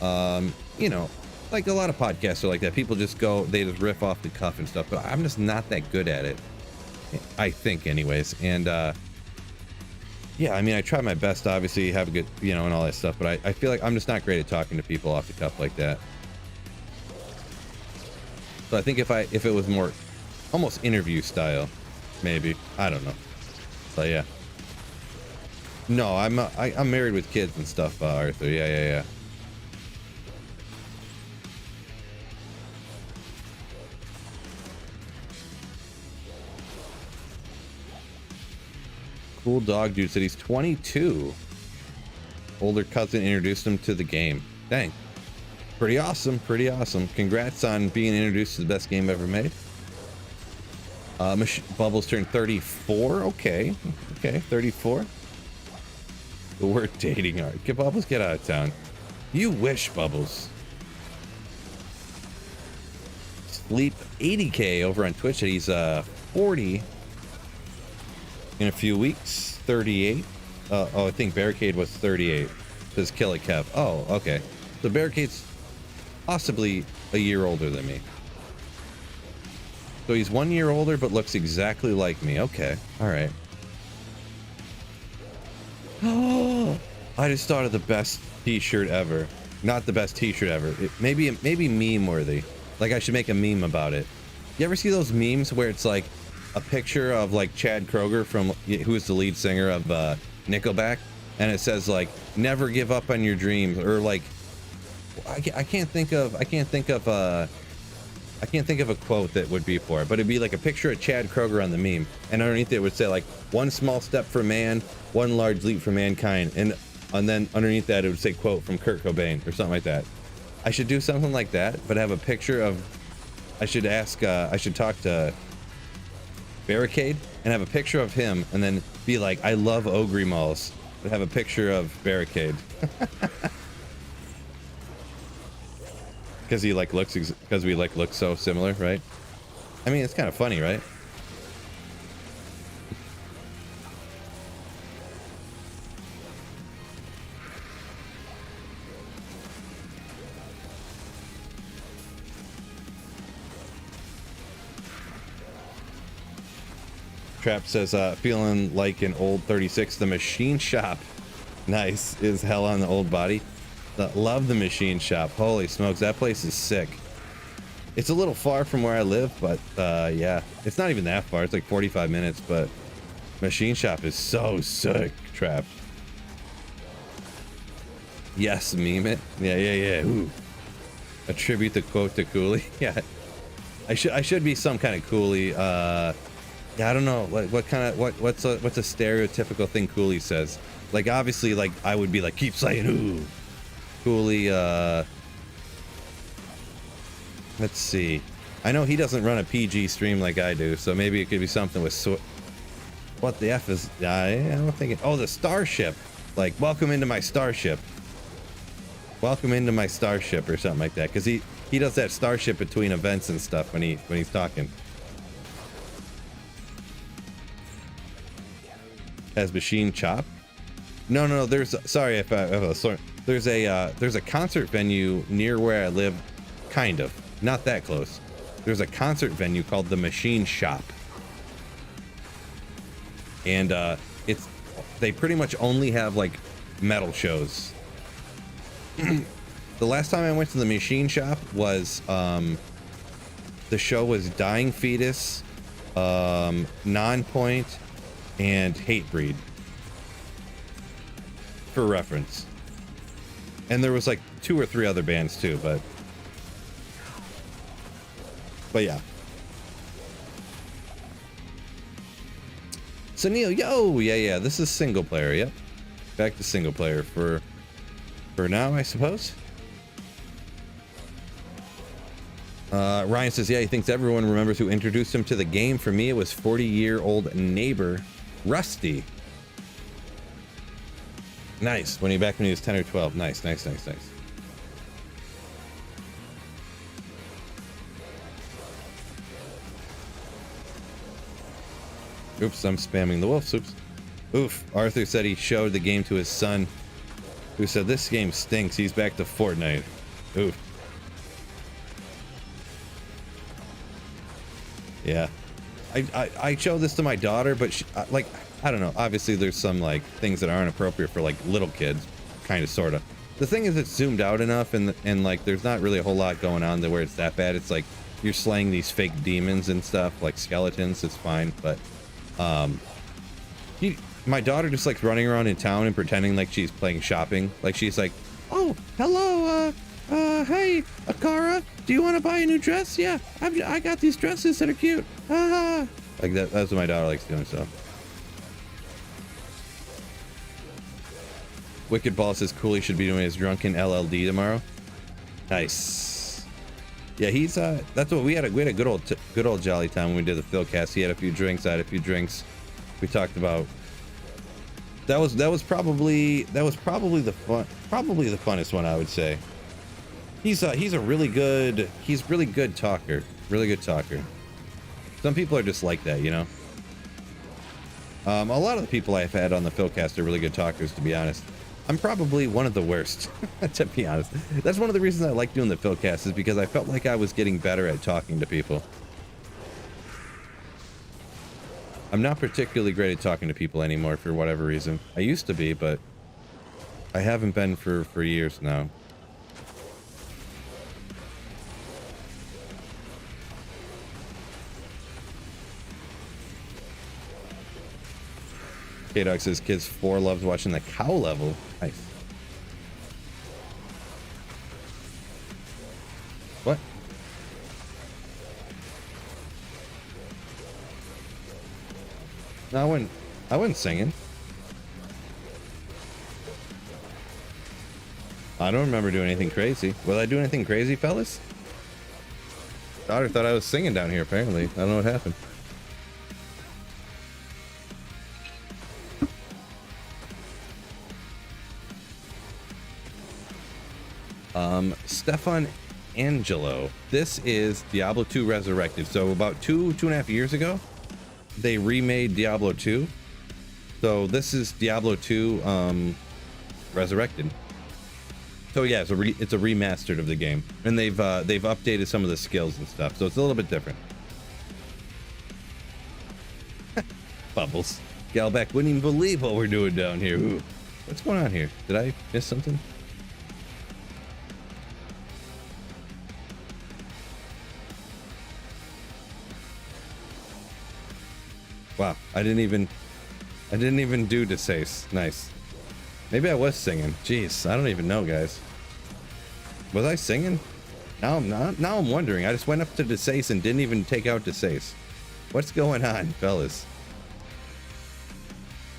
You know, like a lot of podcasts are like that. People just they just riff off the cuff and stuff, but I'm just not that good at it, I think anyways. And yeah, I mean, I try my best to obviously have a good, you know, and all that stuff, but I feel like I'm just not great at talking to people off the cuff like that. So I think if it was more almost interview style, maybe, I don't know. But yeah. No, I'm married with kids and stuff, Arthur. Yeah. Cool Dog Dude said he's 22. Older cousin introduced him to the game. Dang. Pretty awesome. Congrats on being introduced to the best game ever made. Bubbles turned 34. Okay, 34. But we're dating art. Bubbles, get out of town. You wish, Bubbles. Sleep 80K over on Twitch. He's 40 in a few weeks. 38. Oh, I think Barricade was 38. Says Kill It Kev. Oh, okay. So Barricade's possibly a year older than me. So he's 1 year older, but looks exactly like me. Okay. All right. Oh, I just thought of the best t-shirt ever. Not the best t-shirt ever. Maybe meme worthy. Like I should make a meme about it. You ever see those memes where it's like a picture of like Chad Kroeger who is the lead singer of Nickelback, and it says like never give up on your dreams, or like I can't think of a quote that would be for it, but it'd be like a picture of Chad Kroeger on the meme, and underneath it would say like one small step for man, one large leap for mankind, and then underneath that it would say quote from Kurt Cobain or something like that. I should do something like that, but have a picture of, I should talk to Barricade and have a picture of him, and then be like, I love Ogre Malls, but have a picture of Barricade. Because he like looks, because we like look so similar, right? I mean, it's kind of funny, right? Trap says, feeling like an old 36. The machine shop, nice, is hell on the old body. Love the machine shop. Holy smokes, that place is sick. It's a little far from where I live, but yeah, it's not even that far. It's like 45 minutes, but machine shop is so sick. Trap. Yes, meme it. Yeah. Ooh. Attribute the quote to Cooley. Yeah, I should be some kind of Cooley. Yeah, I don't know what's a stereotypical thing Cooley says. Like obviously, like I would be like, keep saying ooh. Cooley, let's see. I know he doesn't run a PG stream like I do, so maybe it could be something with what the F is, I'm thinking, oh, the starship. Like, welcome into my starship. Welcome into my starship or something like that. Because he does that starship between events and stuff when he's talking. Has machine chop? No. There's, sorry if I sorry. There's a concert venue near where I live, kind of, not that close. There's a concert venue called the Machine Shop, and they pretty much only have like metal shows. The last time I went to the Machine Shop was the show was Dying Fetus, Non-Point, and Hatebreed, for reference. And there was like 2 or 3 other bands too, but yeah. So Neil, yo, yeah, this is single player. Yep, back to single player for now, I suppose. Ryan says, yeah, he thinks everyone remembers who introduced him to the game. For me, it was 40-year-old neighbor Rusty. Nice. When he was 10 or 12. Nice. Oops, I'm spamming the wolf. Oops. Oof. Arthur said he showed the game to his son, who said this game stinks. He's back to Fortnite. Oof. Yeah. I showed this to my daughter, but she, like, I don't know. Obviously, there's some like things that aren't appropriate for like little kids, kind of, sort of. The thing is, it's zoomed out enough, and like there's not really a whole lot going on there where it's that bad. It's like you're slaying these fake demons and stuff, like skeletons. It's fine, but my daughter just likes running around in town and pretending like she's playing shopping. Like she's like, oh, hello, hey, Akara, do you want to buy a new dress? Yeah, I got these dresses that are cute. Like that. That's what my daughter likes doing. So. Wicked Ball says Cooley should be doing his drunken LLD tomorrow. Nice. Yeah, he's that's what we had a good old jolly time when we did the Philcast. He had a few drinks, I had a few drinks. We talked about that was probably the funnest one, I would say. He's really good talker. Really good talker. Some people are just like that, you know. A lot of the people I've had on the Philcast are really good talkers, to be honest. I'm probably one of the worst, to be honest. That's one of the reasons I like doing the Philcast, is because I felt like I was getting better at talking to people. I'm not particularly great at talking to people anymore for whatever reason. I used to be, but I haven't been for years now. K-Dog says kids 4 loves watching the cow level. Nice. What? No, I wasn't singing. I don't remember doing anything crazy. Will I do anything crazy, fellas? Daughter thought I was singing down here, apparently. I don't know what happened. Stefan Angelo. This is Diablo 2 Resurrected. So about two and a half years ago, they remade Diablo 2. So this is Diablo 2 Resurrected. So yeah, it's a remastered of the game, and they've updated some of the skills and stuff, so it's a little bit different. Bubbles. Galbeck wouldn't even believe what we're doing down here. Ooh. What's going on here? Did I miss something? Wow, I didn't even do Desace. Nice. Maybe I was singing. Jeez, I don't even know, guys. Was I singing? Now I'm not. Now I'm wondering. I just went up to Desace and didn't even take out Desace. What's going on, fellas?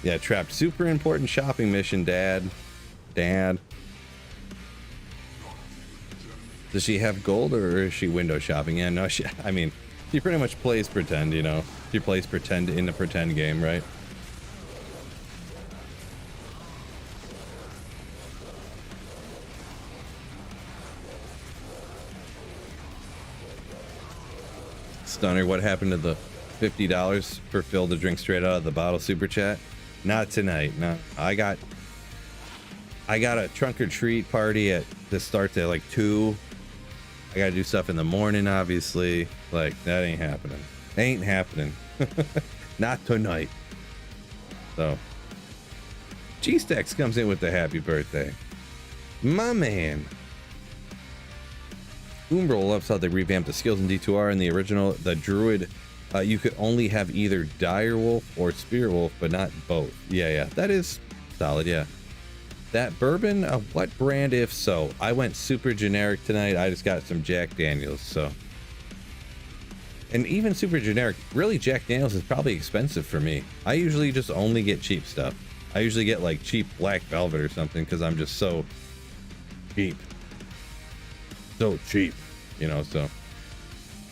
Yeah, trapped. Super important shopping mission, Dad. Dad. Does she have gold or is she window shopping? Yeah, no, I mean, she pretty much plays pretend, you know. She plays pretend in a pretend game, right? Stunner, what happened to the $50 for Phil to drink straight out of the bottle super chat? Not tonight. No, I got a trunk or treat party that starts at like 2. I gotta do stuff in the morning, obviously. Like, that ain't happening. Ain't happening. Not tonight. So G-Stacks comes in with the happy birthday. My man. Umbral loves how they revamped the skills in D2R. In the original, the druid, you could only have either dire wolf or spear wolf, but not both. Yeah, that is solid. Yeah, that bourbon, what brand? If so, I went super generic tonight. I just got some Jack Daniels. So, and even super generic, really, Jack Daniels is probably expensive for me. I usually just only get cheap stuff. I usually get like cheap black velvet or something because I'm just so cheap. So cheap, you know. So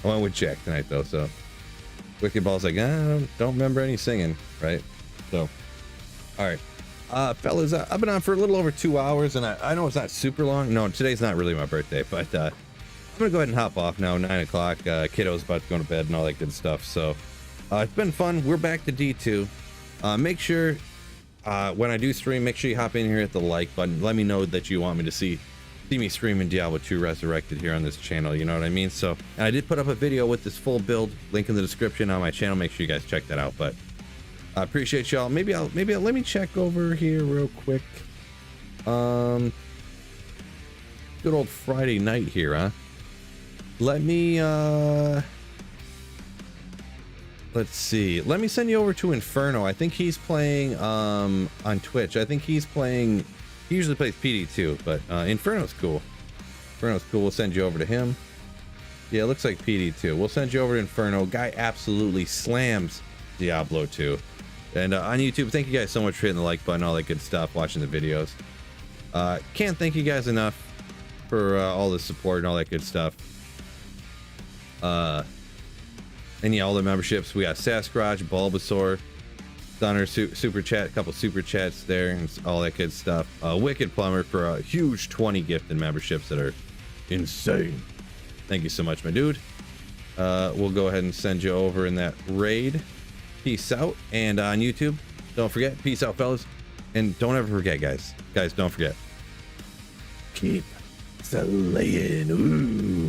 I went with Jack tonight though. So Wicked Ball's like, don't remember any singing, right? So all right, fellas, I've been on for a little over 2 hours, and I know it's not super long. No, today's not really my birthday, but I'm gonna go ahead and hop off now. 9 o'clock. Kiddo's about to go to bed and all that good stuff. So it's been fun. We're back to D2. Make sure when I do stream, make sure you hop in here, hit the like button. Let me know that you want me to see me streaming Diablo 2 Resurrected here on this channel, you know what I mean? So, and I did put up a video with this full build, link in the description on my channel. Make sure you guys check that out. But I appreciate y'all. Maybe I'll let me check over here real quick. Good old Friday night here, huh? Let me let's see. Let me send you over to Inferno. I think he's playing on Twitch. I think he's playing. He usually plays PD too, but Inferno's cool. Inferno's cool. We'll send you over to him. Yeah, it looks like PD too. We'll send you over to Inferno. Guy absolutely slams Diablo 2. And on YouTube, thank you guys so much for hitting the like button, all that good stuff, watching the videos. Can't thank you guys enough for all the support and all that good stuff. And yeah, all the memberships. We got Sasquatch, Bulbasaur, Stunner, super chat, a couple super chats there, and all that good stuff. Wicked Plumber for a huge 20 gifted memberships that are insane. Thank you so much, my dude. We'll go ahead and send you over in that raid. Peace out. And on YouTube, don't forget, peace out, fellas. And don't ever forget, guys, don't forget, keep slaying. Ooh.